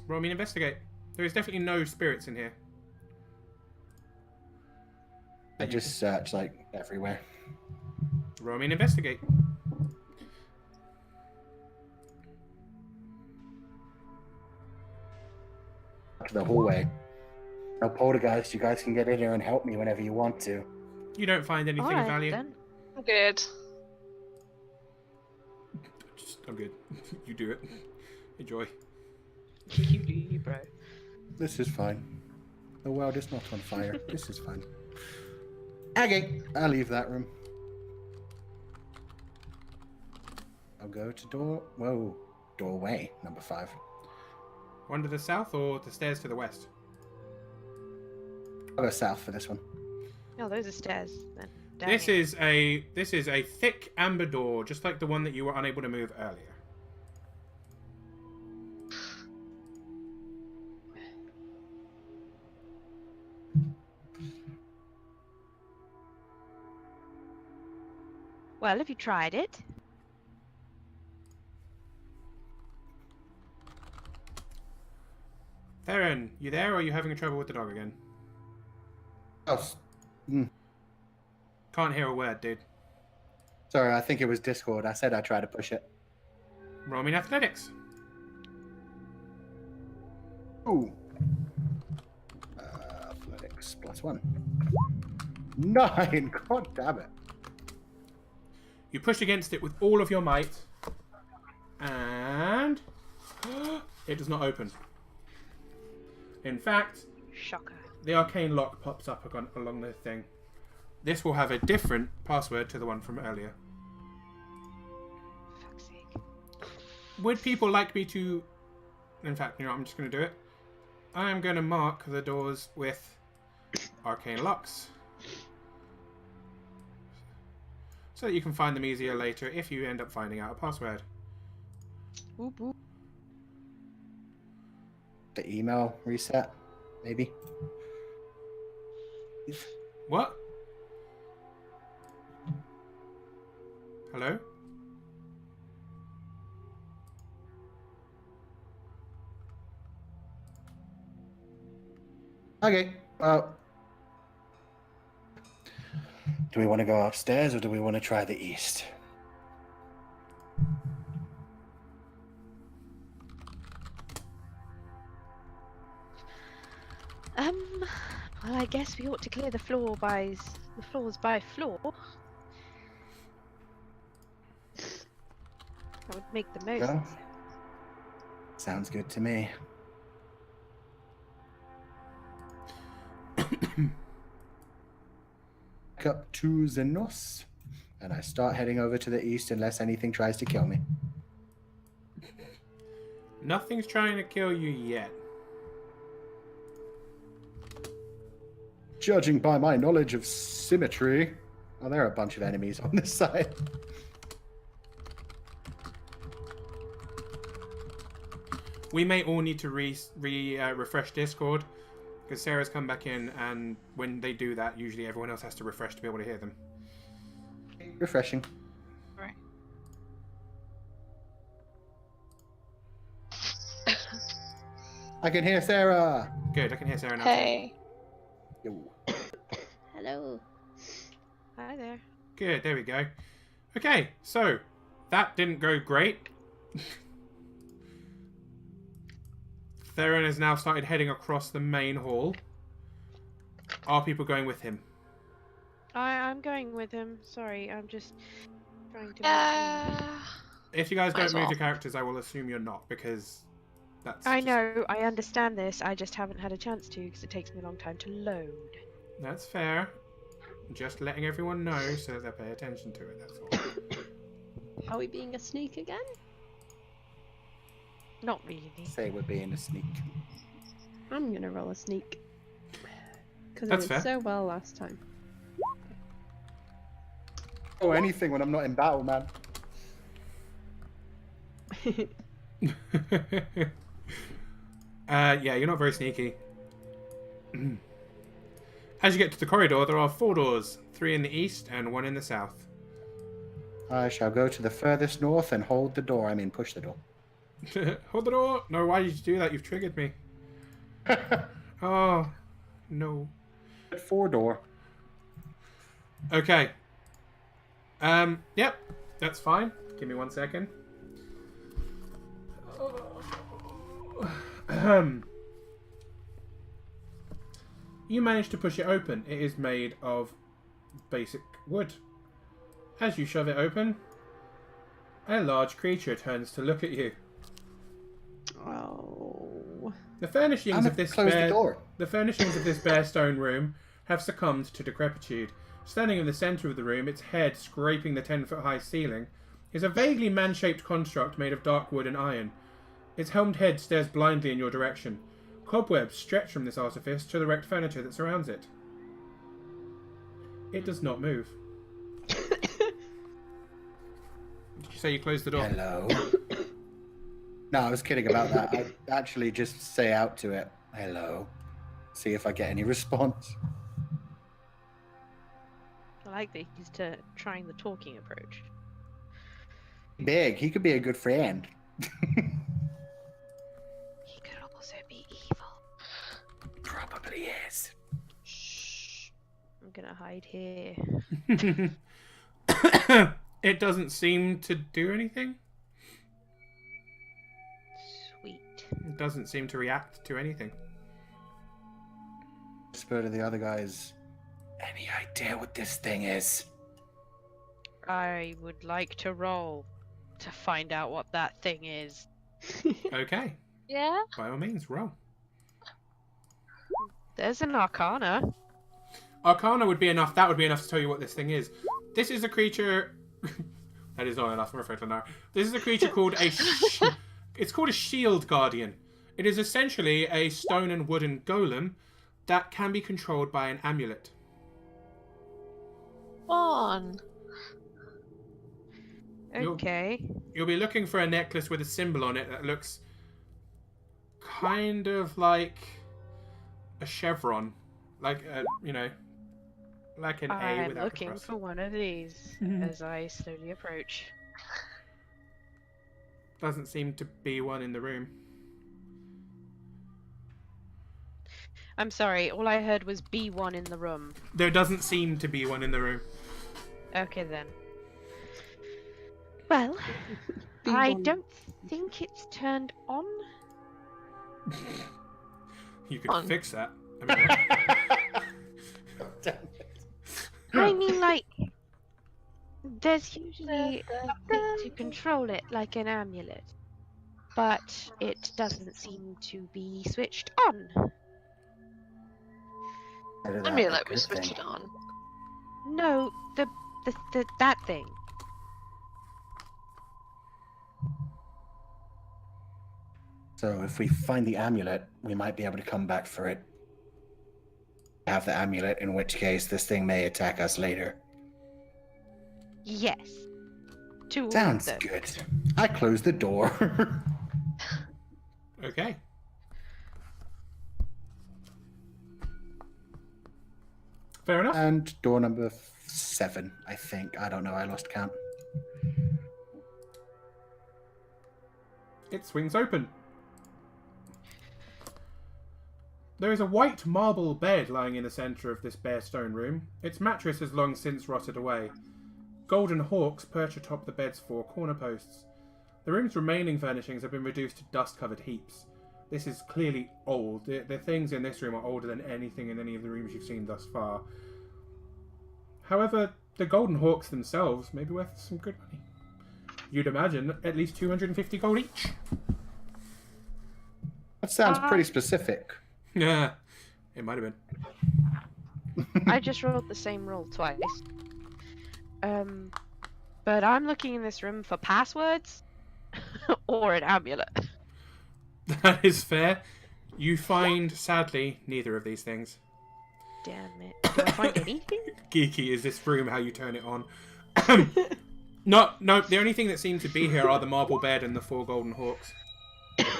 Roll me an investigate. There is definitely no spirits in here. I just search like everywhere. Roll me an investigate. To the hallway. No poltergeist, you guys can get in here and help me whenever you want to. You don't find anything of Alright, value. then. Good. I'm good. You do it. Enjoy. You do you, bro. This is fine. The world is not on fire. This is fine. Okay, I'll leave that room. I'll go to doorway number 5. One to the south or the stairs to the west? I'll go south for this one. Oh, those are stairs. Then. Down This here. is a thick amber door, just like the one that you were unable to move earlier. Well, have you tried it? Theron, you there, or are you having trouble with the dog again? Oh, Can't hear a word, dude. sorry, I think it was Discord. I said I tried to push it. Roll me in athletics. Ooh. Athletics +1. 9! God damn it. You push against it with all of your might, and it does not open. In fact, Shocker. the arcane lock pops up along the thing. This will have a different password to the one from earlier. Fuck's sake. Would people like me to... In fact, you know what, I'm just going to do it. I'm going to mark the doors with arcane locks, so that you can find them easier later if you end up finding out a password. Boop, boop. The email reset, maybe? What? Hello? Okay, well... Do we want to go upstairs or do we want to try the east? Well, I guess we ought to clear the floors by floor. That would make the most. Yeah. Sounds good to me. Back up to Zenos, and I start heading over to the east unless anything tries to kill me. Nothing's trying to kill you yet. Judging by my knowledge of symmetry, oh, there are a bunch of enemies on this side. We may all need to refresh Discord, because Sarah's come back in, and when they do that, usually everyone else has to refresh to be able to hear them. Refreshing. Right. I can hear Sarah. Good, I can hear Sarah now. Hey. Yo. Hello. Hi there. Good, there we go. Okay, so that didn't go great. Theron has now started heading across the main hall. Are people going with him? I'm going with him. Sorry, I'm just. Trying to. If you guys Might don't as move well. your characters, I will assume you're not, because that's I just- know, I understand this. I just haven't had a chance to because it takes me a long time to load. That's fair. Just letting everyone know so that they pay attention to it, that's all. Are we being a sneak again? Not really. Say we're being a sneak. I'm gonna roll a sneak. Because I That's did fair. so well last time. Oh, anything when I'm not in battle, man. Yeah, you're not very sneaky. As you get to the corridor, there are 4 doors, 3 in the east and 1 in the south. I shall go to the furthest north and hold the door. I mean, push the door. Hold the door! No, why did you do that? You've triggered me. Oh, no. 4 door. Okay. Yep, that's fine. Give me 1 second. You managed to push it open. It is made of basic wood. As you shove it open, a large creature turns to look at you. Oh. The furnishings I'm of gonna this close bare, the door. the furnishings of this bare stone room have succumbed to decrepitude. Standing in the centre of the room, its head scraping the 10-foot-high ceiling, is a vaguely man-shaped construct made of dark wood and iron. Its helmed head stares blindly in your direction. Cobwebs stretch from this artifice to the wrecked furniture that surrounds it. It does not move. Did you say you closed the door? Hello. No, I was kidding about that. I'd actually just say out to it, hello. See if I get any response. I like that he's trying the talking approach. Big. He could be a good friend. He could also be evil. Probably is. Shh. I'm gonna hide here. It doesn't seem to do anything. Sweet. It doesn't seem to react to anything. Whisper to the other guys, any idea what this thing is? I would like to roll to find out what that thing is. Okay, Yeah. by all means, roll. There's an arcana. Arcana would be enough. That would be enough to tell you what this thing is. This is a creature. That is not enough. I'm afraid to know. This is a creature called a. It's called a shield guardian. It is essentially a stone and wooden golem that can be controlled by an amulet. On. You'll- Okay. You'll be looking for a necklace with a symbol on it that looks kind of like a chevron, like a, like an A I'm without looking a cross. for one of these Mhm. as I slowly approach. Doesn't seem to be one in the room. I'm sorry, all I heard was B1 in the room. There doesn't seem to be one in the room. Okay then. Well, I B1. don't think it's turned on. You could On. fix that. I I mean, like, there's usually something to control it, like an amulet. But it doesn't seem to be switched on. I mean, like we switch it on. No, that thing. So if we find the amulet, we might be able to come back for it. Have the amulet, in which case this thing may attack us later. Yes. Two of Sounds them. good. I close the door. Okay. Fair enough. And door number 7, I think. I don't know. I lost count. It swings open. There is a white marble bed lying in the centre of this bare stone room. Its mattress has long since rotted away. Golden hawks perch atop the bed's 4 corner posts. The room's remaining furnishings have been reduced to dust-covered heaps. This is clearly old. The things in this room are older than anything in any of the rooms you've seen thus far. However, The golden hawks themselves may be worth some good money. You'd imagine at least 250 gold each. That sounds pretty specific. Yeah, it might have been. I just rolled the same roll twice. But I'm looking in this room for passwords or an amulet. That is fair. You find, sadly, neither of these things. Damn it. Do I find anything? Geeky, is this room how you turn it on? No, the only thing that seems to be here are the marble bed and the 4 golden hawks. I'm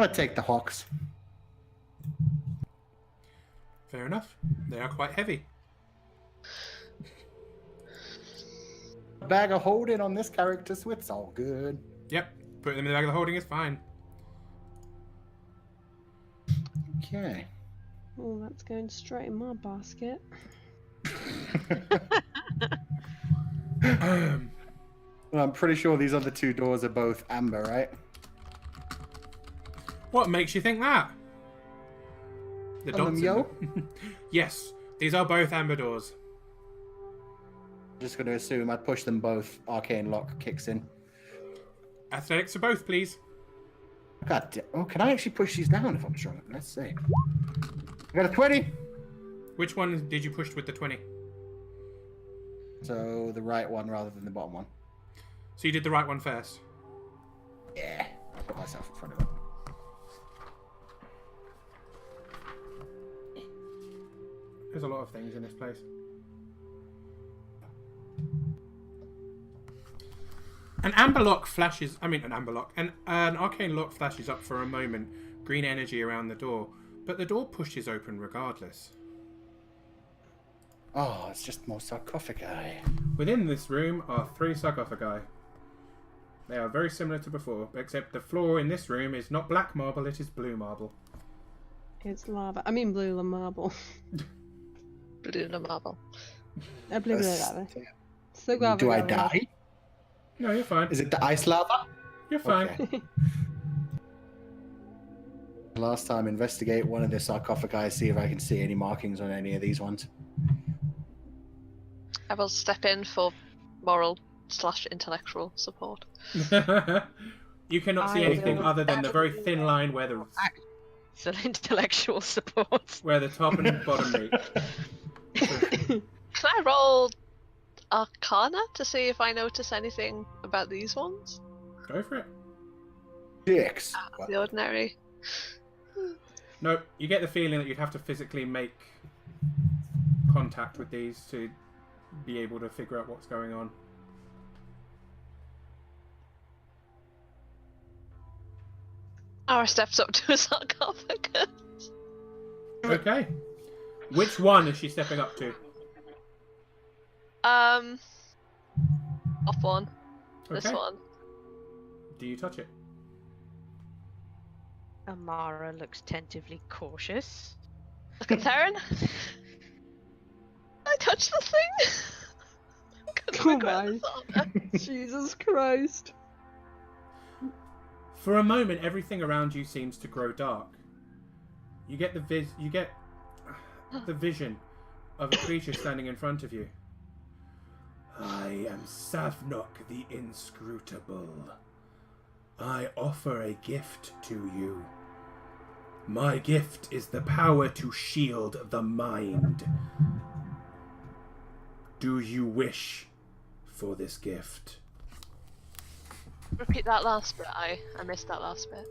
gonna take the hawks. Fair enough. They are quite heavy. Bag of holding on this character, so it's all good. Yep, putting them in the bag of the holding is fine. Okay. Oh, that's going straight in my basket. Well, I'm pretty sure these other 2 doors are both amber, right? What makes you think that? The On them, dots in yo? them. Yes, these are both amber doors. Just gonna assume I push them both. Arcane lock kicks in. Athletics for both, please. God damn. Oh, can I actually push these down if I'm strong? Let's see. I got a 20. Which one did you push with the 20? So the right one rather than the bottom one. So you did the right one first. Yeah. I'll put myself in front of it. There's a lot of things in this place. An amber lock flashes. I mean, an amber lock. An arcane lock flashes up for a moment. Green energy around the door, but the door pushes open regardless. Oh, it's just more sarcophagi. Within this room are 3 sarcophagi. They are very similar to before, except the floor in this room is not black marble; it is blue marble. It's lava. I mean blue marble. Blue marble. Blue lava. So glad Do we I got that. die? No, you're fine. Is it the ice lava? You're fine. Okay. Last time, investigate one of the sarcophagi, see if I can see any markings on any of these ones. I will step in for moral/intellectual support. You cannot see I anything will other than the very thin line where the So intellectual support. top and bottom meet. Can I roll Arcana to see if I notice anything about these ones? Go for it. 6. The ordinary. Nope. You get the feeling that you'd have to physically make contact with these to be able to figure out what's going on. Ara steps up to a sarcophagus. Okay. Which one is she stepping up to? Off one. This Okay. one. Do you touch it? Amara looks tentatively cautious. Look at Theron. I touched the thing. Couldn't Oh regret my. the thought. Jesus Christ. For a moment, everything around you seems to grow dark. You get the vision of a creature standing in front of you. I am Savnok the Inscrutable. I offer a gift to you. My gift is the power to shield the mind. Do you wish for this gift? Repeat that last bit. I missed that last bit.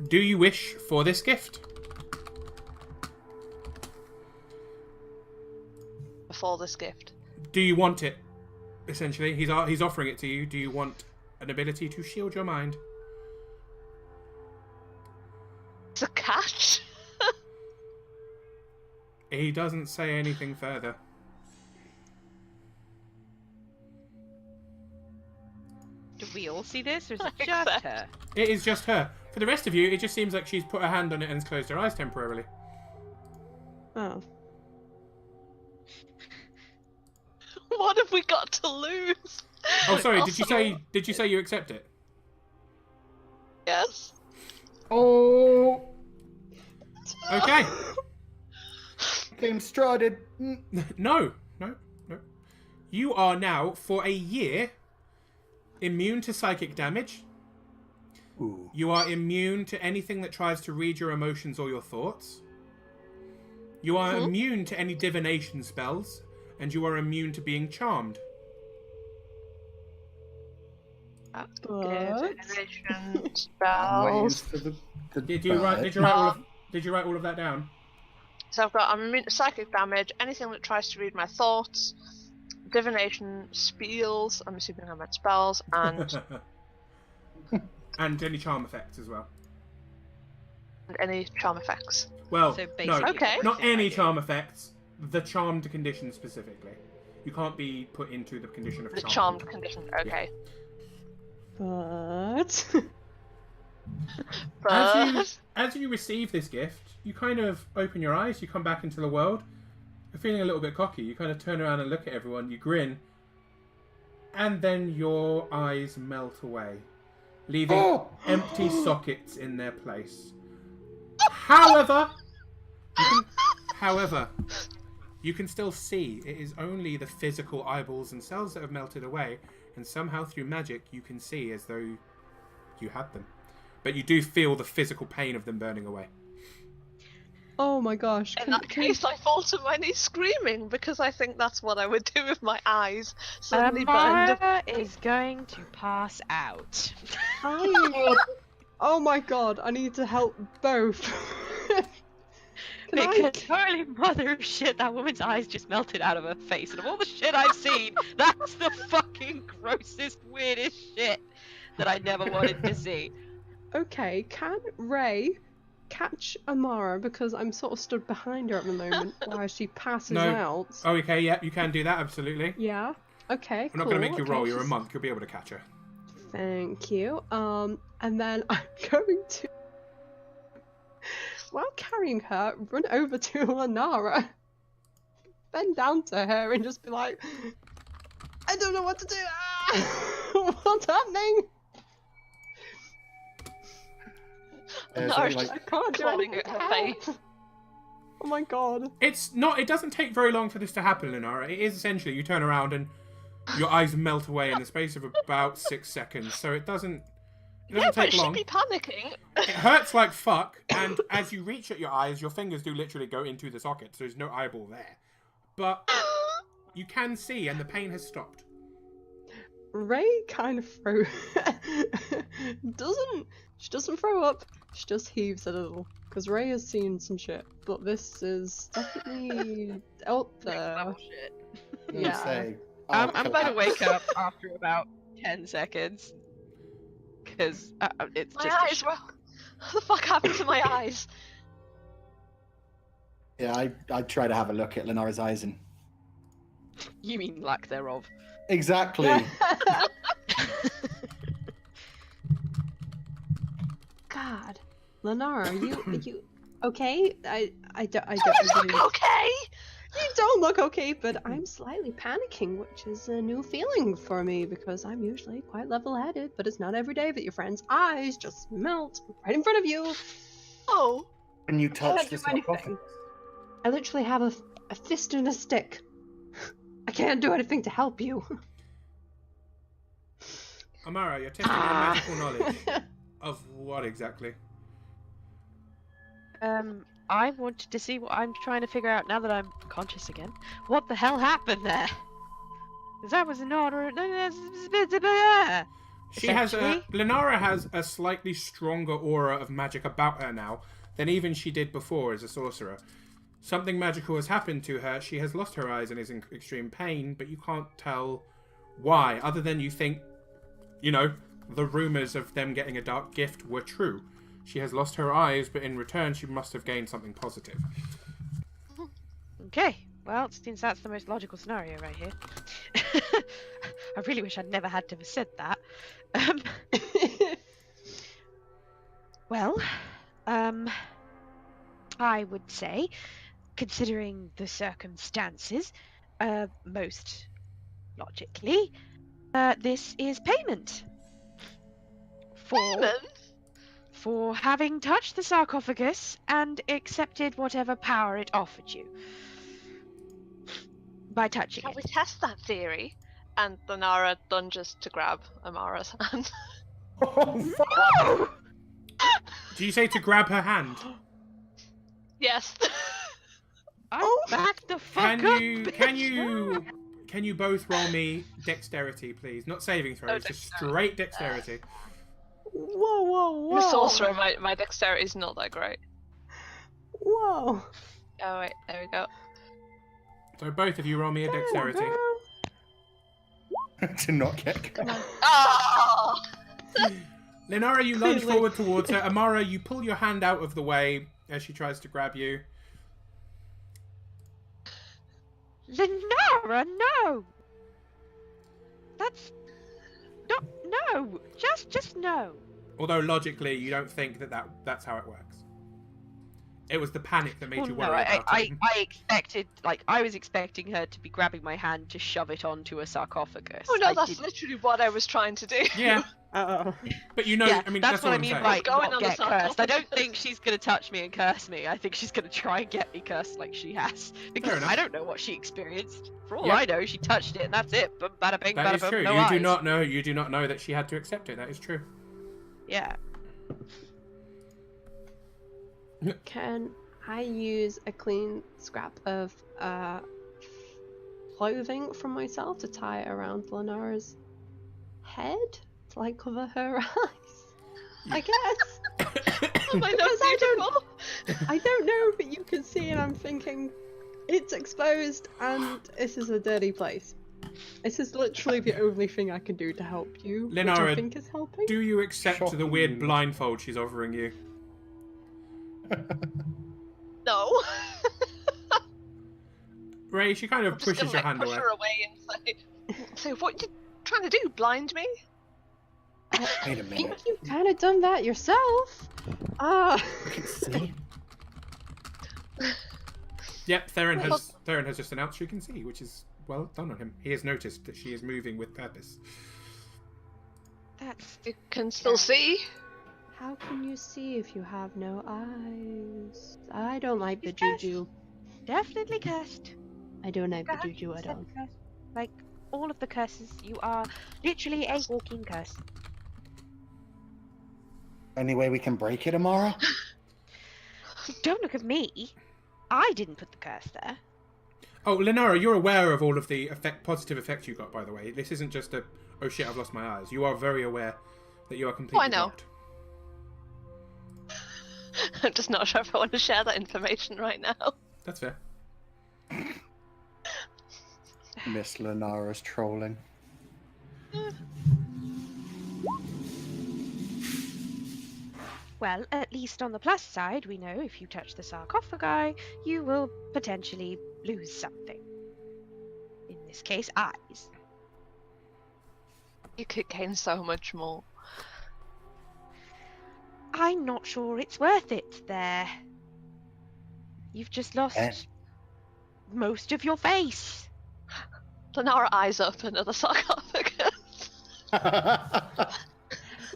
Do you wish for this gift? Before this gift. Do you want it? Essentially, he's offering it to you. Do you want an ability to shield your mind? It's a catch. He doesn't say anything further. Do we all see this, or is it I just accept. her? It is just her. For the rest of you, it just seems like she's put her hand on it and has closed her eyes temporarily. Oh. What have we got to lose? Oh, sorry. Also- Did you say you accept it? Yes. Oh! Okay. Came Strahd. No. You are now, for a year, immune to psychic damage. Ooh. You are immune to anything that tries to read your emotions or your thoughts. You are immune to any divination spells, and you are immune to being charmed. But Divination I'm waiting spells. for the Did you write? Did you write all of? Did you write all of that down? So I've got I'm immune to psychic damage, anything that tries to read my thoughts, divination spells, I'm assuming I meant spells, and And any charm effects as well. any charm effects. Well, So no, basically Okay. not everything any I do. charm effects. The charmed condition specifically. You can't be put into the condition of The charmed. charmed condition. Okay. but But As you receive this gift, you kind of open your eyes, you come back into the world. You're feeling a little bit cocky. You kind of turn around and look at everyone, you grin, and then your eyes melt away, leaving empty sockets in their place. However, you can still see it is only the physical eyeballs and cells that have melted away, and somehow through magic you can see as though you had them. But you do feel the physical pain of them burning away. oh my gosh, in that case, I fall to my knees screaming because I think that's what I would do if my eyes suddenly burned. Amara is going to pass out. oh my god, I need to help both. Can I- Because holy mother of shit, that woman's eyes just melted out of her face. And of all the shit I've seen, that's the fucking grossest, weirdest shit that I never wanted to see. Okay, can Ray catch Amara because I'm sort of stood behind her at the moment while she passes No. out? Oh, okay, yeah, you can do that, absolutely. Yeah. Okay. I'm not going to make you roll, you're a monk, you'll be able to catch her. Thank you. And then I'm going to, while carrying her, run over to Lanara, bend down to her, and just be like, "I don't know what to do. Ah! What's happening? There's No, only, just I can't do clawing anything at her to help." face. Oh my god. It doesn't take very long for this to happen, Lenara. It is essentially, you turn around and your eyes melt away in the space of about 6 seconds, so it doesn't Yeah, but take she'd long. be panicking. It hurts like fuck, and as you reach at your eyes, your fingers do literally go into the socket, so there's no eyeball there. But you can see, and the pain has stopped. Ray kind of she doesn't throw up, she just heaves a little. Because Ray has seen some shit, but this is definitely out there. Shit. I'm gonna Yeah. say, I'm I'll going to collapse. wake up after about 10 seconds. Because it's My just. a eyes, well, what the fuck happened to my eyes? Yeah, I try to have a look at Lenara's eyes and You mean lack thereof. exactly. God, Lenara, are you okay? I don't. Fuck, okay? You don't look okay, but I'm slightly panicking, which is a new feeling for me because I'm usually quite level-headed. But it's not every day that your friend's eyes just melt right in front of you. Oh, When you I touch can't the do anything. sarcophagus. I literally have a fist and a stick. I can't do anything to help you. Amara, you're testing your magical knowledge. Of what exactly? I wanted to see what I'm trying to figure out now that I'm conscious again. What the hell happened there? 'Cause that was an order. She has Essentially. Lenara has a slightly stronger aura of magic about her now than even she did before as a sorcerer. Something magical has happened to her. She has lost her eyes and is in extreme pain, but you can't tell why, other than you think, the rumors of them getting a dark gift were true. She has lost her eyes, but in return she must have gained something positive. Okay, well, since that's the most logical scenario right here. I really wish I'd never had to have said that. Well, I would say, considering the circumstances, most logically, this is payment. For having touched the sarcophagus and accepted whatever power it offered you. by touching Can it. we test that theory? And Lenara lunges to grab Amara's hand. Oh, fuck. Do you say to grab her hand? Yes. Back the fuck Can up, you bitch. can you both roll me dexterity, please? Not saving throws, just straight dexterity. Whoa, whoa, I'm a whoa. sorcerer, my dexterity is not that great. Whoa. Oh wait, there we go. So both of you roll me a dexterity. To not get. Oh! Lenara, you lunge Clearly. forward towards her. Amara, you pull your hand out of the way as she tries to grab you. Lenara, no! That's... No! Just no. Although logically, you don't think that's how it works. It was the panic that made you worry about it. I expected, like, I was expecting her to be grabbing my hand to shove it onto a sarcophagus. Oh no, I that's didn't- literally what I was trying to do. Yeah, Uh-oh. but you know, yeah, I mean, that's all what I I'm mean saying. by Going not on the get cursed. I don't sarcophagus. think she's gonna touch me and curse me. I think she's gonna try and get me cursed like she has. Because enough. I don't know what she experienced. For all Yeah. I know, she touched it and that's it. But bada bing, That bada is boom, true. no You eyes. do not know that she had to accept it. That is true. Yeah. Can I use a clean scrap of clothing from myself to tie it around Lenara's head to like cover her eyes? I guess. Am I not Because I beautiful? I don't know, but you can see, and I'm thinking it's exposed, and this is a dirty place. This is literally the only thing I can do to help you, which Lenara, I think is helping. Do you accept the weird Shocking. blindfold she's offering you? No. Ray, she kind of I'm just pushes gonna, your like, hand push away. her away and say, what you trying to do? Blind me? Wait a I think minute. you've kind of done that yourself. See? Yep, Theron has just announced she can see, which is well done on him. He has noticed that she is moving with purpose. That's... You can still see. How can you see if you have no eyes? I don't like the She's cursed. juju. Definitely cursed. I don't like the 100% juju at all. cursed. Like, all of the curses, you are literally a walking curse. Any way we can break it, Amara? Don't look at me. I didn't put the curse there. Oh, Lenara, you're aware of all of the positive effects you got, by the way. This isn't just a, oh shit, I've lost my eyes. You are very aware that you are completely I know. blocked. I'm just not sure if I want to share that information right now. That's fair. Miss Lenara's trolling. Well, at least on the plus side, we know if you touch the sarcophagi, you will potentially lose something. In this case, eyes. You could gain so much more. I'm not sure it's worth it there. You've just lost Eh. most of your face. Lenara eyes up another sarcophagus. Pun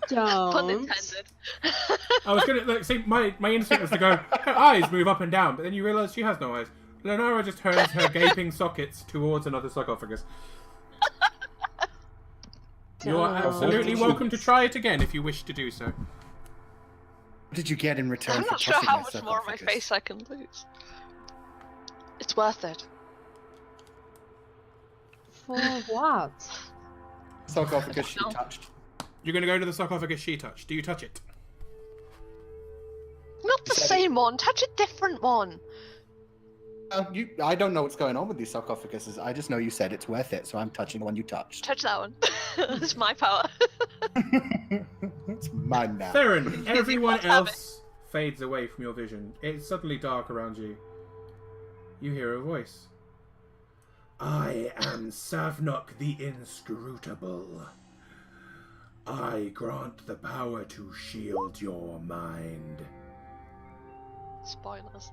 Don't. intended. I was gonna like, see my instinct was to go, her eyes move up and down, but then you realise she has no eyes. Lenara just turns her gaping sockets towards another sarcophagus. You are Don't. absolutely welcome to try it again if you wish to do so. What did you get in return I'm for not sure touching how that much more of my sarcophagus? face I can lose. It's worth it. For what? Sarcophagus she No. touched. You're gonna go to the sarcophagus she touched. Do you touch it? Not the Is that same one. Touch a different one. I don't know what's going on with these sarcophaguses. I just know you said it's worth it, so I'm touching the one you touched. Touch that one. It's my power. It's mine now. Theron, everyone must have else fades away from your vision. It's suddenly dark around you. You hear a voice. I am Savnok the Inscrutable. I grant the power to shield your mind. Spoilers.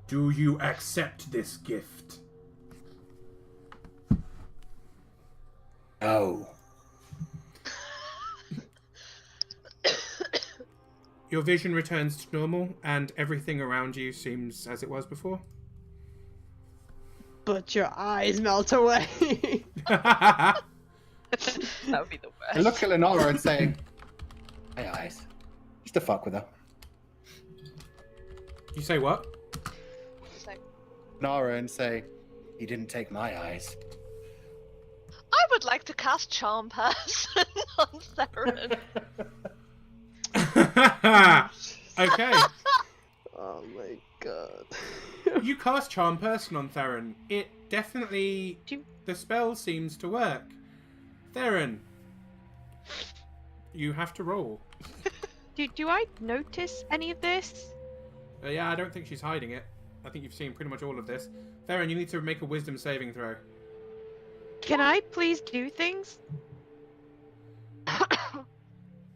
Do you accept this gift? No. Your vision returns to normal, and everything around you seems as it was before. but your eyes melt away. That would be the I worst. look at Lenora and say, "My eyes," just to fuck with her. You say what? So, Lenora and say, "You didn't take my eyes." I would like to cast Charm Person on Theron. Okay. Oh my god. You cast Charm Person on Theron. It definitely... The spell seems to work. Theron, you have to roll. Do I notice any of this? Yeah, I don't think she's hiding it. I think you've seen pretty much all of this. Theron, you need to make a wisdom saving throw. Can I please do things?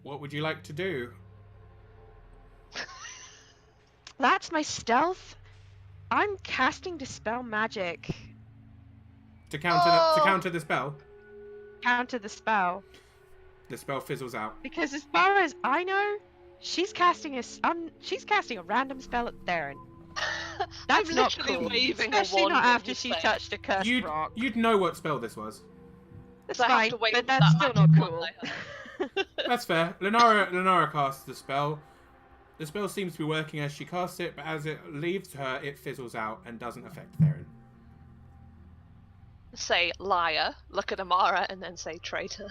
What would you like to do? That's my stealth. I'm casting Dispel Magic. To counter to counter the spell? Counter the spell. The spell fizzles out. Because as far as I know, she's casting a random spell at Theron. That's I'm not literally cool. waving a Especially wand not in after his she face. touched a cursed rock. You'd know what spell this was. That's So I have fine, to wait but for that's that still not magic cool. wand I have. That's fair. Lenora casts the spell. The spell seems to be working as she casts it, but as it leaves her, it fizzles out and doesn't affect Theron. Say liar, look at Amara, and then say traitor.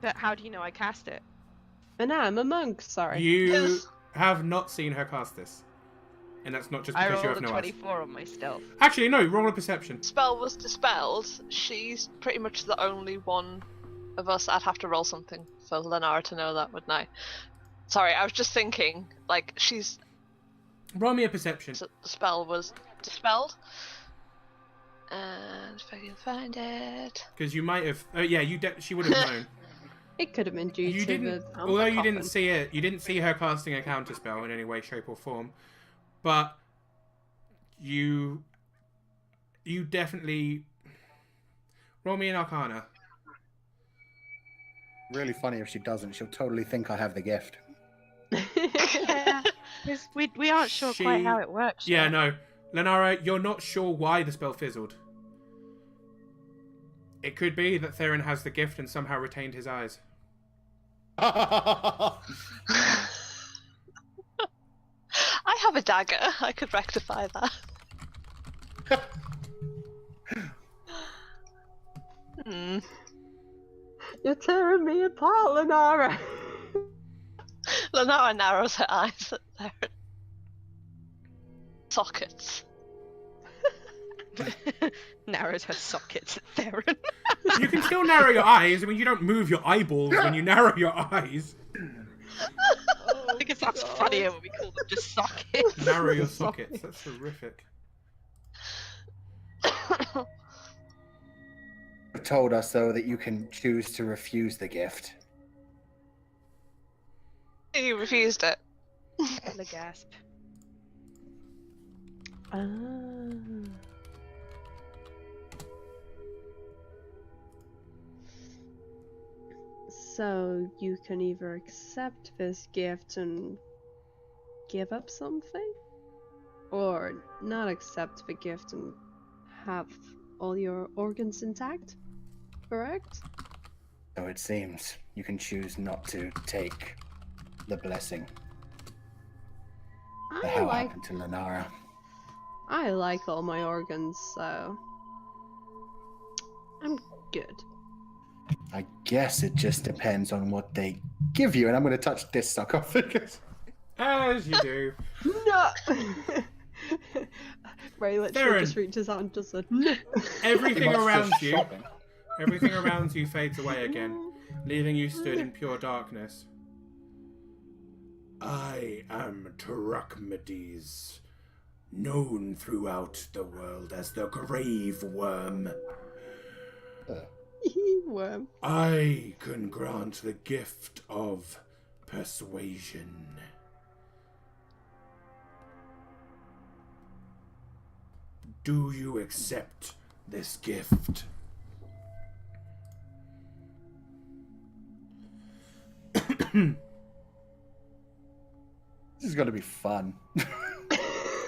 But how do you know I cast it? And I'm a monk, sorry. You Yes. have not seen her cast this. And that's not just I because you rolled have a no eyes. 24 on my stealth. Actually, no, roll a perception. Spell was dispelled. She's pretty much the only one of us. I'd have to roll something for Lenara to know that, wouldn't I? Sorry, I was just thinking, like, she's... Roll me a perception. The spell was dispelled. And if I can find it... Because you might have... Oh, yeah, she would have known. It could have been due You to didn't... the Although you didn't coffin. see it, you didn't see her casting a counterspell in any way, shape, or form. But... You definitely... Roll me an Arcana. Really funny if she doesn't. She'll totally think I have the gift. Because we aren't sure quite how it works. Yeah, yet. no. Lenara, you're not sure why the spell fizzled. It could be that Theron has the gift and somehow retained his eyes. I have a dagger. I could rectify that. Hmm. You're tearing me apart, Lenara. Lenara narrows her eyes at their sockets. Narrows her sockets at Theron. You can still narrow your eyes. I mean, you don't move your eyeballs when you narrow your eyes. I think it sounds funnier when we call them just sockets. Narrow your sockets. That's horrific. Told us though that you can choose to refuse the gift. You refused it. The gasp. Ah. So you can either accept this gift and give up something, or not accept the gift and have all your organs intact, correct? So it seems you can choose not to take the blessing. The hell happened to Lenara? I like all my organs, so I'm good. I guess it just depends on what they give you, and I'm going to touch this sarcophagus. As you do. No. Ray literally Theron. just reaches out and does a no. Everything He must around just you, shopping. everything around you fades away again, leaving you stood in pure darkness. I am Terachmedes, known throughout the world as the Grave Worm. Worm. I can grant the gift of persuasion. Do you accept this gift? This is going to be fun.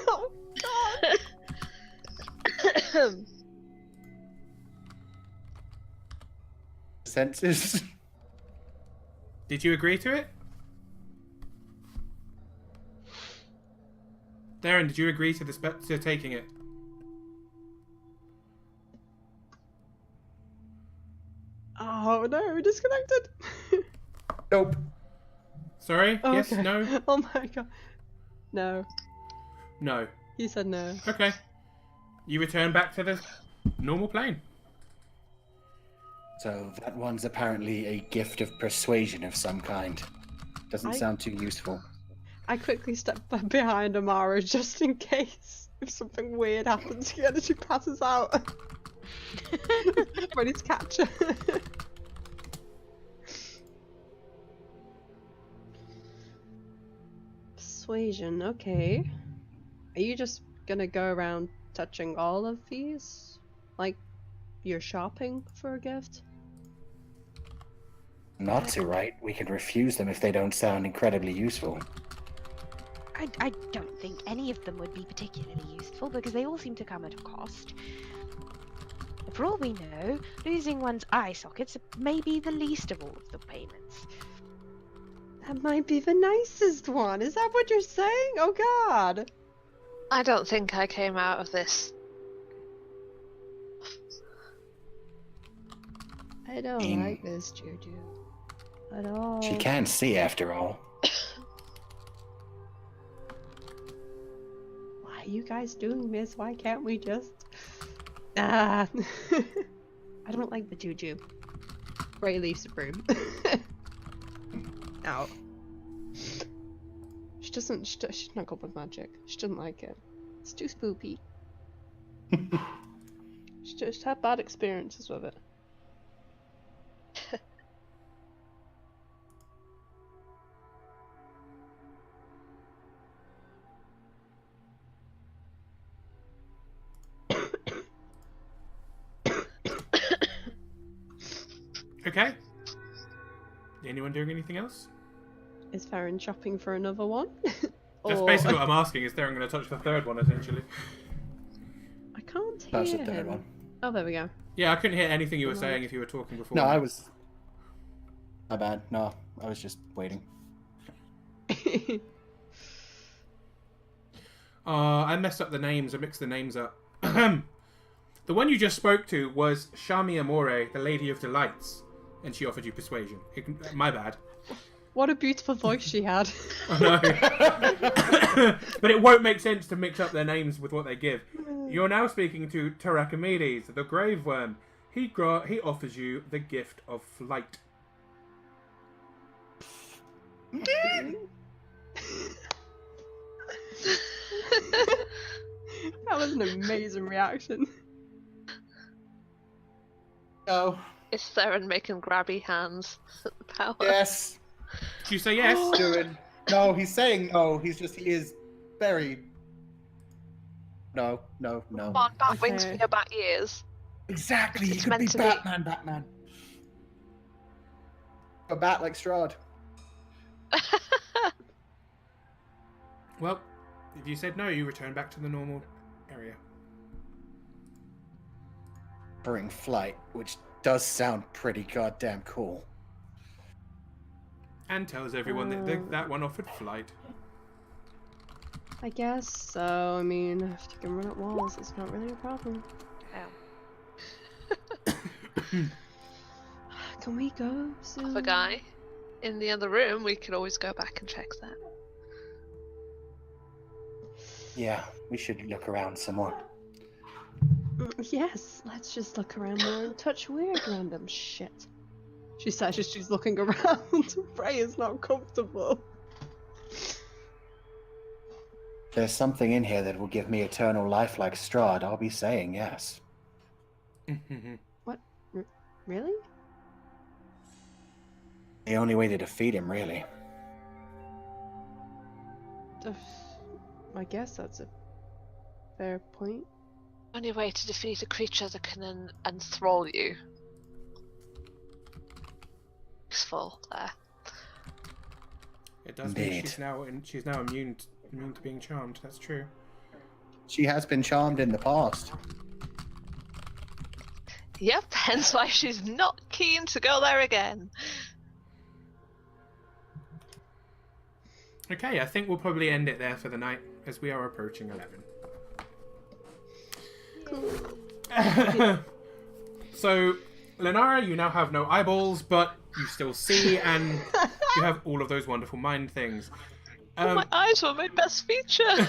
Oh god. Senses. Did you agree to it? Darren, did you agree to to taking it? Oh no, we're disconnected. Nope. Sorry? Oh, Yes? okay. No? Oh my god. No. No. He said no. Okay. You return back to the normal plane. So that one's apparently a gift of persuasion of some kind. Doesn't sound too useful. I quickly step behind Amara just in case if something weird happens again and she passes out. Ready to catch her. Persuasion, okay. Are you just gonna go around touching all of these? Like, you're shopping for a gift? Not to, right? We can refuse them if they don't sound incredibly useful. I don't think any of them would be particularly useful because they all seem to come at a cost. For all we know, losing one's eye sockets may be the least of all of the payments. That might be the nicest one. Is that what you're saying? Oh god. I don't think I came out of this. I don't like this, Juju. At all. She can see after all. Why are you guys doing this? Why can't we just... Ah. I don't like the Juju. Ray leaves the room. Out. She's not good with magic. She doesn't like it. It's too spoopy. She just had bad experiences with it. Okay. Anyone doing anything else? Is Farron shopping for another one? That's basically what I'm asking. Is Darren going to touch the third one, essentially? I can't hear That's the him. third one. Oh, there we go. Yeah, I couldn't hear anything you were saying if you were talking before. No, I was... My bad. No, I was just waiting. I messed up the names. I mixed the names up. The one you just spoke to was Shami Amore, the Lady of Delights, and she offered you persuasion. My bad. What a beautiful voice she had. I know. But it won't make sense to mix up their names with what they give. You're now speaking to Tarakimedes, the Grave Worm. He offers you the gift of flight. That was an amazing reaction. No. It's Theron making grabby hands at the power. Yes. Did you say yes? Doing. No, he's saying no. He is very... No. Come on, bat wings for Okay. your bat ears. Exactly. It's He could be meant to be. Batman. A bat like Strahd. Well, if you said no, you return back to the normal area. Offering flight, which does sound pretty goddamn cool. And tells everyone that one offered flight. I guess so. I mean, if you can run up walls, it's not really a problem. Can we go soon? The guy in the other room, we could always go back and check that. Yeah, we should look around some more. Yes, let's just look around more and touch weird random shit. She says as she's looking around. Frey is not comfortable. There's something in here that will give me eternal life like Strahd. I'll be saying yes. What? Really? The only way to defeat him, really. I guess that's a fair point. Only way to defeat a creature that can enthrall you. Useful there. It does mean Indeed. she's now immune to being charmed. That's true. She has been charmed in the past. Yep, hence why she's not keen to go there again. Okay, I think we'll probably end it there for the night, as we are approaching 11. So, Lenara, you now have no eyeballs, but you still see, and you have all of those wonderful mind things. My eyes were my best feature.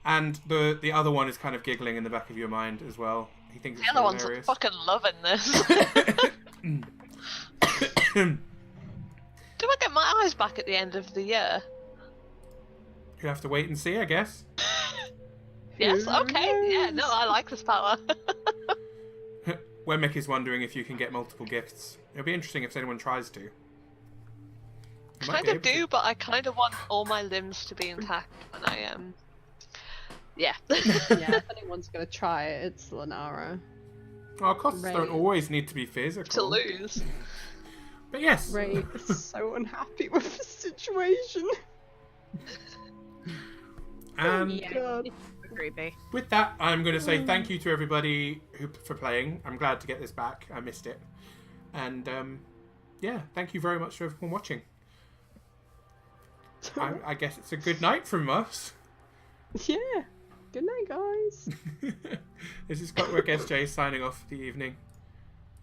And the other one is kind of giggling in the back of your mind as well. He thinks The it's other one's hilarious. fucking loving this. Do I get my eyes back at the end of the year? You have to wait and see, I guess. Yes, okay. Yeah, no, I like this power. Wemmick is wondering if you can get multiple gifts. It'll be interesting if anyone tries to. You might Kind be of able to. do, but I kind of want all my limbs to be intact when I am. Yeah. Yeah, if anyone's gonna try it, it's Lenara. Our costs Right. don't always need to be physical. To lose. But yes. Ray is so unhappy with the situation. And Yeah. God. Creepy. with that, I'm going to say thank you to everybody for playing. I'm glad to get this back. I missed it. And yeah, thank you very much for everyone watching. I guess it's a good night from us. Yeah. Good night, guys. This is Clockwork SJ signing off for the evening.